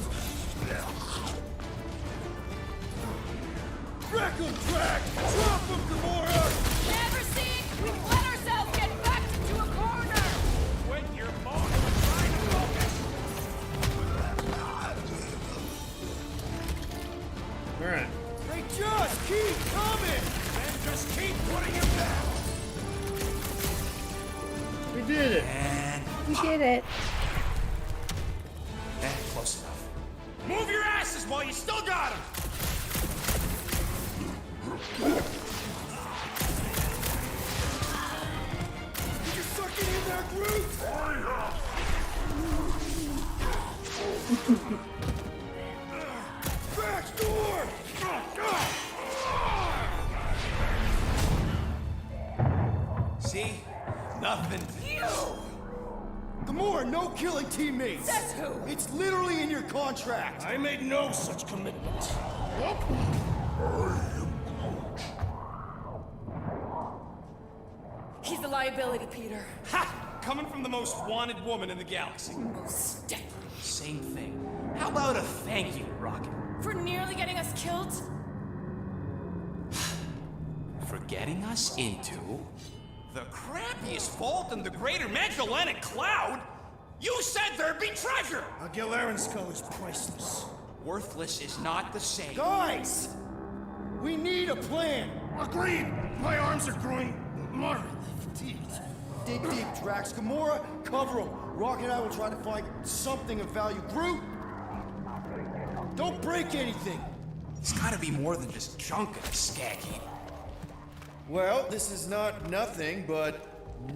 [SPEAKER 12] Wreck 'em, Drac! Drop 'em, Gamora!
[SPEAKER 9] Never seen! We've let ourselves get backed into a corner!
[SPEAKER 7] Quit your moaning and try to focus.
[SPEAKER 1] Alright.
[SPEAKER 12] They just keep coming!
[SPEAKER 3] And just keep putting him down.
[SPEAKER 1] We did it.
[SPEAKER 5] We did it.
[SPEAKER 7] Close enough. Move your asses while you still got him!
[SPEAKER 12] Did you suck it in there, Groot? Back door!
[SPEAKER 7] See? Nothing.
[SPEAKER 12] Gamora, no killing teammates!
[SPEAKER 9] Says who?
[SPEAKER 12] It's literally in your contract!
[SPEAKER 3] I made no such commitment.
[SPEAKER 6] He's a liability, Peter.
[SPEAKER 7] Ha! Coming from the most wanted woman in the galaxy.
[SPEAKER 6] Most definitely.
[SPEAKER 7] Same thing. How about a thank you, Rocket?
[SPEAKER 6] For nearly getting us killed?
[SPEAKER 7] For getting us into the crappiest vault in the greater Magellanic Cloud? You said there'd be treasure!
[SPEAKER 3] A Gilarian skull is priceless.
[SPEAKER 7] Worthless is not the same.
[SPEAKER 12] Guys! We need a plan!
[SPEAKER 3] Agreed. My arms are growing moderately fatigued.
[SPEAKER 12] Dig deep, Drax. Gamora, cover him. Rocket and I will try to find something of value. Groot! Don't break anything!
[SPEAKER 7] It's gotta be more than just junk in a skag heap.
[SPEAKER 4] Well, this is not nothing, but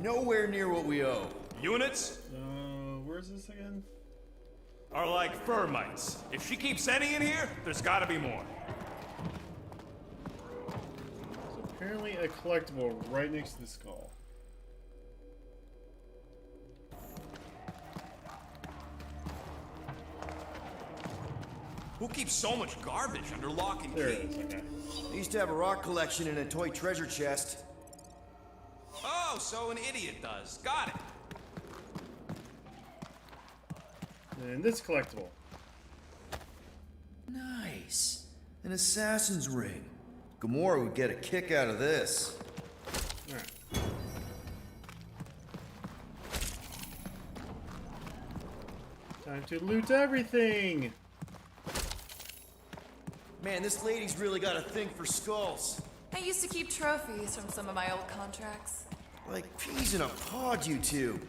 [SPEAKER 4] nowhere near what we owe.
[SPEAKER 7] Units
[SPEAKER 1] Where's this again?
[SPEAKER 7] are like fur mites. If she keeps any in here, there's gotta be more.
[SPEAKER 1] There's apparently a collectible right next to the skull.
[SPEAKER 7] Who keeps so much garbage under lock and
[SPEAKER 1] There it
[SPEAKER 7] key?
[SPEAKER 1] is, okay.
[SPEAKER 4] I used to have a rock collection and a toy treasure chest.
[SPEAKER 7] Oh, so an idiot does. Got it.
[SPEAKER 1] And this collectible.
[SPEAKER 4] Nice. An assassin's ring. Gamora would get a kick out of this.
[SPEAKER 1] Alright. Time to loot everything!
[SPEAKER 4] Man, this lady's really got a thing for skulls.
[SPEAKER 6] I used to keep trophies from some of my old contracts.
[SPEAKER 4] Like peas in a pod, you two.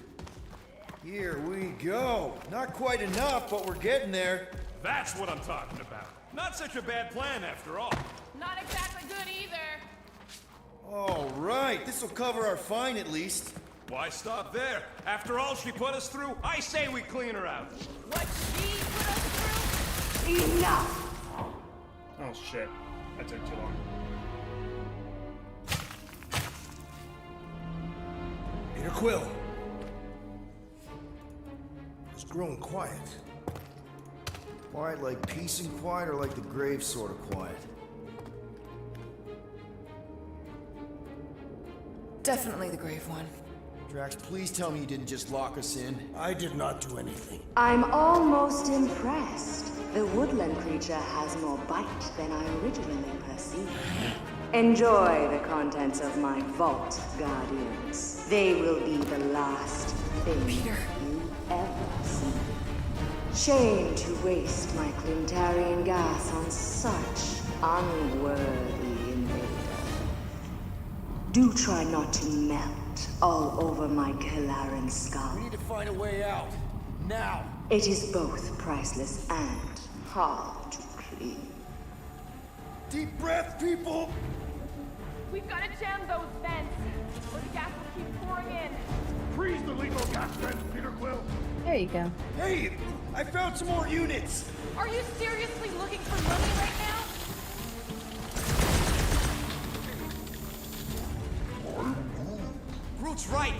[SPEAKER 4] Here we go. Not quite enough, but we're getting there.
[SPEAKER 7] That's what I'm talking about. Not such a bad plan after all.
[SPEAKER 9] Not exactly good either.
[SPEAKER 4] All right, this will cover our fine at least.
[SPEAKER 7] Why stop there? After all she put us through, I say we clean her out.
[SPEAKER 9] What she put us through?
[SPEAKER 14] Enough!
[SPEAKER 1] Oh shit. That took too long.
[SPEAKER 3] Peter Quill. It's growing quiet.
[SPEAKER 4] Quiet like peace and quiet, or like the grave sort of quiet?
[SPEAKER 6] Definitely the grave one.
[SPEAKER 4] Drax, please tell me you didn't just lock us in.
[SPEAKER 3] I did not do anything.
[SPEAKER 14] I'm almost impressed. The woodland creature has more bite than I originally perceived. Enjoy the contents of my vault, Guardians. They will be the last thing you ever see. Shame to waste my Clintarian gas on such unworthy invader. Do try not to melt all over my Kalaran skull.
[SPEAKER 12] We need to find a way out. Now!
[SPEAKER 14] It is both priceless and hard to clean.
[SPEAKER 12] Deep breath, people!
[SPEAKER 9] We've got to jam those vents, or the gas will keep pouring in.
[SPEAKER 3] Freeze the lethal gas vents, Peter Quill.
[SPEAKER 5] There you go.
[SPEAKER 12] Hey, I found some more units.
[SPEAKER 9] Are you seriously looking for Lily right now?
[SPEAKER 7] Groot's right.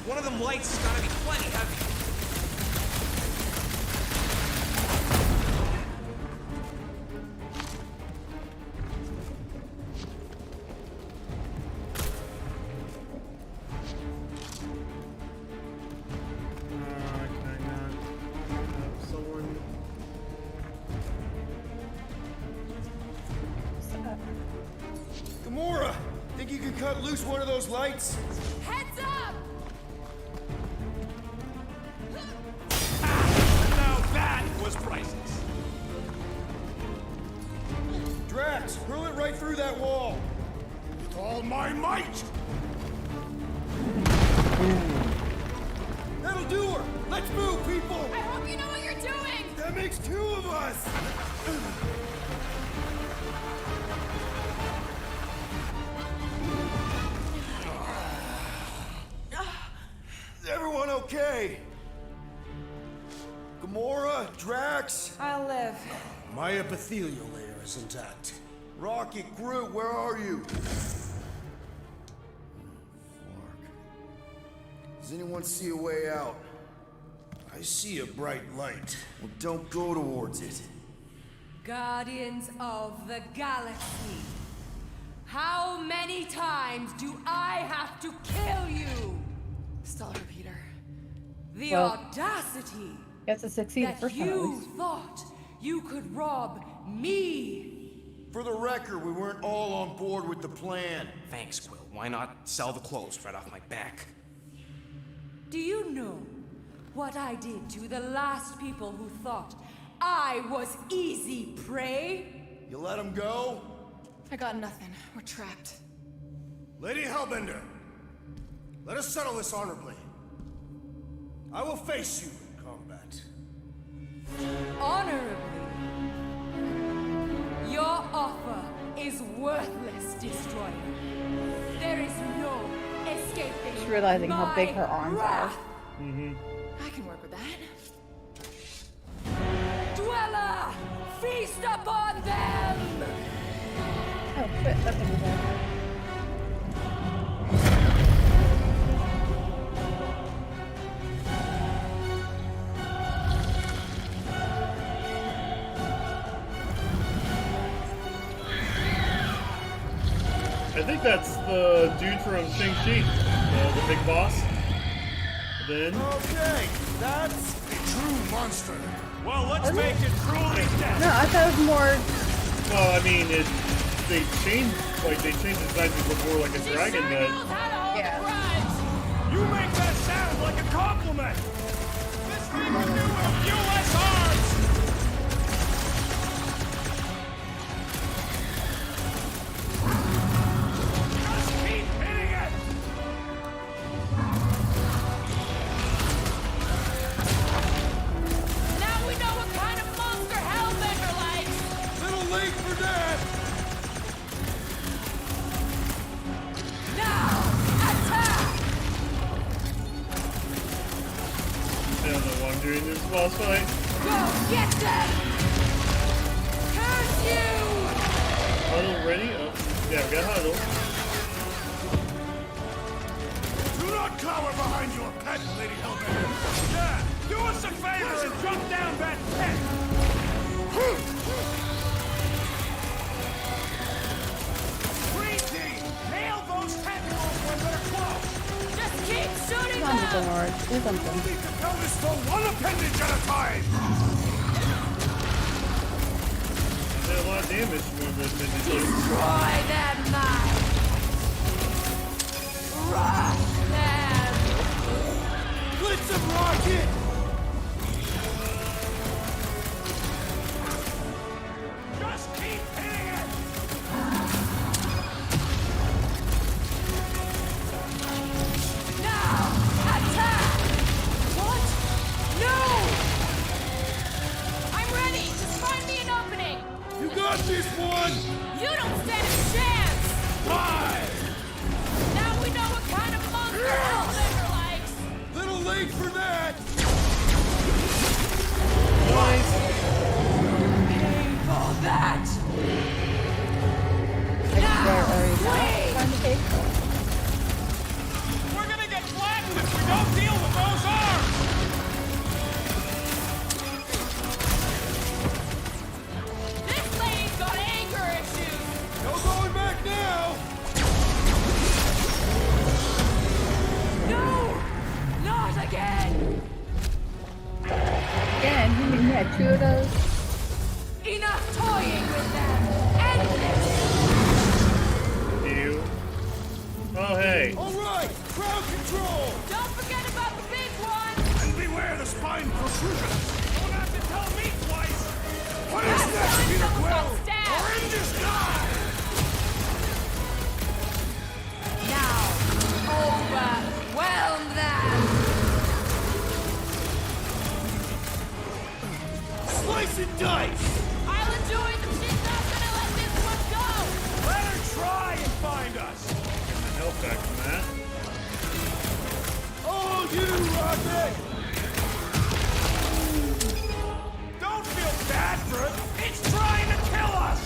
[SPEAKER 7] One of them lights has gotta be plenty heavy.
[SPEAKER 12] Gamora, think you can cut loose one of those lights?
[SPEAKER 9] Heads up!
[SPEAKER 7] Now that was priceless.
[SPEAKER 12] Drax, hurl it right through that wall.
[SPEAKER 3] With all my might!
[SPEAKER 12] That'll do her. Let's move, people.
[SPEAKER 9] I hope you know what you're doing!
[SPEAKER 12] That makes two of us. Is everyone okay? Gamora, Drax,
[SPEAKER 6] I'll live.
[SPEAKER 3] My epithelial layer is intact.
[SPEAKER 12] Rocket, Groot, where are you? Does anyone see a way out?
[SPEAKER 3] I see a bright light.
[SPEAKER 12] Well, don't go towards it.
[SPEAKER 15] Guardians of the Galaxy. How many times do I have to kill you?
[SPEAKER 6] Stall her, Peter.
[SPEAKER 15] The
[SPEAKER 5] Well,
[SPEAKER 15] audacity
[SPEAKER 5] You have to succeed the
[SPEAKER 15] that
[SPEAKER 5] first one at
[SPEAKER 15] you
[SPEAKER 5] least.
[SPEAKER 15] thought you could rob me.
[SPEAKER 12] For the record, we weren't all on board with the plan.
[SPEAKER 7] Thanks, Quill. Why not sell the clothes right off my back?
[SPEAKER 15] Do you know what I did to the last people who thought I was easy prey?
[SPEAKER 12] You let him go?
[SPEAKER 6] I got nothing. We're trapped.
[SPEAKER 3] Lady Hellbender, let us settle this honorably. I will face you in combat.
[SPEAKER 15] Honorably. Your offer is worthless, Destroyer. There is no escaping.
[SPEAKER 5] Just realizing how big
[SPEAKER 15] my
[SPEAKER 5] her arms
[SPEAKER 15] wrath.
[SPEAKER 5] are.
[SPEAKER 6] I can work with that.
[SPEAKER 15] Dweller, feast upon them!
[SPEAKER 5] Oh shit, that thing is there.
[SPEAKER 1] I think that's the dude from Shang-Chi, the big boss. Then
[SPEAKER 12] Okay, that's
[SPEAKER 3] A true monster.
[SPEAKER 7] Well, let's make it truly death.
[SPEAKER 5] No, I thought it was more.
[SPEAKER 1] well, I mean, they changed the design to look more like a dragon, but
[SPEAKER 5] Yeah.
[SPEAKER 7] You make that sound like a compliment. This thing would do with a few less arms. Just keep hitting it.
[SPEAKER 9] Now we know what kind of monster Hellbender likes!
[SPEAKER 12] little late for that.
[SPEAKER 15] Now, attack!
[SPEAKER 1] I don't know why I'm doing this boss fight.
[SPEAKER 15] Go get them! Curse you!
[SPEAKER 1] Huddle ready? Oh, yeah, we got huddle.
[SPEAKER 3] Do not cower behind your pet, Lady Hellbender.
[SPEAKER 7] Yeah, do us a favor and jump down that pit. Green team, nail those tentacles when they're close.
[SPEAKER 6] Just keep shooting
[SPEAKER 5] Come on,
[SPEAKER 6] them!
[SPEAKER 5] Gamora, do
[SPEAKER 3] We
[SPEAKER 5] something.
[SPEAKER 3] need to tell this for one appendage at a time.
[SPEAKER 1] Did a lot of damage with this minute.
[SPEAKER 15] Destroy them, man! Rock them!
[SPEAKER 12] Blitz him, Rocket!
[SPEAKER 7] Just keep hitting it.
[SPEAKER 15] Now, attack!
[SPEAKER 9] What?
[SPEAKER 15] No!
[SPEAKER 9] I'm ready! Just find me an opening!
[SPEAKER 12] You got this one!
[SPEAKER 9] You don't stand a chance!
[SPEAKER 12] Why?
[SPEAKER 9] Now we know what kind of monster Hellbender likes!
[SPEAKER 12] Little wait for that!
[SPEAKER 15] Pay for that!
[SPEAKER 5] Trying to pay for it.
[SPEAKER 7] We're gonna get flattened if we don't deal with those arms!
[SPEAKER 9] This lady's got anger issues!
[SPEAKER 12] No going back now!
[SPEAKER 15] No! Not again!
[SPEAKER 5] Again, you had 2 of those.
[SPEAKER 15] Enough toying with them! End this!
[SPEAKER 1] You. Oh, hey.
[SPEAKER 3] All right, crowd control!
[SPEAKER 9] Don't forget about the big one!
[SPEAKER 3] And beware the spine protrusion!
[SPEAKER 7] Don't have to tell me twice!
[SPEAKER 3] What is
[SPEAKER 9] Last
[SPEAKER 3] next,
[SPEAKER 9] time
[SPEAKER 3] Peter
[SPEAKER 9] someone
[SPEAKER 3] Quill?
[SPEAKER 9] got stabbed.
[SPEAKER 3] Oranges die!
[SPEAKER 15] Now, overwhelm them!
[SPEAKER 3] Slice and dice!
[SPEAKER 9] I'll enjoy them. She's not gonna let this one go!
[SPEAKER 7] Let her try and find us!
[SPEAKER 1] Health back from that.
[SPEAKER 12] All you, Rocket!
[SPEAKER 7] Don't feel bad for it! It's trying to kill us!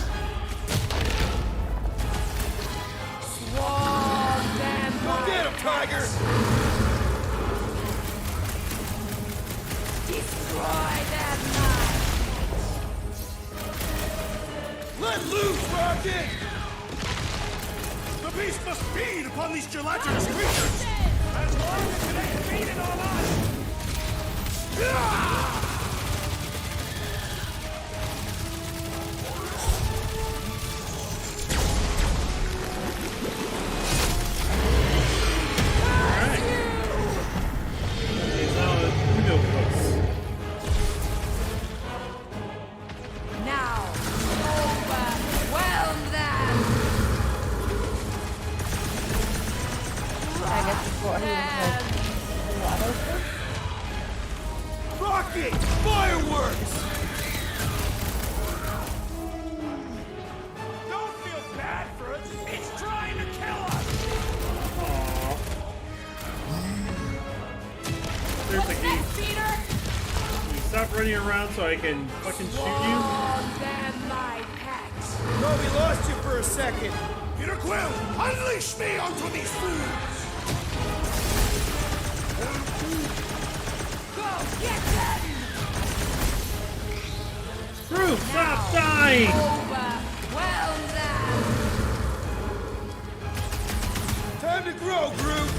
[SPEAKER 15] Swarm them!
[SPEAKER 12] Go get him, Tiger!
[SPEAKER 15] Destroy their minds!
[SPEAKER 12] Let loose, Rocket!
[SPEAKER 3] The beast must feed upon these gelatinous creatures!
[SPEAKER 7] As long as it ain't feeding on us!
[SPEAKER 1] He's now a Udopus.
[SPEAKER 15] Now, overwhelm them!
[SPEAKER 5] I guess it's what he was like. A lot of them.
[SPEAKER 12] Rocket! Fireworks!
[SPEAKER 7] Don't feel bad for it! It's trying to kill us!
[SPEAKER 1] Aww. There's
[SPEAKER 9] What's
[SPEAKER 1] a key.
[SPEAKER 9] next, Peter?
[SPEAKER 1] Can you stop running around so I can fucking shoot you?
[SPEAKER 15] Swarm them, my pets!
[SPEAKER 12] Thought we lost you for a second.
[SPEAKER 3] Peter Quill, unleash me onto these fools!
[SPEAKER 15] Go get them!
[SPEAKER 1] Screw! Stop dying!
[SPEAKER 15] Overwhelm them!
[SPEAKER 12] Time to grow, Groot!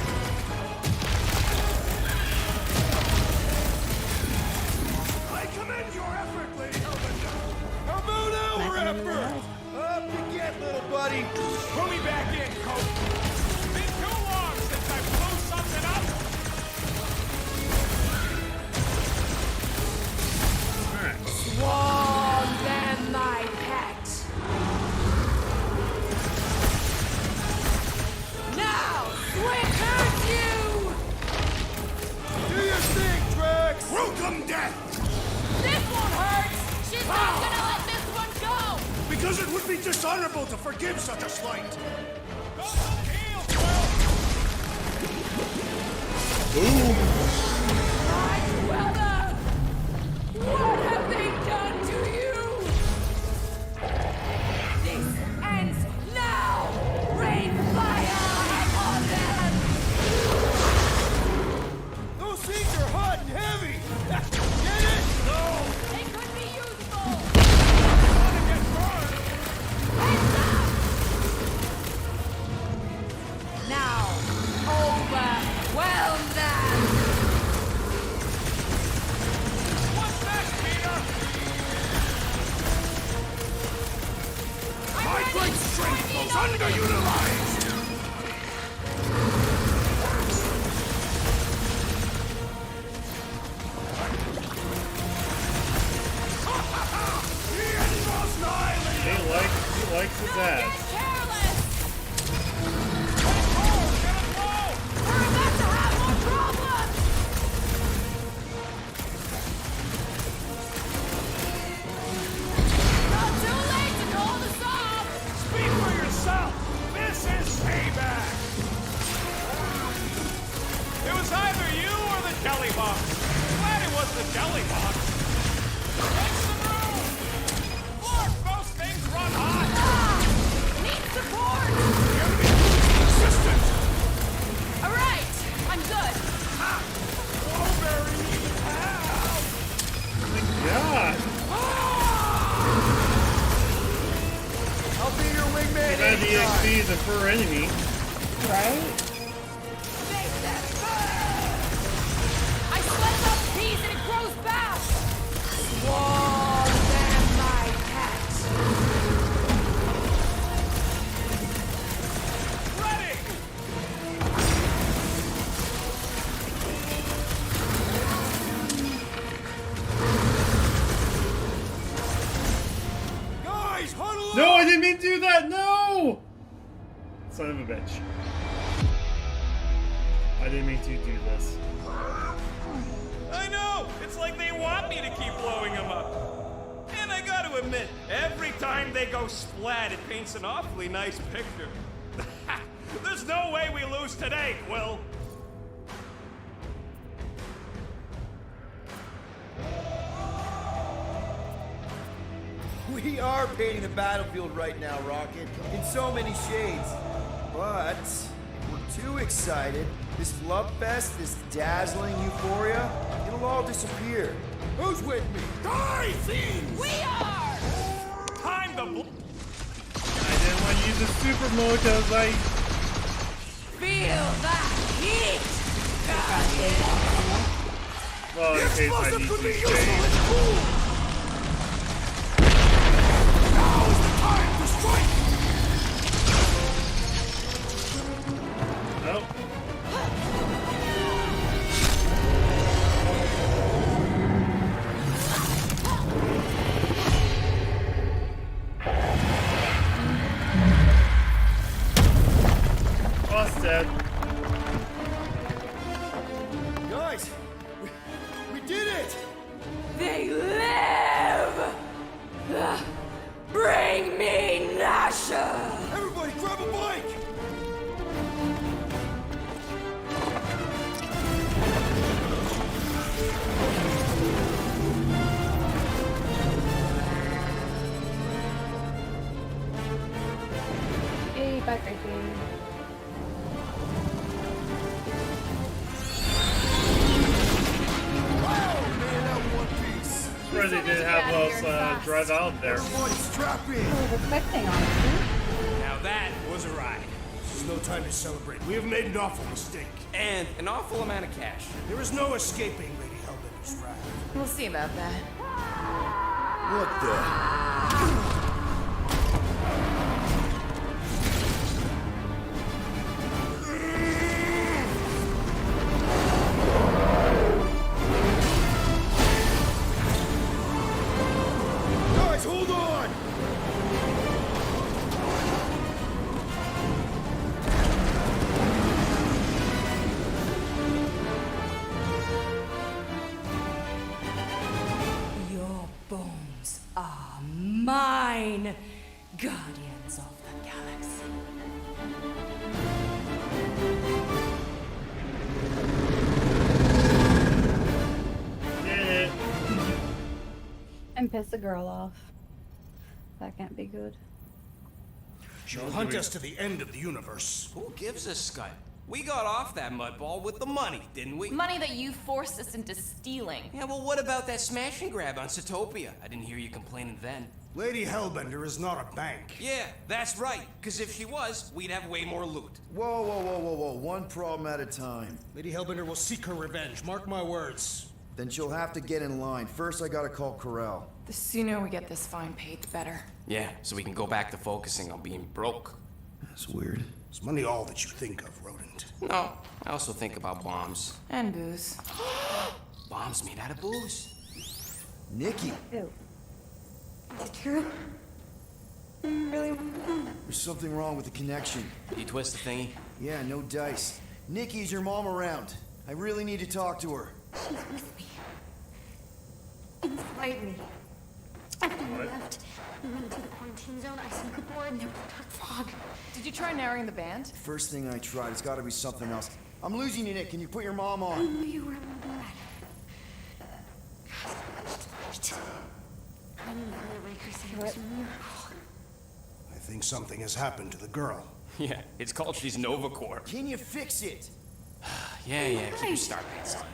[SPEAKER 3] I commend your effort, Lady Elvin.
[SPEAKER 12] How about our effort? Up you get, little buddy!
[SPEAKER 7] Put me back in, Coach! Been too long since I blew something up!
[SPEAKER 1] Alright.
[SPEAKER 15] Swarm them, my pet! Now, Swift hurts you!
[SPEAKER 12] Do your thing, Drax!
[SPEAKER 3] Welcome, death!
[SPEAKER 9] This one hurts! She's not gonna let this one go!
[SPEAKER 3] Because it would be dishonorable to forgive such a slight.
[SPEAKER 7] Heal, Quill!
[SPEAKER 15] My brother! What have they done to you? This ends now! Rain fire upon them!
[SPEAKER 12] Those things are hot and heavy! Get it? No!
[SPEAKER 9] They could be useful!
[SPEAKER 7] Wanna get burned!
[SPEAKER 15] Heads up! Now, overwhelm them!
[SPEAKER 7] jelly box. Glad it was the jelly box. Make some room! Look, those things run hot!
[SPEAKER 9] Need support!
[SPEAKER 3] Assistant!
[SPEAKER 9] Alright, I'm good.
[SPEAKER 3] Strawberry needs help!
[SPEAKER 1] God.
[SPEAKER 4] I'll be your wingman.
[SPEAKER 1] Too bad the EXP is a fur enemy.
[SPEAKER 5] Right?
[SPEAKER 9] I sweat up peas and it grows back!
[SPEAKER 15] Whoa, damn my cat.
[SPEAKER 7] Ready!
[SPEAKER 3] Guys, huddle up!
[SPEAKER 1] No, I didn't mean to do that. No. Son of a bitch. I didn't mean to do this.
[SPEAKER 7] I know! It's like they want me to keep blowing them up. And I gotta admit, every time they go splat, it paints an awfully nice picture. There's no way we lose today, Quill.
[SPEAKER 4] We are painting the battlefield right now, Rocket, in so many shades. But we're too excited. This love fest, this dazzling euphoria, it'll all disappear. Who's with me?
[SPEAKER 3] Die, thieves!
[SPEAKER 9] We are!
[SPEAKER 7] Time to
[SPEAKER 1] I didn't want to use the super mode because I.
[SPEAKER 15] Feel that heat!
[SPEAKER 1] Well, in case I need to save.
[SPEAKER 3] Now is the time to strike!
[SPEAKER 1] Nope. Boss dead.
[SPEAKER 4] Guys, we did it!
[SPEAKER 15] They live! Bring me Nasha!
[SPEAKER 4] Everybody grab a bike!
[SPEAKER 5] Yay, back right there.
[SPEAKER 1] Surprised they didn't have us drive out there.
[SPEAKER 5] Oh, the spec thing on it,
[SPEAKER 7] Now that was a ride.
[SPEAKER 3] This is no time to celebrate. We have made an awful mistake.
[SPEAKER 8] And an awful amount of cash.
[SPEAKER 3] There is no escaping Lady Hellbender's wrath.
[SPEAKER 6] We'll see about that.
[SPEAKER 4] What the? Guys, hold on!
[SPEAKER 15] Your bones are mine, guardians of the galaxy.
[SPEAKER 1] Did it.
[SPEAKER 5] and piss a girl off. That can't be good.
[SPEAKER 3] She'll hunt us to the end of the universe.
[SPEAKER 8] Who gives a scut? We got off that mudball with the money, didn't we?
[SPEAKER 6] Money that you forced us into stealing.
[SPEAKER 8] Yeah, well, what about that smash and grab on Satopia? I didn't hear you complaining then.
[SPEAKER 3] Lady Hellbender is not a bank.
[SPEAKER 8] Yeah, that's right. Because if she was, we'd have way more loot.
[SPEAKER 4] Whoa, whoa, whoa, whoa, whoa. One problem at a time.
[SPEAKER 3] Lady Hellbender will seek her revenge. Mark my words.
[SPEAKER 4] Then she'll have to get in line. First, I gotta call Corel.
[SPEAKER 6] The sooner we get this fine paid, the better.
[SPEAKER 8] Yeah, so we can go back to focusing on being broke.
[SPEAKER 4] That's weird.
[SPEAKER 3] Is money all that you think of, rodent?
[SPEAKER 8] No, I also think about bombs.
[SPEAKER 6] And booze.
[SPEAKER 8] Bombs made out of booze.
[SPEAKER 4] Nikki,
[SPEAKER 5] Ew.
[SPEAKER 14] Is it true? Really?
[SPEAKER 4] there's something wrong with the connection.
[SPEAKER 8] You twist the thingy?
[SPEAKER 4] Yeah, no dice. Nikki, is your mom around? I really need to talk to her.
[SPEAKER 14] She's with me. Inside me. After you left, we went into the quarantine zone. I sunk aboard and there was dark fog.
[SPEAKER 6] Did you try narrowing the band?
[SPEAKER 4] First thing I tried, it's gotta be something else. I'm losing you, Nick. Can you put your mom
[SPEAKER 14] I
[SPEAKER 4] on?
[SPEAKER 14] knew you were moving
[SPEAKER 3] I think something has happened to the girl.
[SPEAKER 7] Yeah, it's called she's Nova Corps.
[SPEAKER 4] Can you fix it?
[SPEAKER 8] Yeah, keep your star pants on.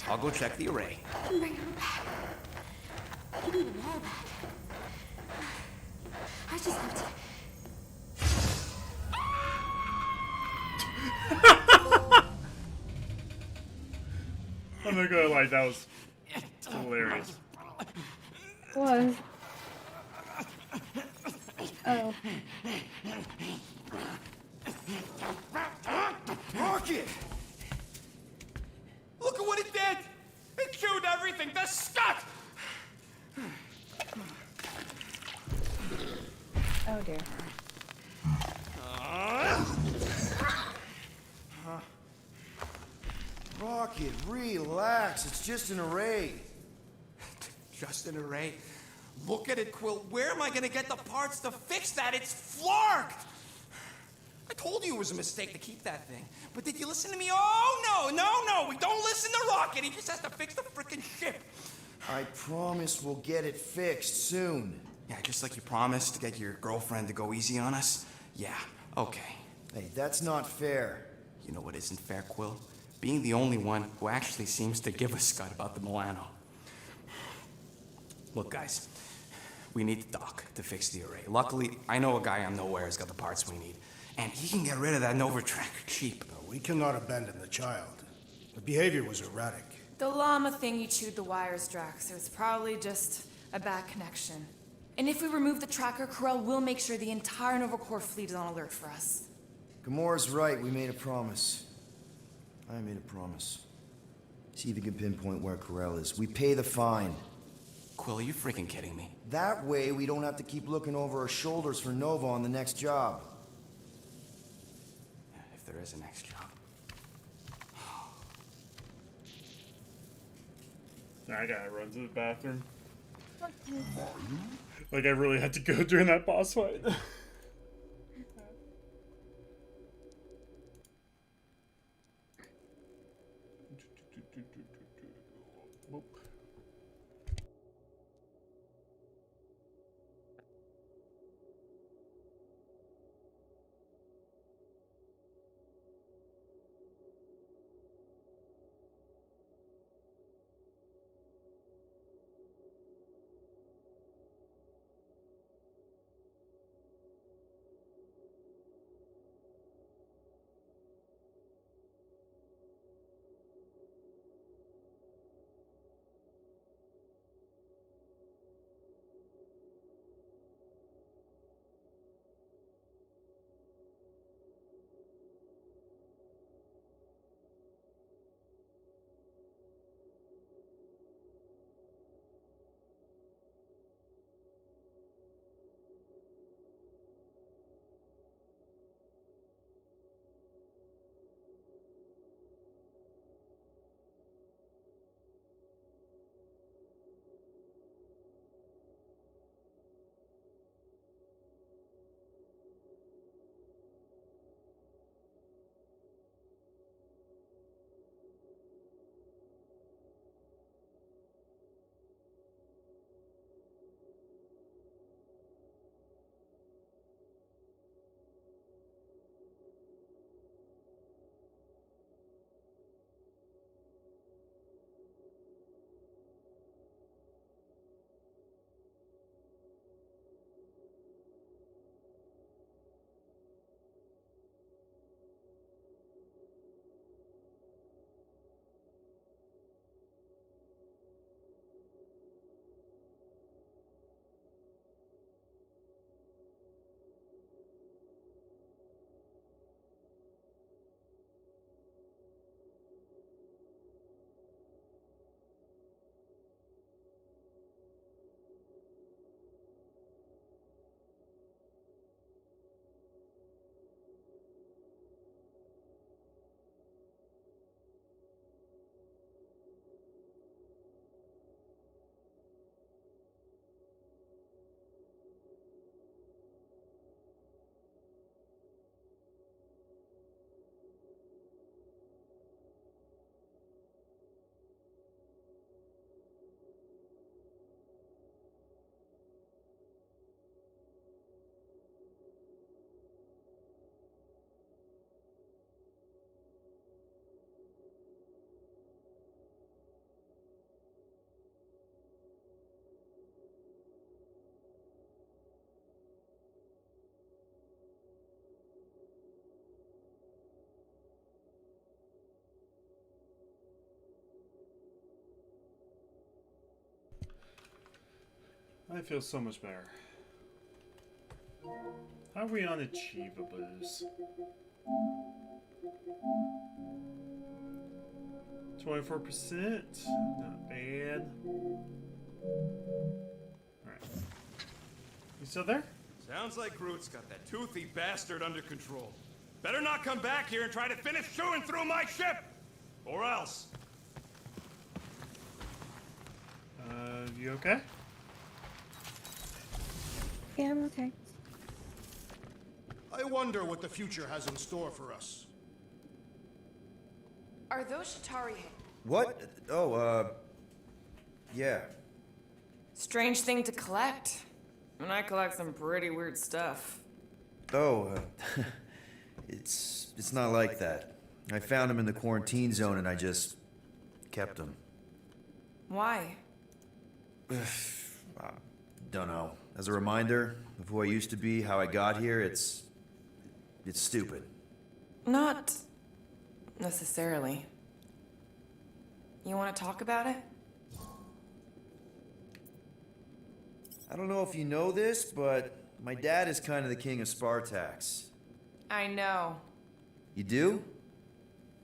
[SPEAKER 8] I'll go check the array.
[SPEAKER 15] Bring her back. You need them all back. I just have to.
[SPEAKER 1] I'm not gonna lie, that was hilarious.
[SPEAKER 5] Was. Oh.
[SPEAKER 3] Rocket!
[SPEAKER 7] Look at what it did! It chewed everything! The scut!
[SPEAKER 5] Oh dear.
[SPEAKER 4] Rocket, relax. It's just an array.
[SPEAKER 2] Just an array. Look at it, Quill. Where am I gonna get the parts to fix that? It's flarked! I told you it was a mistake to keep that thing. But did you listen to me? Oh, no! We don't listen to Rocket. He just has to fix the frickin' ship.
[SPEAKER 4] I promise we'll get it fixed soon.
[SPEAKER 2] Yeah, just like you promised to get your girlfriend to go easy on us? Yeah, okay.
[SPEAKER 4] Hey, that's not fair.
[SPEAKER 2] You know what isn't fair, Quill? Being the only one who actually seems to give a scut about the Milano. Look, guys, we need the doc to fix the array. Luckily, I know a guy on Nowhere has got the parts we need. And he can get rid of that Nova Tracker cheap.
[SPEAKER 3] We cannot abandon the child. The behavior was erratic.
[SPEAKER 6] The llama thing you chewed the wires, Drax. It was probably just a bad connection. And if we remove the tracker, Corel will make sure the entire Nova Corps fleet is on alert for us.
[SPEAKER 4] Gamora's right. We made a promise. I made a promise. See if you can pinpoint where Corel is. We pay the fine.
[SPEAKER 2] Quill, are you freaking kidding me?
[SPEAKER 4] That way, we don't have to keep looking over our shoulders for Nova on the next job.
[SPEAKER 2] If there is a next job.
[SPEAKER 1] I gotta run to the bathroom. Like, I really had to go during that boss fight. I feel so much better. How are we on achievables? 24%. Not bad. Alright. You still there?
[SPEAKER 7] Sounds like Groot's got that toothy bastard under control. Better not come back here and try to finish chewing through my ship! Or else.
[SPEAKER 1] You okay?
[SPEAKER 5] Yeah, I'm okay.
[SPEAKER 3] I wonder what the future has in store for us.
[SPEAKER 6] Are those Shatari?
[SPEAKER 4] What? Oh, yeah.
[SPEAKER 6] Strange thing to collect. And I collect some pretty weird stuff.
[SPEAKER 4] Oh, it's not like that. I found him in the quarantine zone and I just kept him.
[SPEAKER 6] Why?
[SPEAKER 4] Don't know. As a reminder of who I used to be, how I got here, it's stupid.
[SPEAKER 6] Not necessarily. You want to talk about it?
[SPEAKER 4] I don't know if you know this, but my dad is kind of the king of Spartax.
[SPEAKER 6] I know.
[SPEAKER 4] You do?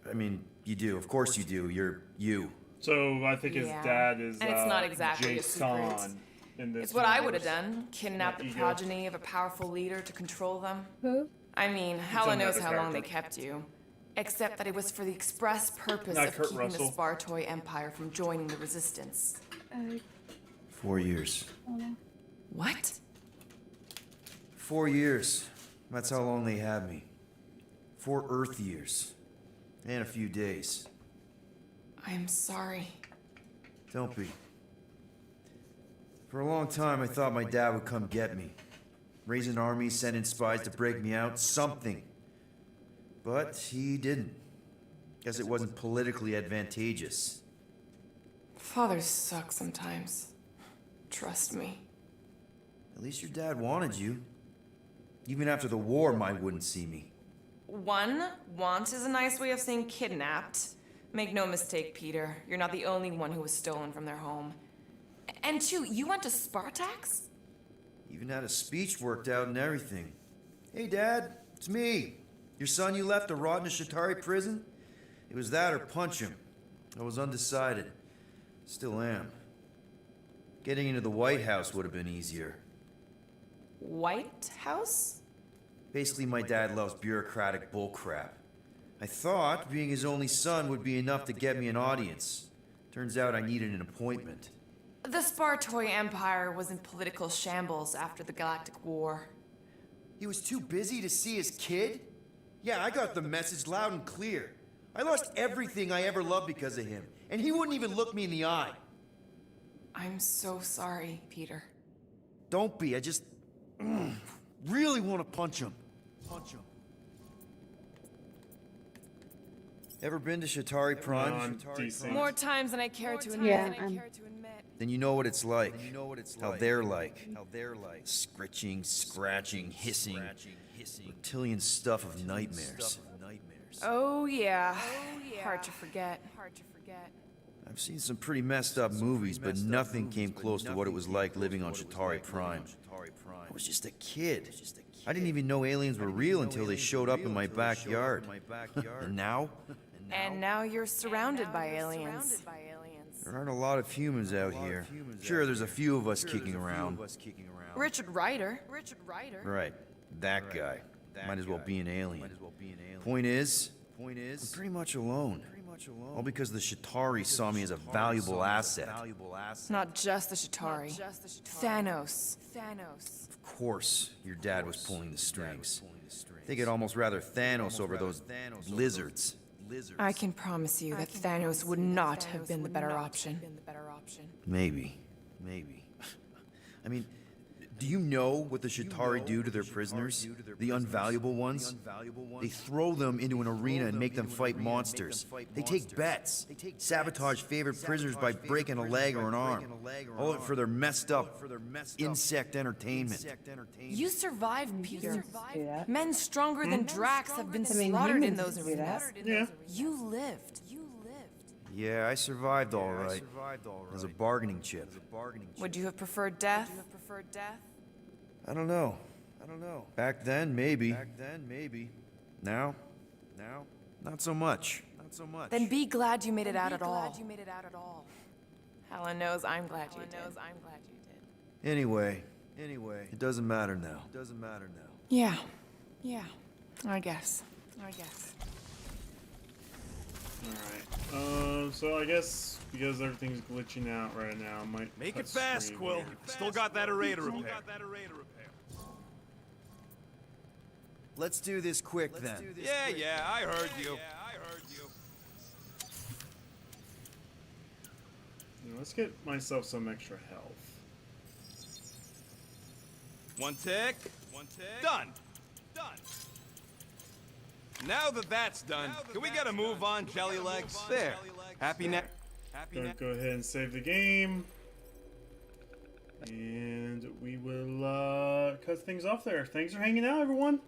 [SPEAKER 4] I mean, you do. Of course you do. You're you.
[SPEAKER 1] So I think his dad is
[SPEAKER 6] and it's not exactly a secret.
[SPEAKER 1] Jason in this
[SPEAKER 6] It's what I would
[SPEAKER 1] universe.
[SPEAKER 6] have done. Kidnap the
[SPEAKER 1] Ego.
[SPEAKER 6] progeny of a powerful leader to control them.
[SPEAKER 5] Who?
[SPEAKER 6] I mean, hella knows
[SPEAKER 1] another
[SPEAKER 6] how long they
[SPEAKER 1] character.
[SPEAKER 6] kept you. Except that it was for the express purpose
[SPEAKER 1] Not
[SPEAKER 6] of
[SPEAKER 1] Kurt
[SPEAKER 6] keeping
[SPEAKER 1] Russell.
[SPEAKER 6] the Spartoi Empire from joining the Resistance.
[SPEAKER 4] 4 years.
[SPEAKER 6] What?
[SPEAKER 4] 4 years. That's how long they had me. 4 Earth years. And a few days.
[SPEAKER 6] I'm sorry.
[SPEAKER 4] Don't be. For a long time, I thought my dad would come get me. Raise an army, send in spies to break me out, something. But he didn't. Guess it wasn't politically advantageous.
[SPEAKER 6] Fathers suck sometimes. Trust me.
[SPEAKER 4] At least your dad wanted you. Even after the war, mine wouldn't see me.
[SPEAKER 6] One, want is a nice way of saying kidnapped. Make no mistake, Peter. You're not the only one who was stolen from their home. And two, you went to Spartax?
[SPEAKER 4] Even had a speech worked out and everything. Hey, Dad, it's me. Your son you left to rot in a Shatari prison? It was that or punch him. I was undecided. Still am. Getting into the White House would have been easier.
[SPEAKER 6] White House?
[SPEAKER 4] Basically, my dad loves bureaucratic bullcrap. I thought being his only son would be enough to get me an audience. Turns out I needed an appointment.
[SPEAKER 6] The Spartoi Empire was in political shambles after the Galactic War.
[SPEAKER 4] He was too busy to see his kid? Yeah, I got the message loud and clear. I lost everything I ever loved because of him, and he wouldn't even look me in the eye.
[SPEAKER 6] I'm so sorry, Peter.
[SPEAKER 4] Don't be, I just really want to punch him. Punch him. Ever been to Shatari Prime?
[SPEAKER 1] decent.
[SPEAKER 6] More times than I care to admit.
[SPEAKER 5] Yeah,
[SPEAKER 4] Then you know what it's like. How they're like. Scritching, scratching, hissing. Reptilian stuff of nightmares.
[SPEAKER 6] Oh yeah. Hard to forget.
[SPEAKER 4] I've seen some pretty messed up movies, but nothing came close to what it was like living on Shatari Prime. I was just a kid. I didn't even know aliens were real until they showed up in my backyard. And now?
[SPEAKER 6] And now you're surrounded by aliens.
[SPEAKER 4] There aren't a lot of humans out here. Sure, there's a few of us kicking around.
[SPEAKER 6] Richard Ryder.
[SPEAKER 4] Right, that guy. Might as well be an alien. Point is, I'm pretty much alone. All because the Shatari saw me as a valuable asset.
[SPEAKER 6] Not just the Shatari. Thanos.
[SPEAKER 4] Of course, your dad was pulling the strings. I think I'd almost rather Thanos over those lizards.
[SPEAKER 6] I can promise you that Thanos would not have been the better option.
[SPEAKER 4] Maybe. I mean, do you know what the Shatari do to their prisoners? The unvaluable ones? They throw them into an arena and make them fight monsters. They take bets. Sabotage favorite prisoners by breaking a leg or an arm. All for their messed up insect entertainment.
[SPEAKER 6] You survived, Peter.
[SPEAKER 5] do that.
[SPEAKER 6] Men stronger than Drax have been
[SPEAKER 5] I mean,
[SPEAKER 6] slaughtered in
[SPEAKER 5] humans
[SPEAKER 6] those
[SPEAKER 5] do that.
[SPEAKER 6] arenas.
[SPEAKER 1] Yeah.
[SPEAKER 6] You lived.
[SPEAKER 4] Yeah, I survived all right. As a bargaining chip.
[SPEAKER 6] Would you have preferred death?
[SPEAKER 4] I don't know. Back then, maybe. Now, not so much.
[SPEAKER 6] Then be glad you made it out at all. Helen knows I'm glad you did.
[SPEAKER 4] Anyway, it doesn't matter now.
[SPEAKER 6] Yeah. I guess.
[SPEAKER 1] Alright. So I guess because everything's glitching out right now, I might
[SPEAKER 7] Make
[SPEAKER 1] cut
[SPEAKER 7] it fast,
[SPEAKER 1] screen
[SPEAKER 7] Quill.
[SPEAKER 1] here.
[SPEAKER 7] Still got that array to repair.
[SPEAKER 4] Let's do this quick then.
[SPEAKER 7] Yeah, I heard you.
[SPEAKER 1] Let's get myself some extra health.
[SPEAKER 7] One tick. Done. Now that that's done, can we get a move on, Jelly Legs? There. Happy now.
[SPEAKER 1] Gonna go ahead and save the game. And we will cut things off there. Thanks for hanging out, everyone.